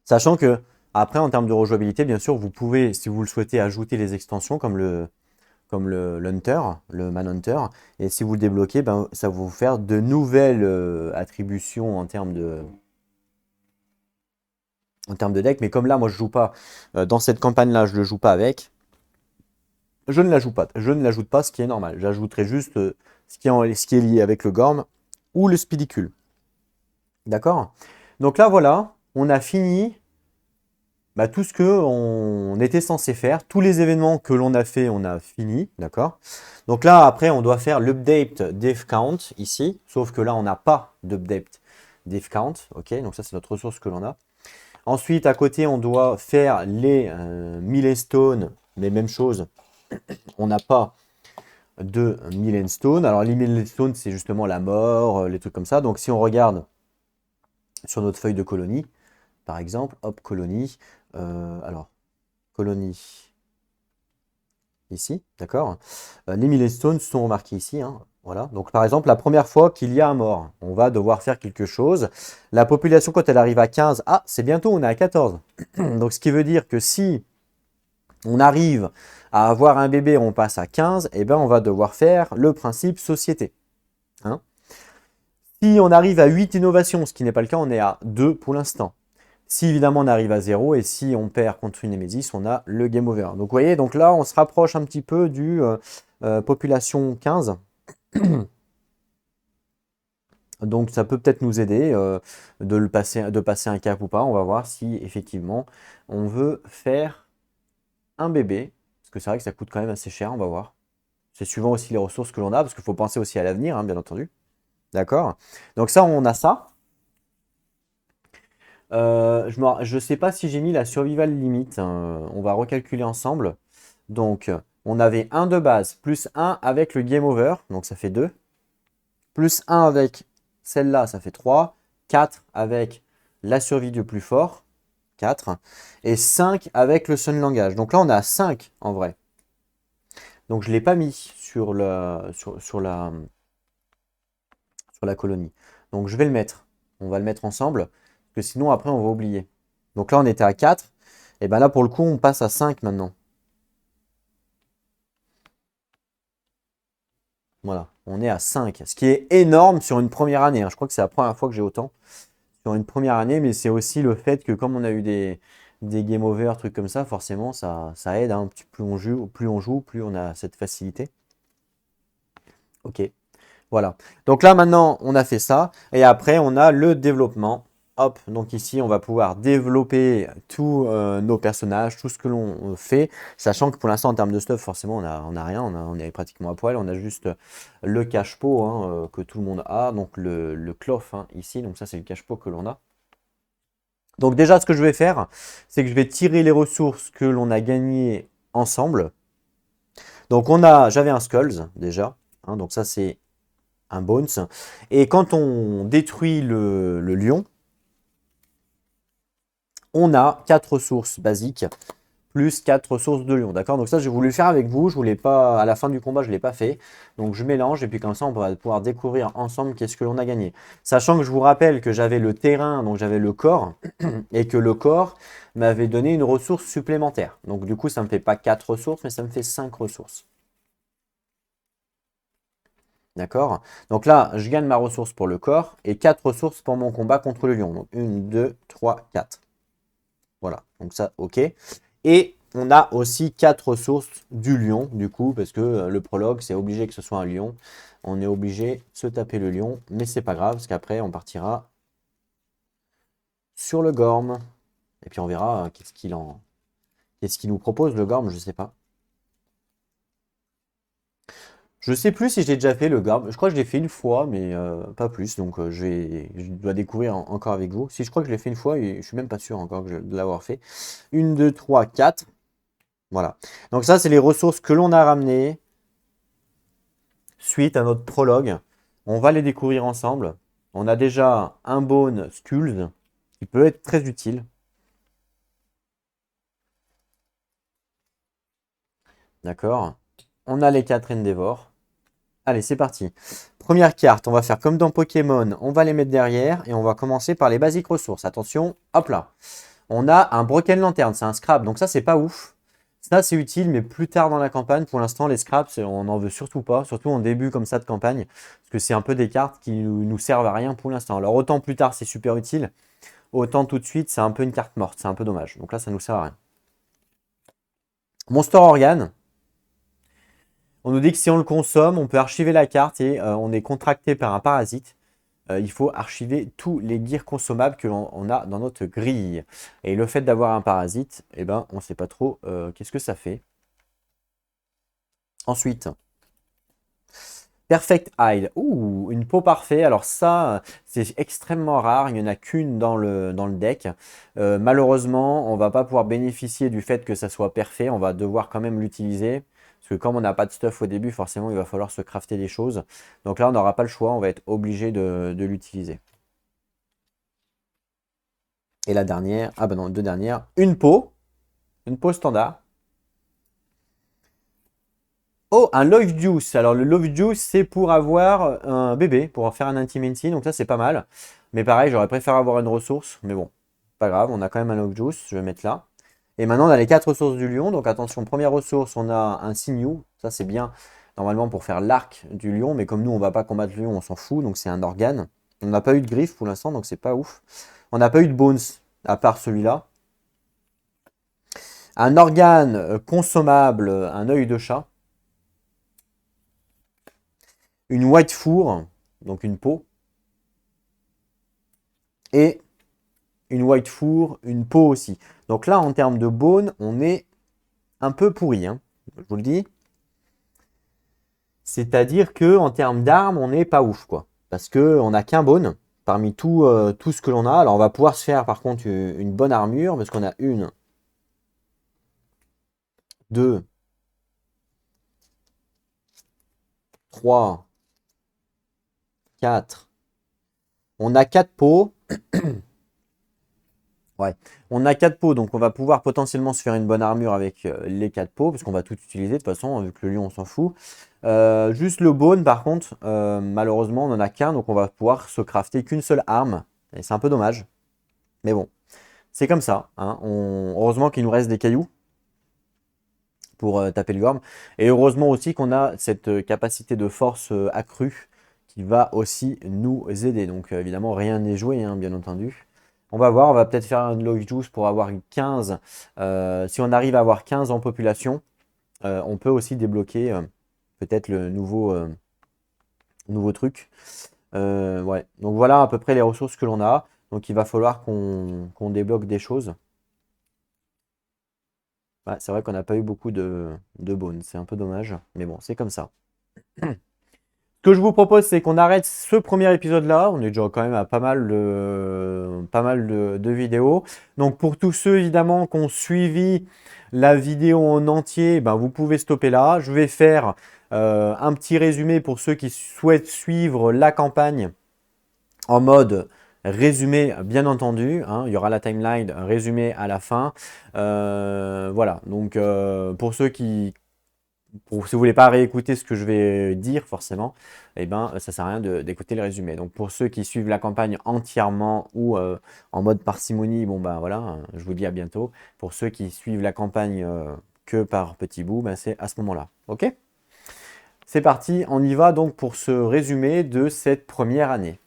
Sachant que, après, en termes de rejouabilité, bien sûr, vous pouvez, si vous le souhaitez, ajouter les extensions comme le Hunter, le Manhunter. Et si vous le débloquez, ben, ça va vous faire de nouvelles attributions en termes de deck. Mais comme là, moi, je joue pas, dans cette campagne-là, je ne le joue pas avec. Je ne l'ajoute pas. Je ne l'ajoute pas, ce qui est normal. J'ajouterai juste ce qui est lié avec le Gorm ou le Spidicule. D'accord? Donc là, voilà, on a fini bah, tout ce qu'on était censé faire. Tous les événements que l'on a fait, on a fini. D'accord? Donc là, après, on doit faire l'update dev count ici. Sauf que là, on n'a pas d'update dev count. Ok? Donc ça, c'est notre ressource que l'on a. Ensuite, à côté, on doit faire les milestones, mais même chose. on n'a pas de Millenstone. Alors les Millenstone, c'est justement la mort, les trucs comme ça. Donc si on regarde sur notre feuille de colonie, par exemple, hop, colonie, alors, colonie, ici, d'accord. Les Millenstones sont marqués ici, hein, voilà. Donc par exemple, la première fois qu'il y a un mort, on va devoir faire quelque chose. La population, quand elle arrive à 15, ah, c'est bientôt, on est à 14. Donc ce qui veut dire que si on arrive à avoir un bébé, on passe à 15, et ben on va devoir faire le principe société. Hein. Si on arrive à 8 innovations, ce qui n'est pas le cas, on est à 2 pour l'instant. Si évidemment on arrive à 0 et si on perd contre une Némésis, on a le game over. Donc vous voyez, donc là on se rapproche un petit peu du population 15. Donc ça peut peut-être nous aider de passer un cap ou pas. On va voir si effectivement on veut faire un bébé. Parce que c'est vrai que ça coûte quand même assez cher, on va voir. C'est suivant aussi les ressources que l'on a, parce qu'il faut penser aussi à l'avenir, hein, bien entendu. D'accord. Donc ça, on a ça. Je ne sais pas si j'ai mis la survival limite. On va recalculer ensemble. Donc, on avait 1 de base, plus 1 avec le game over, donc ça fait 2. Plus 1 avec celle-là, ça fait 3. 4 avec la survie du plus fort, 4. Et 5 avec le sun langage. Donc là, on a 5 en vrai. Donc je ne l'ai pas mis sur la colonie. Donc je vais le mettre. On va le mettre ensemble. Parce que sinon, après, on va oublier. Donc là, on était à 4. Et bien là, pour le coup, on passe à 5 maintenant. Voilà, on est à 5. Ce qui est énorme sur une première année. Hein. Je crois que c'est la première fois que j'ai autant sur une première année. Mais c'est aussi le fait que comme on a eu des game over, trucs comme ça, forcément, ça aide. Hein. Plus on joue, plus on a cette facilité. Ok, voilà. Donc là, maintenant, on a fait ça. Et après, on a le développement. Hop, donc ici, on va pouvoir développer tous nos personnages, tout ce que l'on fait, sachant que pour l'instant, en termes de stuff, forcément, on a rien, on est pratiquement à poil, on a juste le cache-pot hein, que tout le monde a, donc le cloth hein, ici, donc ça, c'est le cache-pot que l'on a. Donc déjà, ce que je vais faire, c'est que je vais tirer les ressources que l'on a gagnées ensemble. Donc j'avais un Skulls déjà, hein, donc ça, c'est un Bones. Et quand on détruit le lion, on a 4 ressources basiques plus 4 ressources de lion. D'accord. Donc ça, j'ai voulu le faire avec vous. Je voulais pas, à la fin du combat, je ne l'ai pas fait. Donc je mélange et puis comme ça, on va pouvoir découvrir ensemble qu'est-ce que l'on a gagné. Sachant que je vous rappelle que j'avais le terrain, donc j'avais le corps, et que le corps m'avait donné une ressource supplémentaire. Donc du coup, ça ne me fait pas 4 ressources, mais ça me fait 5 ressources. D'accord. Donc là, je gagne ma ressource pour le corps et 4 ressources pour mon combat contre le lion. Donc 1, 2, 3, 4. Voilà, donc ça, ok. Et on a aussi 4 ressources du lion, du coup, parce que le prologue, c'est obligé que ce soit un lion. On est obligé de se taper le lion, mais c'est pas grave, parce qu'après, on partira sur le gorme. Et puis on verra qu'est-ce qu'il nous propose, le gorme, je sais pas. Je sais plus si j'ai déjà fait le gorme. Je crois que je l'ai fait une fois, mais pas plus. Donc je dois découvrir encore avec vous. Si je crois que je l'ai fait une fois, et je suis même pas sûr encore de l'avoir fait. 1, 2, 3, 4. Voilà. Donc ça, c'est les ressources que l'on a ramenées suite à notre prologue. On va les découvrir ensemble. On a déjà un Bone Skulls qui peut être très utile. D'accord. On a les 4 Endeavor. Allez, c'est parti. Première carte, on va faire comme dans Pokémon. On va les mettre derrière et on va commencer par les basiques ressources. Attention, hop là. On a un Broken Lantern, c'est un scrap. Donc ça, c'est pas ouf. Ça, c'est utile, mais plus tard dans la campagne, pour l'instant, les scraps, on n'en veut surtout pas, surtout en début comme ça de campagne, parce que c'est un peu des cartes qui nous servent à rien pour l'instant. Alors autant plus tard, c'est super utile, autant tout de suite, c'est un peu une carte morte, c'est un peu dommage. Donc là, ça nous sert à rien. Monster Organ, on nous dit que si on le consomme, on peut archiver la carte et on est contracté par un parasite. Il faut archiver tous les gears consommables que l'on a dans notre grille. Et le fait d'avoir un parasite, eh ben, on ne sait pas trop qu'est-ce que ça fait. Ensuite, Perfect Hide. Ouh, une peau parfaite. Alors ça, c'est extrêmement rare. Il n'y en a qu'une dans le deck. Malheureusement, on ne va pas pouvoir bénéficier du fait que ça soit parfait. On va devoir quand même l'utiliser. Parce que comme on n'a pas de stuff au début, forcément, il va falloir se crafter des choses. Donc là, on n'aura pas le choix, on va être obligé de l'utiliser. Et la dernière, ah ben non, deux dernières, une peau standard. Oh, un Love Juice. Alors le Love Juice, c'est pour avoir un bébé, pour faire un Intimacy, donc ça c'est pas mal. Mais pareil, j'aurais préféré avoir une ressource, mais bon, pas grave, on a quand même un Love Juice, je vais mettre là. Et maintenant on a les 4 ressources du lion, donc attention, première ressource, on a un sinew, ça c'est bien, normalement pour faire l'arc du lion, mais comme nous on va pas combattre le lion, on s'en fout, donc c'est un organe. On n'a pas eu de griffe pour l'instant, donc c'est pas ouf. On n'a pas eu de bones, à part celui-là. Un organe consommable, un œil de chat. Une white four, donc une peau. Et une white four, une peau aussi. Donc là, en termes de bone, on est un peu pourri, hein, je vous le dis. C'est-à-dire que en termes d'armes, on n'est pas ouf, quoi. Parce qu'on n'a qu'un bone parmi tout ce que l'on a. Alors on va pouvoir se faire par contre une bonne armure, parce qu'on a une, deux, trois, quatre. On a 4 peaux. Ouais, on a 4 peaux, donc on va pouvoir potentiellement se faire une bonne armure avec les 4 peaux, parce qu'on va tout utiliser de toute façon, vu que le lion on s'en fout. Juste le bone par contre, malheureusement on n'en a qu'un, donc on va pouvoir se crafter qu'une seule arme. Et c'est un peu dommage. Mais bon, c'est comme ça, hein. Heureusement qu'il nous reste des cailloux pour taper le gorme. Et heureusement aussi qu'on a cette capacité de force accrue qui va aussi nous aider. Donc évidemment rien n'est joué, hein, bien entendu. On va voir, on va peut-être faire un love juice pour avoir 15. Si on arrive à avoir 15 en population, on peut aussi débloquer peut-être le nouveau truc. Ouais. Donc voilà à peu près les ressources que l'on a. Donc il va falloir qu'on débloque des choses. Ouais, c'est vrai qu'on n'a pas eu beaucoup de bones, c'est un peu dommage, mais bon, c'est comme ça. Ce que je vous propose, c'est qu'on arrête ce premier épisode-là. On est déjà quand même à pas mal de vidéos. Donc pour tous ceux évidemment qui ont suivi la vidéo en entier, ben, vous pouvez stopper là. Je vais faire un petit résumé pour ceux qui souhaitent suivre la campagne en mode résumé, bien entendu, hein. Il y aura la timeline résumé à la fin. Voilà, donc pour ceux si vous voulez pas réécouter ce que je vais dire forcément, eh ben, ça sert à rien d'écouter le résumé. Donc pour ceux qui suivent la campagne entièrement ou en mode parcimonie, bon ben voilà, je vous dis à bientôt. Pour ceux qui suivent la campagne que par petits bouts, ben, c'est à ce moment-là. Ok? C'est parti, on y va donc pour ce résumé de cette première année.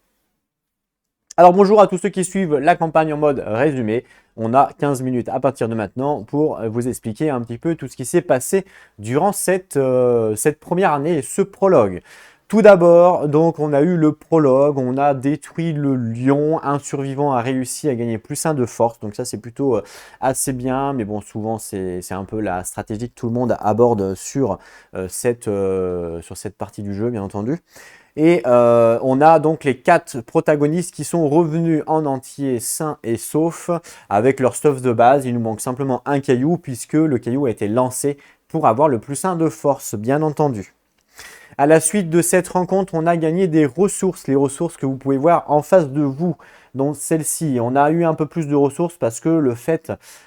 Alors bonjour à tous ceux qui suivent la campagne en mode résumé. On a 15 minutes à partir de maintenant pour vous expliquer un petit peu tout ce qui s'est passé durant cette première année et ce prologue. Tout d'abord, donc on a eu le prologue, on a détruit le lion, un survivant a réussi à gagner +1 de force, donc ça c'est plutôt assez bien, mais bon souvent c'est un peu la stratégie que tout le monde aborde sur cette partie du jeu bien entendu. Et on a donc les 4 protagonistes qui sont revenus en entier sains et saufs avec leur stuff de base. Il nous manque simplement un caillou puisque le caillou a été lancé pour avoir le +1 de force, bien entendu. À la suite de cette rencontre, on a gagné des ressources, les ressources que vous pouvez voir en face de vous. Donc celle-ci, on a eu un peu plus de ressources parce que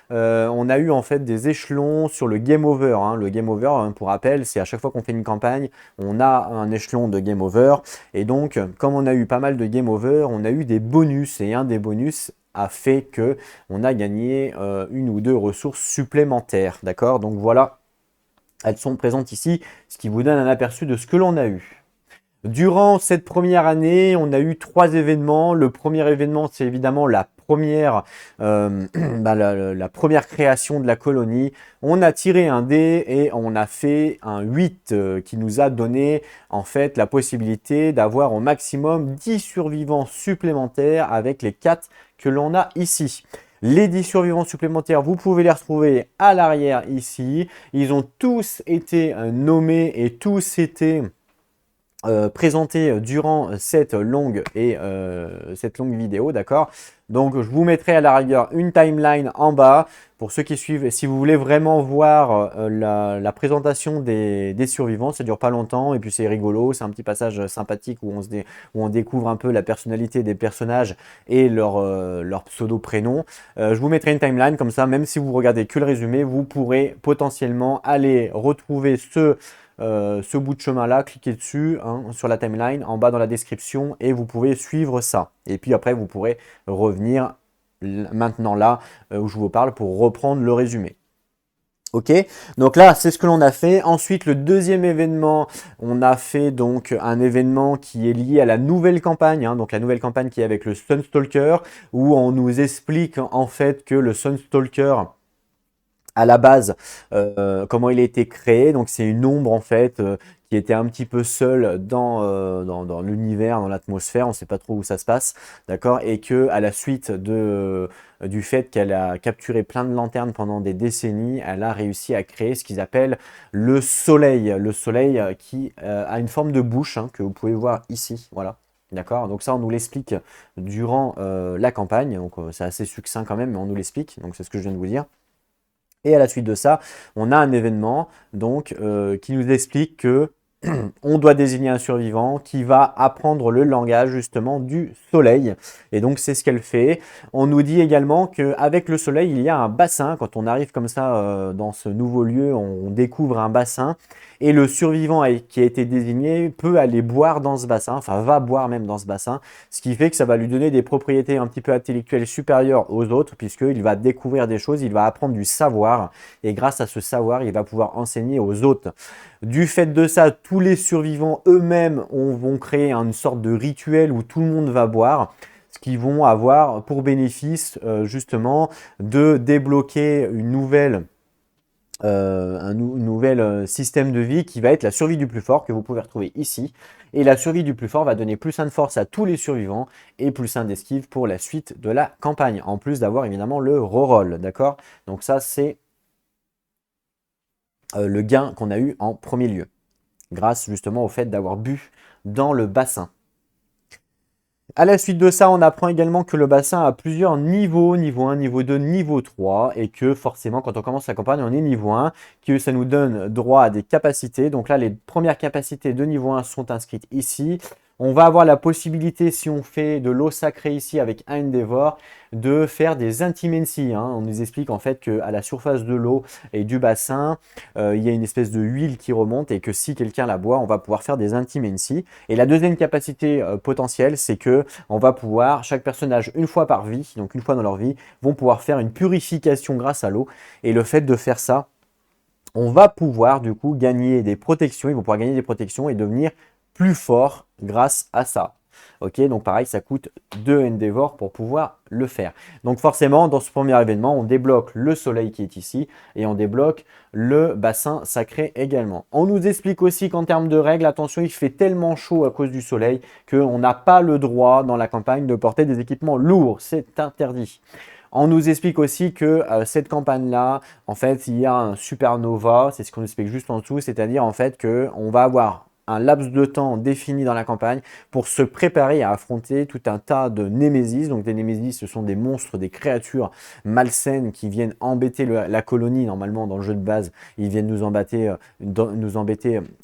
on a eu en fait des échelons sur le game over, hein. Le game over, hein, pour rappel, c'est à chaque fois qu'on fait une campagne, on a un échelon de game over. Et donc, comme on a eu pas mal de game over, on a eu des bonus. Et un des bonus a fait que on a gagné une ou deux ressources supplémentaires. D'accord? Donc voilà. Elles sont présentes ici, ce qui vous donne un aperçu de ce que l'on a eu. Durant cette première année, on a eu 3 événements. Le premier événement, c'est évidemment la première création de la colonie. On a tiré un dé et on a fait un 8 qui nous a donné en fait la possibilité d'avoir au maximum 10 survivants supplémentaires avec les 4 que l'on a ici. Les 10 survivants supplémentaires, vous pouvez les retrouver à l'arrière ici. Ils ont tous été nommés et tous été présenté durant cette longue vidéo, d'accord? Donc, je vous mettrai à la rigueur une timeline en bas pour ceux qui suivent. Et si vous voulez vraiment voir la présentation des survivants, ça dure pas longtemps et puis c'est rigolo. C'est un petit passage sympathique où on découvre un peu la personnalité des personnages et leur pseudo-prénom. Je vous mettrai une timeline comme ça, même si vous regardez que le résumé, vous pourrez potentiellement aller retrouver ce bout de chemin-là, cliquez dessus hein, sur la timeline en bas dans la description et vous pouvez suivre ça. Et puis après, vous pourrez revenir maintenant là où je vous parle pour reprendre le résumé. Ok, donc là, c'est ce que l'on a fait. Ensuite, le deuxième événement, on a fait donc un événement qui est lié à la nouvelle campagne, hein, donc la nouvelle campagne qui est avec le Sunstalker, où on nous explique en fait que le Sunstalker, à la base, comment il a été créé. Donc c'est une ombre en fait qui était un petit peu seule dans l'univers, dans l'atmosphère, on ne sait pas trop où ça se passe, d'accord, et que à la suite du fait qu'elle a capturé plein de lanternes pendant des décennies, elle a réussi à créer ce qu'ils appellent le soleil qui a une forme de bouche hein, que vous pouvez voir ici, voilà. D'accord, donc ça on nous l'explique durant la campagne, donc c'est assez succinct quand même, mais on nous l'explique, donc c'est ce que je viens de vous dire. Et à la suite de ça, on a un événement donc, qui nous explique que on doit désigner un survivant qui va apprendre le langage justement du soleil. Et donc c'est ce qu'elle fait. On nous dit également qu'avec le soleil, il y a un bassin. Quand on arrive comme ça dans ce nouveau lieu, on découvre un bassin. Et le survivant qui a été désigné peut aller boire dans ce bassin, enfin va boire même dans ce bassin, ce qui fait que ça va lui donner des propriétés un petit peu intellectuelles supérieures aux autres, puisqu'il va découvrir des choses, il va apprendre du savoir, et grâce à ce savoir, il va pouvoir enseigner aux autres. Du fait de ça, tous les survivants eux-mêmes vont créer une sorte de rituel où tout le monde va boire, ce qui vont avoir pour bénéfice justement de débloquer un nouvel système de vie qui va être la survie du plus fort que vous pouvez retrouver ici. Et la survie du plus fort va donner plus 1 de force à tous les survivants et plus 1 d'esquive pour la suite de la campagne, en plus d'avoir évidemment le reroll, d'accord? Donc ça, c'est le gain qu'on a eu en premier lieu, grâce justement au fait d'avoir bu dans le bassin. À la suite de ça, on apprend également que le bassin a plusieurs niveaux, niveau 1, niveau 2, niveau 3, et que forcément, quand on commence la campagne, on est niveau 1, que ça nous donne droit à des capacités. Donc là, les premières capacités de niveau 1 sont inscrites ici. On va avoir la possibilité, si on fait de l'eau sacrée ici avec un Endeavor, de faire des intimacy. Hein. On nous explique en fait qu'à la surface de l'eau et du bassin, il y a une espèce de huile qui remonte et que si quelqu'un la boit, on va pouvoir faire des intimacy. Et la deuxième capacité potentielle, c'est que on va pouvoir, chaque personnage, une fois par vie, donc une fois dans leur vie, vont pouvoir faire une purification grâce à l'eau. Et le fait de faire ça, on va pouvoir du coup gagner des protections, ils vont pouvoir gagner des protections et devenir plus forts grâce à ça. Ok, donc pareil, ça coûte 2 Endeavor pour pouvoir le faire. Donc forcément, dans ce premier événement, on débloque le soleil qui est ici et on débloque le bassin sacré également. On nous explique aussi qu'en termes de règles, attention, il fait tellement chaud à cause du soleil qu'on n'a pas le droit dans la campagne de porter des équipements lourds. C'est interdit. On nous explique aussi que cette campagne-là, en fait, il y a un supernova, c'est ce qu'on explique juste en dessous, c'est-à-dire en fait qu'on va avoir un laps de temps défini dans la campagne pour se préparer à affronter tout un tas de némésis. Donc des némésis, ce sont des monstres, des créatures malsaines qui viennent embêter la colonie normalement dans le jeu de base. Ils viennent nous embêter,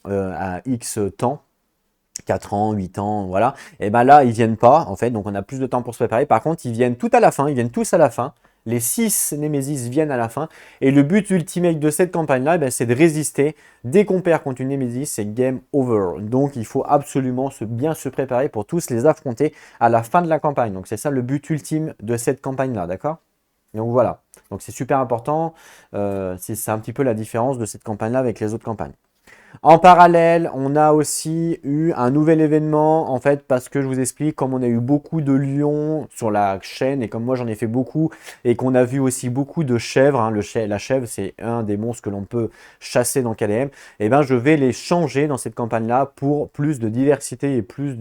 à X temps. 4 ans, 8 ans, voilà. Et ben là, ils viennent pas, en fait, donc on a plus de temps pour se préparer. Par contre, ils viennent tout à la fin, ils viennent tous à la fin. Les 6 Némésis viennent à la fin. Et le but ultimate de cette campagne-là, ben, c'est de résister. Dès qu'on perd contre une Némésis, c'est game over. Donc, il faut absolument bien se préparer pour tous les affronter à la fin de la campagne. Donc, c'est ça le but ultime de cette campagne-là, d'accord? Donc, voilà. Donc, c'est super important. C'est un petit peu la différence de cette campagne-là avec les autres campagnes. En parallèle, on a aussi eu un nouvel événement, en fait, parce que je vous explique, comme on a eu beaucoup de lions sur la chaîne, et comme moi j'en ai fait beaucoup, et qu'on a vu aussi beaucoup de chèvres, hein, la chèvre c'est un des monstres que l'on peut chasser dans KDM, et ben je vais les changer dans cette campagne-là pour plus de diversité et plus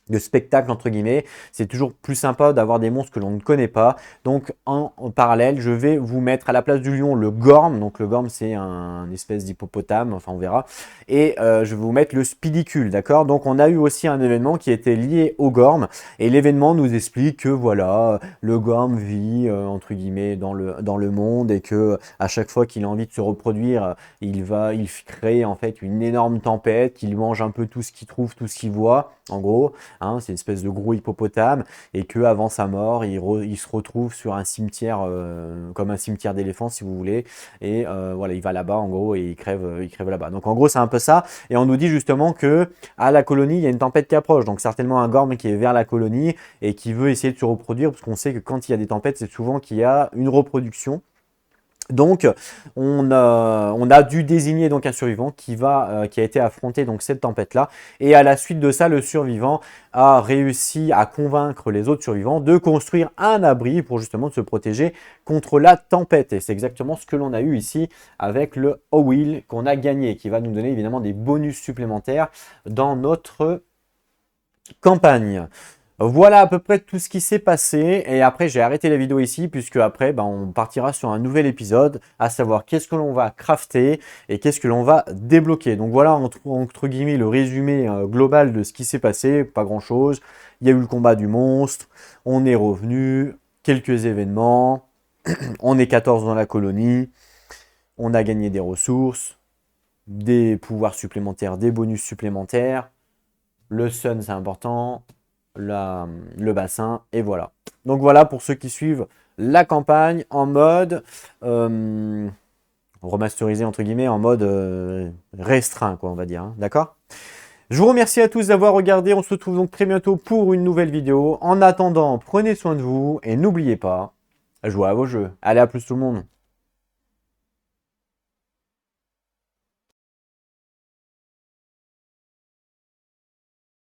de spectacle entre guillemets. C'est toujours plus sympa d'avoir des monstres que l'on ne connaît pas. Donc en parallèle, je vais vous mettre à la place du lion le gorm. Donc le gorm, c'est un espèce d'hippopotame, enfin on verra. Et je vais vous mettre le spidicule, d'accord? Donc on a eu aussi un événement qui était lié au gorm. Et l'événement nous explique que voilà, le gorm vit entre guillemets dans le monde et que à chaque fois qu'il a envie de se reproduire, il crée en fait une énorme tempête, qu'il mange un peu tout ce qu'il trouve, tout ce qu'il voit, en gros. Hein, c'est une espèce de gros hippopotame, et que avant sa mort, il se retrouve sur un cimetière, comme un cimetière d'éléphants si vous voulez, et voilà, il va là-bas en gros et il crève là-bas. Donc en gros c'est un peu ça, et on nous dit justement que à la colonie il y a une tempête qui approche, donc certainement un gorme qui est vers la colonie et qui veut essayer de se reproduire, parce qu'on sait que quand il y a des tempêtes, c'est souvent qu'il y a une reproduction. Donc, on a dû désigner donc un survivant qui a été affronté donc cette tempête-là. Et à la suite de ça, le survivant a réussi à convaincre les autres survivants de construire un abri pour justement se protéger contre la tempête. Et c'est exactement ce que l'on a eu ici avec le Owil qu'on a gagné, qui va nous donner évidemment des bonus supplémentaires dans notre campagne. Voilà à peu près tout ce qui s'est passé, et après j'ai arrêté la vidéo ici puisque après on partira sur un nouvel épisode, à savoir qu'est-ce que l'on va crafter et qu'est-ce que l'on va débloquer. Donc voilà entre guillemets le résumé global de ce qui s'est passé, pas grand chose. Il y a eu le combat du monstre, on est revenu, quelques événements, on est 14 dans la colonie, on a gagné des ressources, des pouvoirs supplémentaires, des bonus supplémentaires, le sun c'est important, le bassin, et voilà. Donc voilà pour ceux qui suivent la campagne en mode remasterisé entre guillemets, en mode restreint quoi, on va dire, hein, d'accord? Je vous remercie à tous d'avoir regardé, on se retrouve donc très bientôt pour une nouvelle vidéo. En attendant, prenez soin de vous et n'oubliez pas, jouez à vos jeux. Allez, à plus tout le monde.